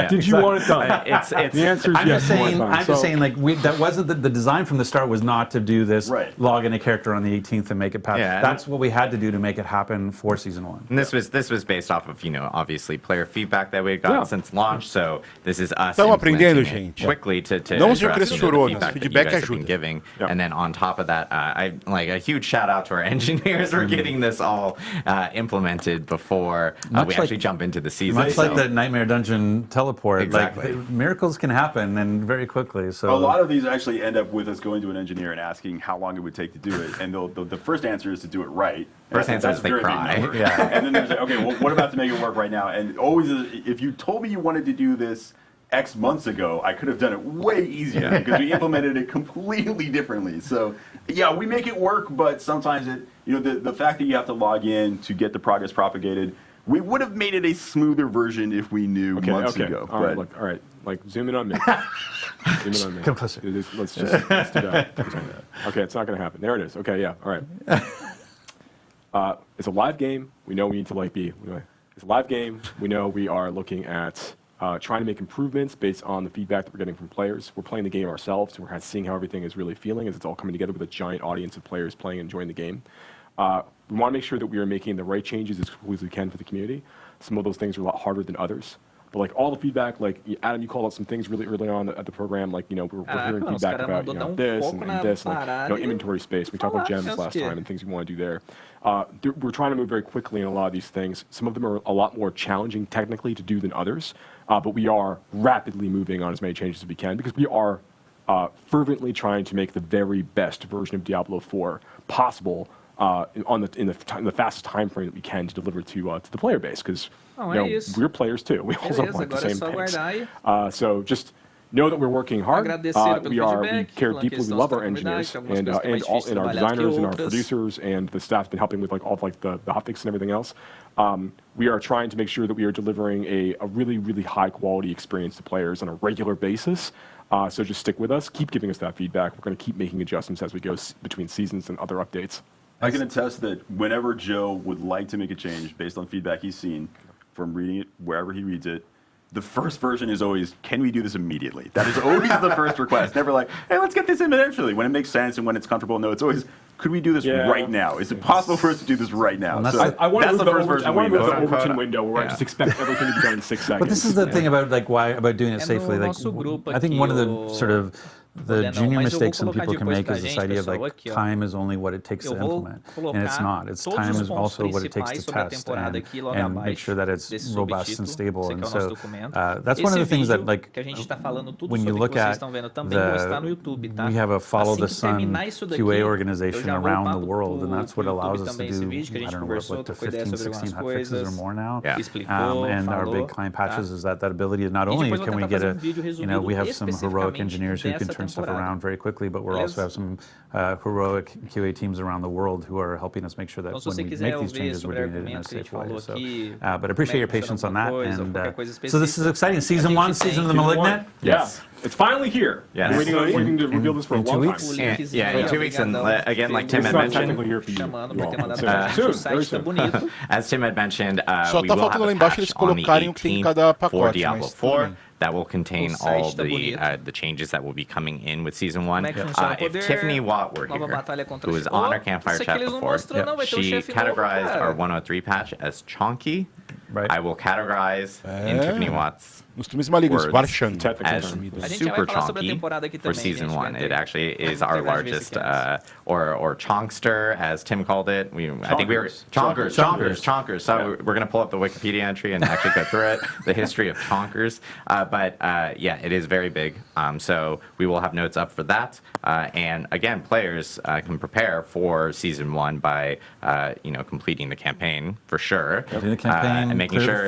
Did you want it done? The answer is yes. I'm just saying, like, that wasn't the design from the start was not to do this, log in a character on the 18th and make it pass. That's what we had to do to make it happen for Season 1. And this was based off of, obviously player feedback that we had gotten since launch. So this is us implementing it quickly to address the feedback that you guys have been giving. And then on top of that, a huge shout out to our engineers for getting this all implemented before we actually jump into the season. Much like the Nightmare Dungeon teleport, exactly. Like, miracles can happen and very quickly. So a lot of these actually end up with us going to an engineer and asking how long it would take to do it, and the first answer is to do it right. First answer is they cry. And then there's okay, well, what about to make it work right now? And always, if you told me you wanted to do this X months ago, I could have done it way easier because we implemented it completely differently. So yeah, we make it work, but sometimes the fact that you have to log in to get the progress propagated, we would have made it a smoother version if we knew months ago. All right, look, all right, like zoom in on me. Zoom in on me. Come closer. Let's do that. Okay, it's not going to happen. There it is. Okay, yeah, all right. It's a live game. We know we need to it's a live game. We know we are looking at trying to make improvements based on the feedback that we're getting from players. We're playing the game ourselves, and we're kind of seeing how everything is really feeling as it's all coming together with a giant audience of players playing and enjoying the game. We want to make sure that we are making the right changes as quickly as we can for the community. Some of those things are a lot harder than others. But like all the feedback, like Adam, you called out some things really early on at the program, like we're hearing feedback about this and this, like inventory space. We talked about gems last time and things we want to do there. We're trying to move very quickly in a lot of these things. Some of them are a lot more challenging technically to do than others, but we are rapidly moving on as many changes as we can because we are fervently trying to make the very best version of Diablo IV possible in the fastest time frame that we can to deliver to the player base, because we're players too. We also want the same things. So just know that we're working hard. We care deeply. We love our engineers and our designers and our producers, and the staff's been helping with all of the hotfix and everything else. We are trying to make sure that we are delivering a really, really high quality experience to players on a regular basis. So just stick with us. Keep giving us that feedback. We're going to keep making adjustments as we go between seasons and other updates. I can attest that whenever Joe would like to make a change based on feedback he's seen from reading it wherever he reads it, the first version is always, can we do this immediately? That is always the first request. Never like, hey, let's get this in eventually. When it makes sense and when it's comfortable, no, it's always, could we do this right now? Is it possible for us to do this right now? So I want to move the Overton window where I just expect everything to be done in 6 seconds. But this is the thing about about doing it safely. Like, I think one of the sort of the junior mistakes some people can make is this idea of like time is only what it takes to implement, and it's not. It's time is also what it takes to test and make sure that it's robust and stable. And so that's one of the things that, like, when you look at we have a follow the sun QA organization around the world, and that's what allows us to do, I don't know, what to 15, 16 hotfixes or more now. And our big client patches is that ability to not only can we get we have some heroic engineers who can turn stuff around very quickly, but we also have some heroic QA teams around the world who are helping us make sure that when we make these changes, we're doing it in a safe way. So, but I appreciate your patience on that. And so this is exciting. Season 1, Season of the Malignant. Yes. It's finally here. Yes. We're waiting to reveal this for a long time. In 2 weeks. And again, like Tim had mentioned, as Tim had mentioned, we will have a patch on the 18th for Diablo 4 that will contain all the changes that will be coming in with Season 1. If Tiffany Watt were here, who was on our Campfire chat before, she categorized our 103 patch as chonky. I will categorize in Tiffany Watt's words as super chonky for Season 1. It actually is our largest, or chonkster, as Tim called it. I think we were chonkers. So we're going to pull up the Wikipedia entry and actually go through it, the history of chonkers. But yeah, it is very big. So we will have notes up for that. And again, players can prepare for Season 1 by completing the campaign for sure. The campaign, and making sure,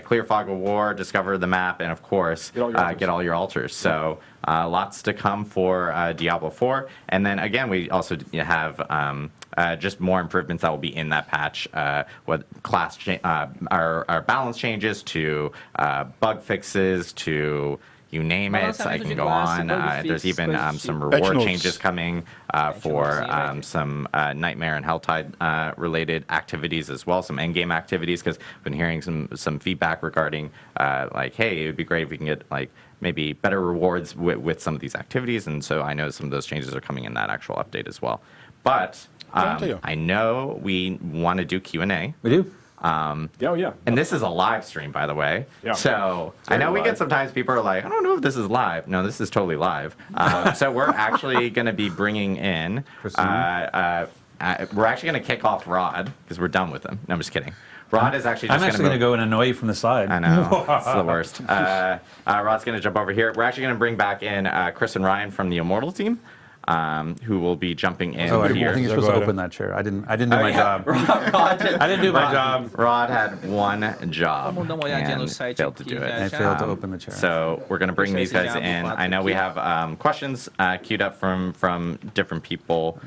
clear Fog of War, discover the map. map, and of course, get all your altars. So lots to come for Diablo 4. And then again, we also have just more improvements that will be in that patch. What class our balance changes to bug fixes to you name it. I can go on. There's even some reward changes coming for some Nightmare and Helltide related activities as well, some endgame activities, because I've been hearing some feedback regarding like, hey, it would be great if we can get like maybe better rewards with some of these activities, and so I know some of those changes are coming in that actual update as well. But I know we want to do Q&A. We do. And this is a live stream, by the way. Yeah. So I know we get sometimes people are like, I don't know if this is live. No, this is totally live. So we're actually going to be bringing in, we're actually going to kick off Rod because we're done with him. No, I'm just kidding. Rod is actually just going to go and annoy you from the side. I know. It's the worst. Rod's going to jump over here. We're actually going to bring back in Chris and Ryan from the Immortal team. Who will be jumping in here. I think you're supposed to open that chair. I didn't do my job. I didn't do my job. Rod had one job and failed to do it. I failed to open the chair. So we're going to bring these guys in. I know we have questions queued up from different people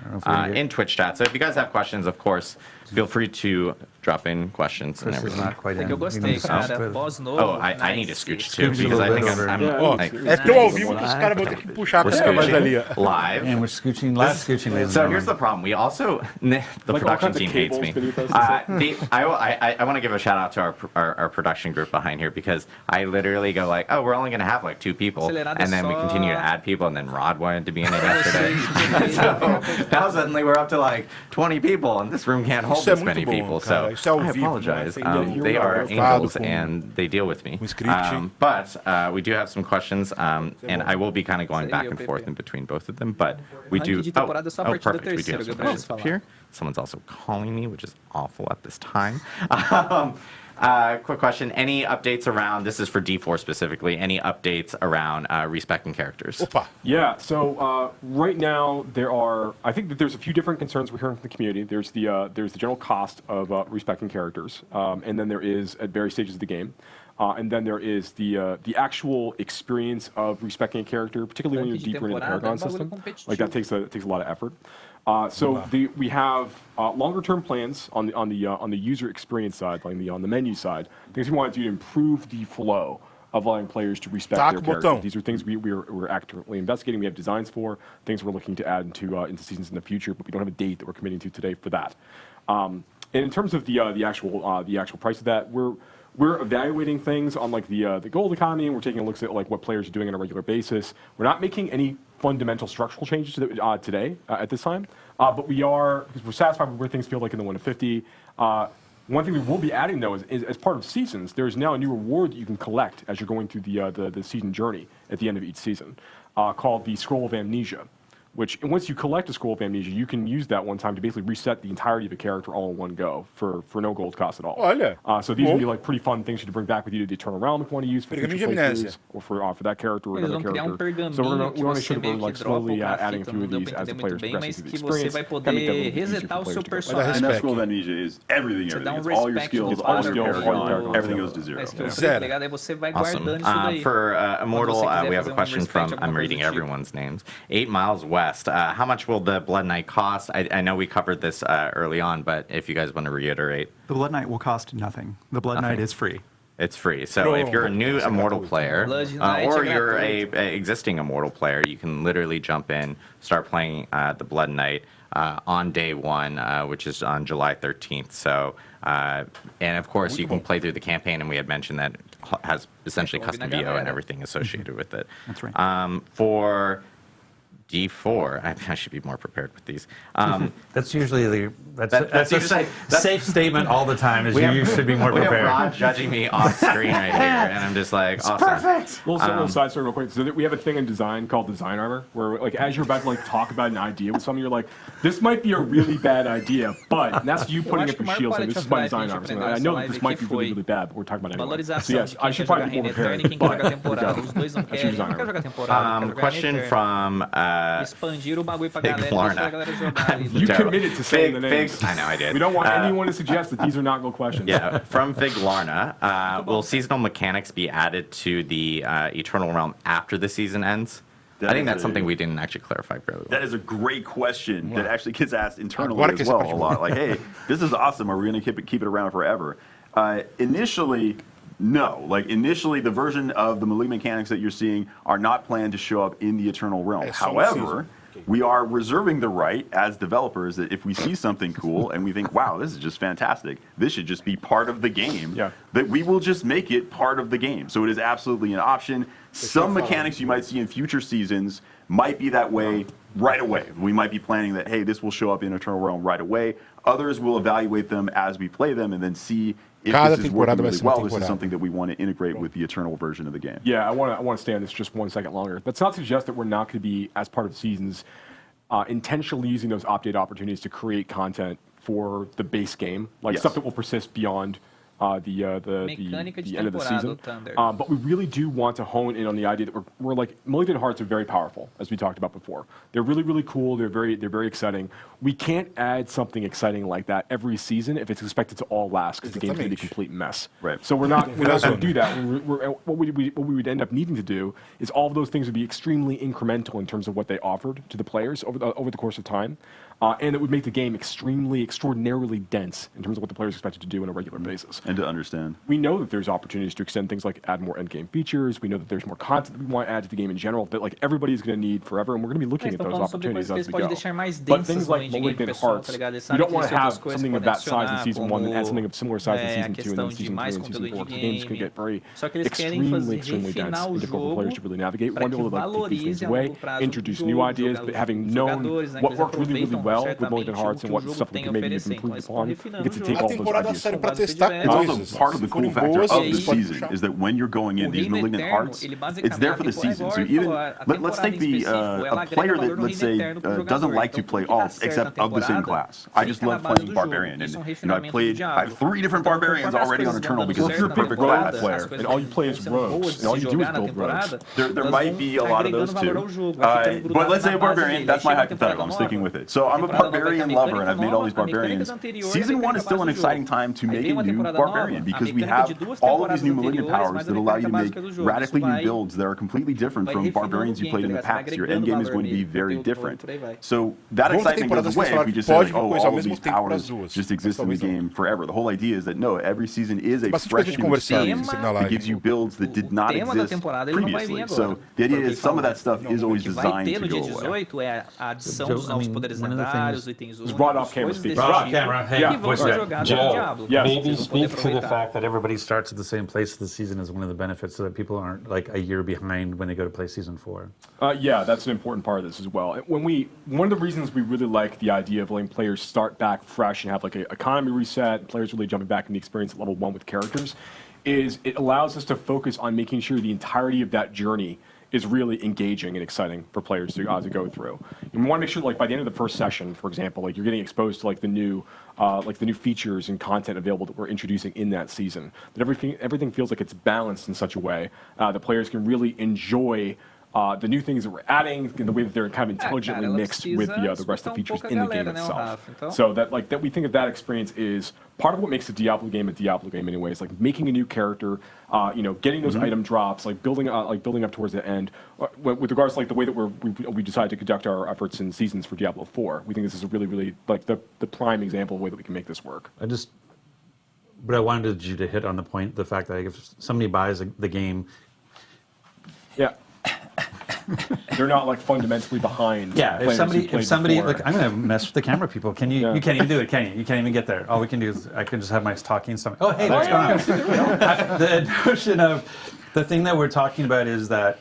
in Twitch chat. So if you guys have questions, of course, feel free to drop in questions and everything. Not quite in. Eu gostei, cara. Oh, I need to scooch too because I think I'm like, é tão ao vivo que os caras vão ter que puxar a câmera mais ali. Live. And we're scooching, live scooching, ladies and So here's the problem. We also, the production team hates me. I want to give a shout out to our production group behind here because I literally go like, oh, we're only going to have like 2 people. And then we continue to add people. And then Rod wanted to be in it yesterday. So now suddenly we're up to like 20 people and this room can't hold this many people. So I apologize. They are angels and they deal with me. But we do have some questions. And I will be kind of going back and forth in between both of them. But we do. Oh, perfect. We do have some questions up here. Someone's also calling me, which is awful at this time. Quick question. Any updates around, this is for D4 specifically, any updates around respecting characters? Yeah, so right now I think that there's a few different concerns we're hearing from the community. There's the general cost of respecting characters, and then there is at various stages of the game. And then there is the actual experience of respecting a character, particularly when you're deeper into the Paragon system. Like that takes a lot of effort. We have longer-term plans on the user experience side, like on the menu side. Things we want to do to improve the flow of allowing players to respect their characters. These are things we're actively investigating. We have designs for things we're looking to add into seasons in the future, but we don't have a date that we're committing to today for that. And in terms of the actual price of that, we're evaluating things on like the gold economy, and we're taking a look at like what players are doing on a regular basis. We're not making any fundamental structural changes to today at this time, but we are, because we're satisfied with where things feel like in the 150. One thing we will be adding though is as part of seasons, there is now a new reward that you can collect as you're going through the season journey at the end of each season, called the Scroll of Amnesia. Which, once you collect a Scroll of Amnesia, you can use that one time to basically reset the entirety of a character all in one go for no gold cost at all. So these will be like pretty fun things to bring back with you to turn around if you want to use for future playthroughs or for that character or another character. So we want to make sure that we're like slowly adding a few of these as the players progress through the experience. And that Scroll of Amnesia is everything. All your skills, all your character, everything goes to 0. Awesome. For Immortal, we have a question from, I'm reading everyone's names, 8 Miles West. How much will the Blood Knight cost? I know we covered this early on, but if you guys want to reiterate. The Blood Knight will cost nothing. The Blood Knight is free. It's free. So if you're a new Immortal player, or you're a existing Immortal player, you can literally jump in, start playing the Blood Knight on day 1, which is on July 13th. So, and of course, you can play through the campaign, and we had mentioned that it has essentially custom VO and everything associated with it. That's right. For D4. I should be more prepared with these. That's usually that's a safe statement all the time. Is you should be more prepared. We have Rod judging me off screen right here, and I'm just like, awesome. Perfect. Little side story real quick. So we have a thing in design called design armor, where like as you're about to like talk about an idea with someone, you're like, this might be a really bad idea, but and that's you putting up your shield. Saying, this is my design armor. So I know that this might be really, really bad, but we're talking about it anyway. So yes, I should probably be more prepared. But that's your design armor. Question from expandir o bagulho pra galera, deixar a galera jogar. You committed to saying the names. I know I did. We don't want anyone to suggest that these are not good questions. Yeah, from Fig Larna, will seasonal mechanics be added to the Eternal Realm after the season ends? I think that's something we didn't actually clarify fairly well. That is a great question that actually gets asked internally as well a lot. Like, hey, this is awesome. Are we going to keep it around forever? Initially, no. Like, initially, the version of the melee mechanics that you're seeing are not planned to show up in the Eternal Realm. However, we are reserving the right as developers that if we see something cool and we think, wow, this is just fantastic, this should just be part of the game, that we will just make it part of the game. So it is absolutely an option. Some mechanics you might see in future seasons might be that way right away. We might be planning that, hey, this will show up in Eternal Realm right away. Others will evaluate them as we play them and then see if this is working really well. This is something that we want to integrate with the Eternal version of the game. Yeah, I want to stay on this just 1 second longer. That's not to suggest that we're not going to be, as part of seasons, intentionally using those update opportunities to create content for the base game, like stuff that will persist beyond the end of the season. But we really do want to hone in on the idea that we're like, Malignant Hearts are very powerful, as we talked about before. They're really, really cool. They're very exciting. We can't add something exciting like that every season if it's expected to all last, because the game's going to be a complete mess. Right. So we're not going to do that. What we would end up needing to do is all of those things would be extremely incremental in terms of what they offered to the players over the course of time. And it would make the game extraordinarily dense in terms of what the players expected to do on a regular basis. And to understand. We know that there's opportunities to extend things like add more endgame features. We know that there's more content that we want to add to the game in general that like everybody's going to need forever, and we're going to be looking at those opportunities as we go. But things like Malignant Hearts, we don't want to have something of that size in Season 1 and add something of similar size in Season 2 and then Season 3 and Season 4. The game's going to get very extremely dense and difficult for players to really navigate. We want to be able to like, take these things away, introduce new ideas, but having known what worked really, really well with Malignant Hearts and what stuff we can maybe improve upon, we get to take all those ideas. It's also part of the cool factor of the season is that when you're going in these Malignant Hearts, it's there for the season. So even let's take a player that, let's say, doesn't like to play all except of the same class. I just love playing Barbarian, and I have 3 different Barbarians already on Eternal because it's the perfect class player, and all you play is rogues, and all you do is build rogues. There might be a lot of those too. But let's say a Barbarian. That's my hypothetical. I'm sticking with it. So I'm a Barbarian lover, and I've made all these Barbarians. Season 1 is still an exciting time to make a new Barbarian because we have all of these new Malignant powers that allow you to make radically new builds that are completely different from Barbarians you played in the past. Your endgame is going to be very different. So that excitement goes away if we just say, like, oh, all of these powers just exist in the game forever. The whole idea is that no, every season is a fresh new experience that gives you builds that did not exist previously. So the idea is some of that stuff is always designed to go away. It's brought off camera speak. Maybe speak to the fact that everybody starts at the same place of the season is one of the benefits, so that people aren't like a year behind when they go to play Season 4. Yeah, that's an important part of this as well. One of the reasons we really like the idea of letting players start back fresh and have like an economy reset, players really jumping back in the experience at level 1 with characters, is it allows us to focus on making sure the entirety of that journey is really engaging and exciting for players to go through. And we want to make sure, like by the end of the first session, for example, like you're getting exposed to like the new features and content available that we're introducing in that season. That everything feels like it's balanced in such a way that players can really enjoy the new things that we're adding in the way that they're kind of intelligently mixed with the rest of the features in the game itself. So that we think of that experience is part of what makes a Diablo game anyways, like making a new character, getting those item drops, like building up towards the end. With regards to like the way that we decided to conduct our efforts in seasons for Diablo 4, we think this is a really, really like the prime example of the way that we can make this work. But I wanted you to hit on the point, the fact that if somebody buys the game, they're not like fundamentally behind. Yeah, if somebody like, I'm gonna mess with the camera people. Can you? You can't even do it, can you? You can't even get there. All we can do is I can just have my talking stomach. Oh, hey, what's going on? The notion of the thing that we're talking about is that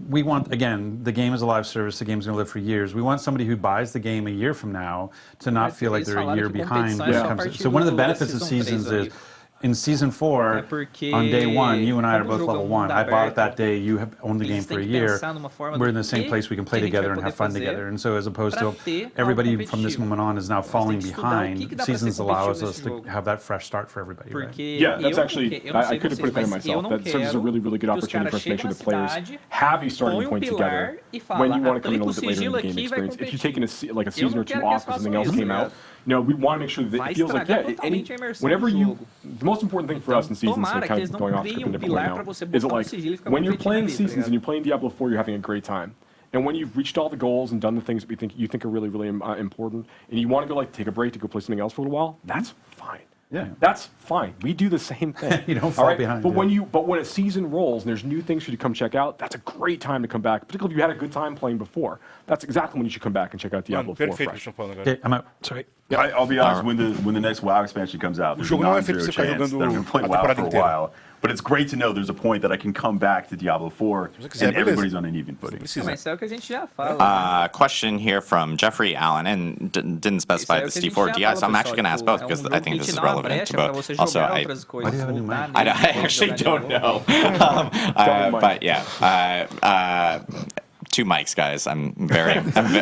we want, again, the game is a live service. The game's going to live for years. We want somebody who buys the game a year from now to not feel like they're a year behind when it comes to. So one of the benefits of seasons in Season 4, on day 1, you and I are both level 1. I bought it that day, you have owned the game for a year. We're in the same place, we can play together and have fun together. And so as opposed to everybody from this moment on is now falling behind, Seasons allows us to have that fresh start for everybody, right? Yeah, that's actually, I could have put it better myself. That serves as a really, really good opportunity for us to make sure the players have a starting point together when you want to come in a little bit later in the game experience. If you're taking a season or two off because something else came out, we want to make sure that it feels like, whenever the most important thing for us in Seasons, so kind of going off script in a different way now, is that like, when you're playing Seasons and you're playing Diablo 4, you're having a great time. And when you've reached all the goals and done the things that you think are really, really important, and you want to go take a break to go play something else for a little while, that's fine. Yeah, that's fine. We do the same thing. You don't fall behind. But when a season rolls and there's new things for you to come check out, that's a great time to come back. Particularly if you had a good time playing before. That's exactly when you should come back and check out Diablo 4 fresh. Okay, I'm out. Sorry. Yeah, I'll be honest. When the next WoW expansion comes out, there's a non-zero chance that I'm going to play WoW for a while. But it's great to know there's a point that I can come back to Diablo 4 and everybody's on an even footing. Question here from Jeffrey Allen, and didn't specify this D4 DI, so I'm actually going to ask both because I think this is relevant to both. Also, I actually don't know. But yeah. 2 mics, guys. I'm very. I'm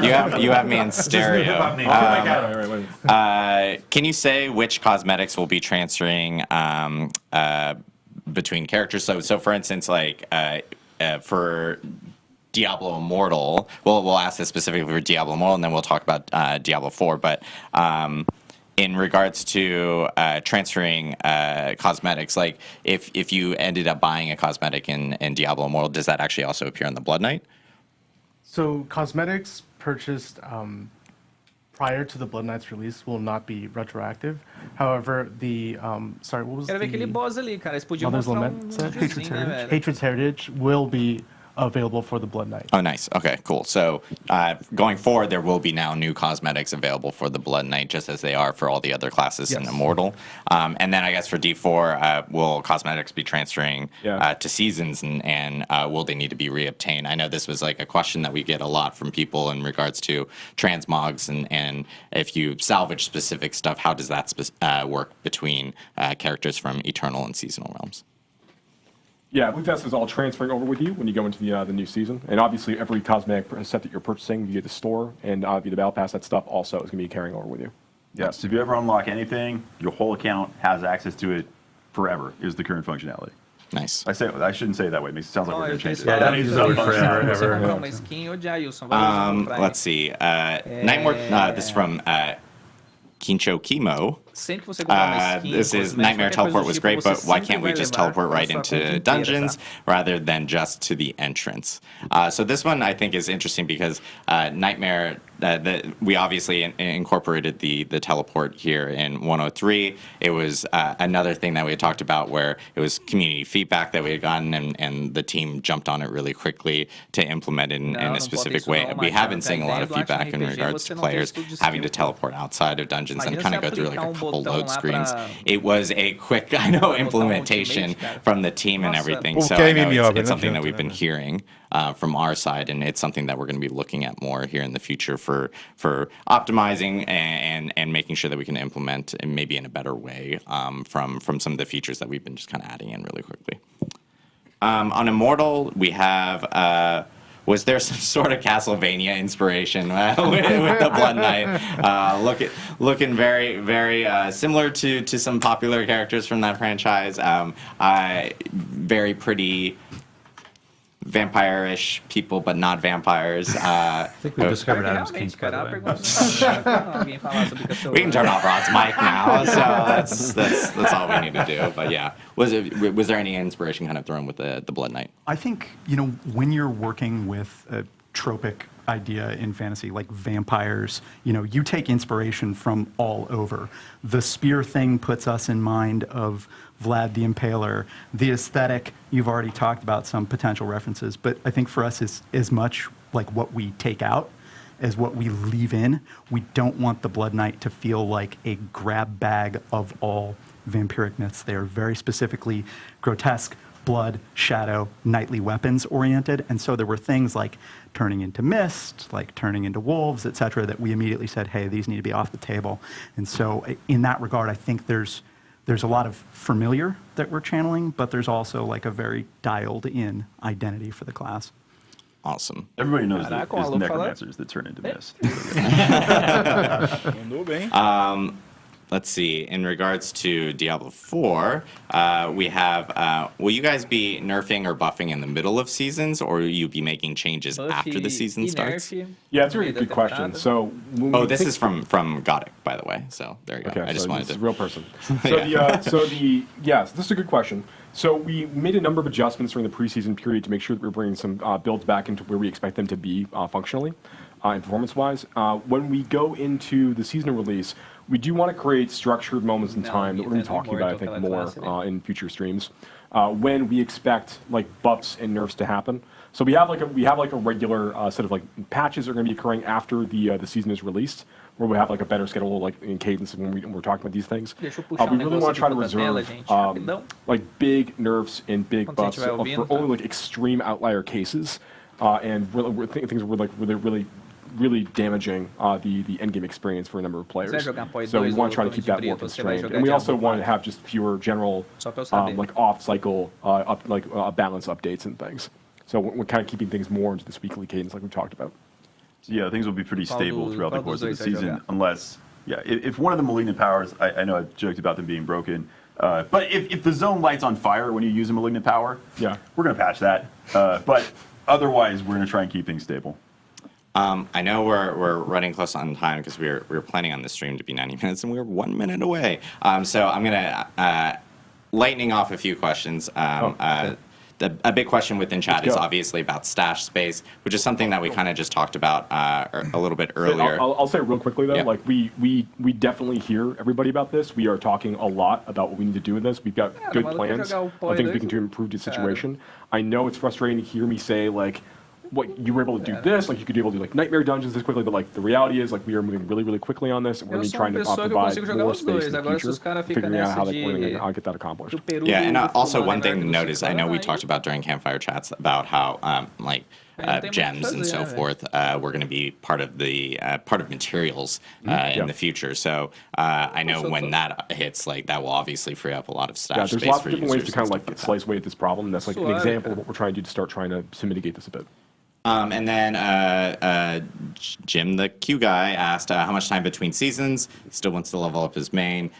you have me in stereo. Can you say which cosmetics will be transferring between characters? So for instance, like for Diablo Immortal, we'll ask this specifically for Diablo Immortal, and then we'll talk about Diablo 4. But in regards to transferring cosmetics, like if you ended up buying a cosmetic in Diablo Immortal, does that actually also appear on the Blood Knight? So cosmetics purchased prior to the Blood Knight's release will not be retroactive. However, the sorry, what was aquele boss ali, cara. Eles podiam Mother's Lament? Hatred's Heritage will be available for the Blood Knight. Oh, nice. Okay, cool. So going forward, there will be now new cosmetics available for the Blood Knight, just as they are for all the other classes in Immortal. And then I guess for D4, will cosmetics be transferring to Seasons, and will they need to be reobtained? I know this was like a question that we get a lot from people in regards to transmogs, and if you salvage specific stuff, how does that work between characters from Eternal and Seasonal realms? Yeah, we've got this all transferring over with you when you go into the new season. And obviously, every cosmetic set that you're via the store and via the Battle Pass, that stuff also is going to be carrying over with you. Yes, so if you ever unlock anything, your whole account has access to it forever, is the current functionality. Nice. I shouldn't say it that way. It sounds like we're going to change it. Yeah, that needs to be forever. Let's see. Nightmare, this is from Kincho Kimo. This is Nightmare Teleport was great, but why can't we just teleport right into dungeons rather than just to the entrance? So this one I think is interesting because Nightmare, we obviously incorporated the teleport here in 103. It was another thing that we had talked about where it was community feedback that we had gotten, and the team jumped on it really quickly to implement it in a specific way. We have been seeing a lot of feedback in regards to players having to teleport outside of dungeons and kind of go through like a couple load screens. It was a quick, implementation from the team and everything. So I know it's something that we've been hearing from our side, and it's something that we're going to be looking at more here in the future for optimizing and making sure that we can implement maybe in a better way from some of the features that we've been just kind of adding in really quickly. On Immortal, we have. Was there some sort of Castlevania inspiration with the Blood Knight? Looking very, very similar to some popular characters from that franchise. Very pretty vampire-ish people, but not vampires. I think we discovered Adam's kink, by the way. We can turn off Rod's mic now, so that's all we need to do. But yeah, was there any inspiration kind of thrown with the Blood Knight? I think, when you're working with a tropic idea in fantasy like vampires, you take inspiration from all over. The spear thing puts us in mind of Vlad the Impaler. The aesthetic, you've already talked about some potential references, but I think for us is as much like what we take out as what we leave in. We don't want the Blood Knight to feel like a grab bag of all vampiric myths. They are very specifically grotesque, blood, shadow, knightly weapons oriented. And so there were things like turning into mist, like turning into wolves, etc., that we immediately said, hey, these need to be off the table. And so in that regard, I think there's a lot of familiar that we're channeling, but there's also like a very dialed in identity for the class. Awesome. Everybody knows that there's necromancers that turn into mist. Let's see. In regards to Diablo 4, we have. Will you guys be nerfing or buffing in the middle of seasons, or will you be making changes after the season starts? Yeah, that's a really good question. So, this is from Godic, by the way. So there you go. Okay, I just wanted to. A real person. So yes, this is a good question. So we made a number of adjustments during the preseason period to make sure that we're bringing some builds back into where we expect them to be functionally and performance-wise. When we go into the seasonal release, we do want to create structured moments in time that we're going to be talking about, I think, more in future streams, when we expect like buffs and nerfs to happen. So we have like a regular set of like patches that are going to be occurring after the season is released, where we have like a better schedule, like in cadence when we're talking about these things. We really want to try to reserve like big nerfs and big buffs for only like extreme outlier cases, and things were like really damaging the end game experience for a number of players. So we want to try to keep that more constrained, and we also want to have just fewer general like off cycle balance updates and things. So we're kind of keeping things more into this weekly cadence like we talked about. So yeah, things will be pretty stable throughout the course of the season, unless if one of the malignant powers, I know I've joked about them being broken, but if the zone lights on fire when you use a malignant power, we're going to patch that. But otherwise, we're going to try and keep things stable. I know we're running close on time because we were planning on this stream to be 90 minutes and we were 1 minute away. So I'm gonna lightning off a few questions. A big question within chat is obviously about stash space, which is something that we kind of just talked about a little bit earlier. I'll say real quickly though, like we definitely hear everybody about this. We are talking a lot about what we need to do with this. We've got good plans on things we can do to improve the situation. I know it's frustrating to hear me say like, what you were able to do this, like you could be able to do like nightmare dungeons this quickly, but like the reality is like we are moving really quickly on this, and we're going to be trying to provide more space in the future, figuring out how we're going to get that accomplished. Yeah, and also one thing to note is I know we talked about during campfire chats about how gems and so forth were going to be part of the materials in the future. So I know when that hits, like that will obviously free up a lot of stash space. There's lots of different ways to kind of like slice away at this problem. That's like an example of what we're trying to do to start trying to mitigate this a bit. And then Jim, the Q guy, asked how much time between seasons. He still wants to level up his main.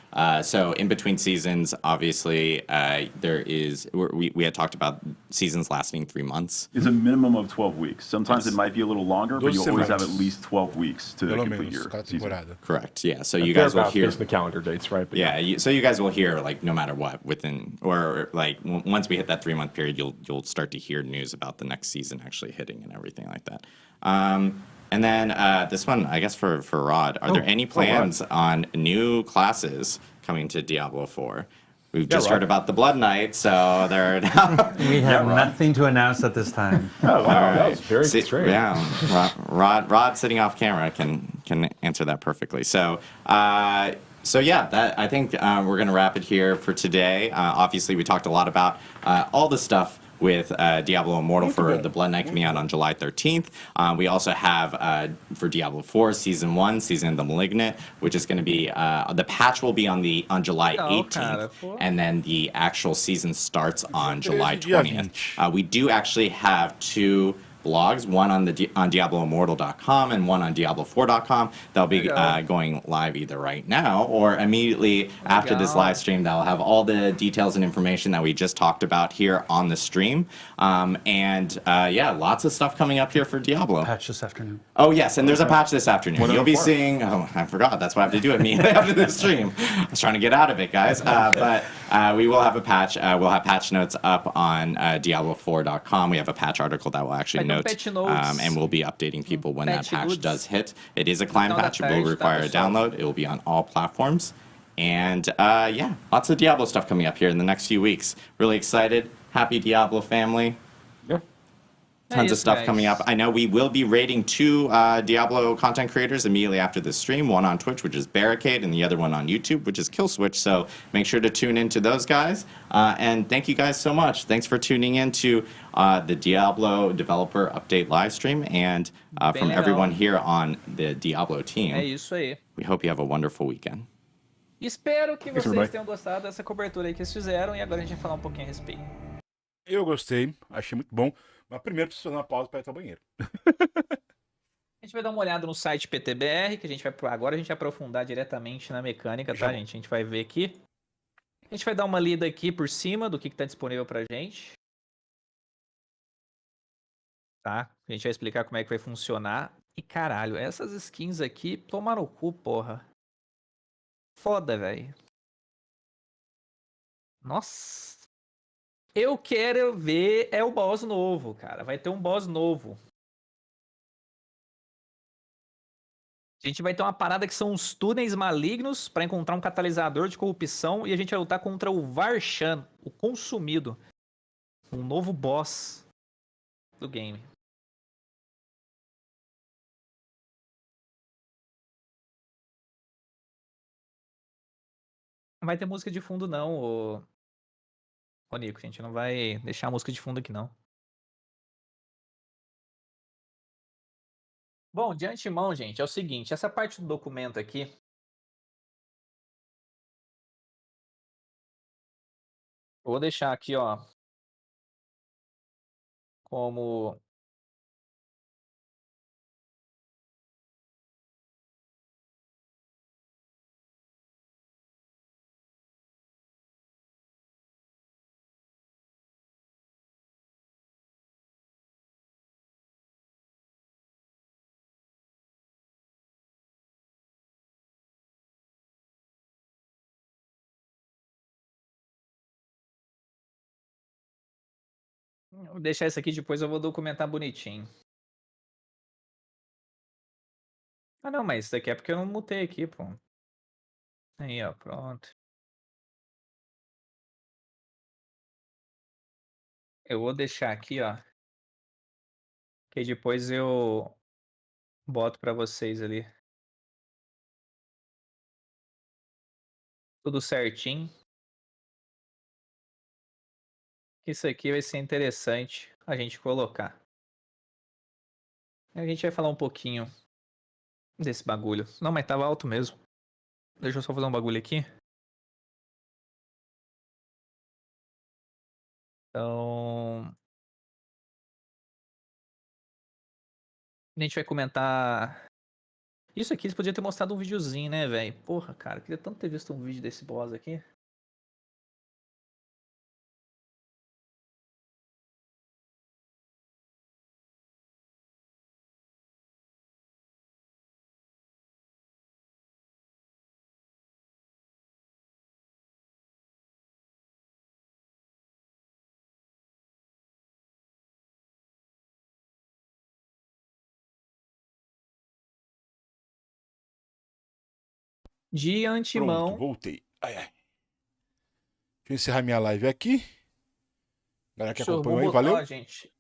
So in between seasons, obviously, we had talked about seasons lasting 3 months. It's a minimum of 12 weeks. Sometimes it might be a little longer, but you always have at least 12 weeks to complete your season. Correct. Yeah. So you guys will hear the calendar dates, right? But so you guys will hear like no matter what within or like once we hit that 3 month period, you'll start to hear news about the next season actually hitting and everything like that. And then this one, I guess for Rod, are there any plans on new classes coming to Diablo 4? We've just heard about the Blood Knight, so they're we have nothing to announce at this time. Oh, wow. That was very strange. Yeah, Rod sitting off camera can answer that perfectly. So yeah, I think we're going to wrap it here for today. Obviously, we talked a lot about all the stuff with Diablo Immortal for the Blood Knight coming out on July 13th. We also have for Diablo 4 Season 1, Season of the Malignant, which is going to be the patch will be on July 18th, and then the actual season starts on July 20th. We do actually have 2 blogs, one on DiabloImmortal.com and one on Diablo4.com. They'll be going live either right now or immediately after this live stream. That'll have all the details and information that we just talked about here on the stream. Yeah, lots of stuff coming up here for Diablo. Patch this afternoon. Oh yes, and there's a patch this afternoon. You'll be seeing. Oh, I forgot. That's why I have to do it immediately after the stream. I was trying to get out of it, guys. But we will have a patch. We'll have patch notes up on Diablo4.com. We have a patch article that will actually and we'll be updating people when that patch does hit. It is a client patch. It will require a download. It will be on all platforms. And yeah, lots of Diablo stuff coming up here in the next few weeks. Really excited. Happy Diablo family. Yeah. tons of stuff coming up. I know we will be rating 2 Diablo content creators immediately after this stream, one on Twitch, which is Barricade, and the other one on YouTube, which is Killswitch. So make sure to tune into those guys. And thank you guys so much. Thanks for tuning in to the Diablo Developer Update live stream, and from everyone here on the Diablo team. É isso aí. We hope you have a wonderful weekend. Espero que vocês tenham gostado dessa cobertura aí que eles fizeram, e agora a gente vai falar um pouquinho a respeito. Eu gostei, achei muito bom, mas primeiro preciso fazer uma pausa para ir ao banheiro. A gente vai dar uma olhada no site PTBR, que agora a gente vai aprofundar diretamente na mecânica, tá, gente? A gente vai ver aqui. A gente vai dar uma lida aqui por cima do que está disponível pra gente. Tá? A gente vai explicar como é que vai funcionar. E caralho, essas skins aqui tomaram o cu, porra. Foda, velho. Nossa. Eu quero ver o boss novo, cara. Vai ter um boss novo. A gente vai ter uma parada que são os túneis malignos para encontrar um catalisador de corrupção, e a gente vai lutar contra o Varshan, o Consumido. Um novo boss do game. Não vai ter música de fundo, não, ô Nico. A gente não vai deixar a música de fundo aqui, não. Bom, de antemão, gente, é o seguinte. Essa parte do documento aqui... Eu vou deixar aqui, ó, como... Vou deixar isso aqui, depois eu vou documentar bonitinho. Ah, não, mas isso daqui é porque eu não mutei aqui, pô. Aí, ó, pronto. Eu vou deixar aqui, ó. Que depois eu boto pra vocês ali. Tudo certinho. Isso aqui vai ser interessante a gente colocar. A gente vai falar um pouquinho desse bagulho. Não, mas tava alto mesmo. Deixa eu só fazer um bagulho aqui. Então... A gente vai comentar... Isso aqui eles podiam ter mostrado um videozinho, né, velho? Porra, cara, queria tanto ter visto um vídeo desse boss aqui. De antemão... Pronto, voltei. Ai, ai. Deixa eu encerrar minha live aqui. Galera que acompanhou aí, valeu. Gente.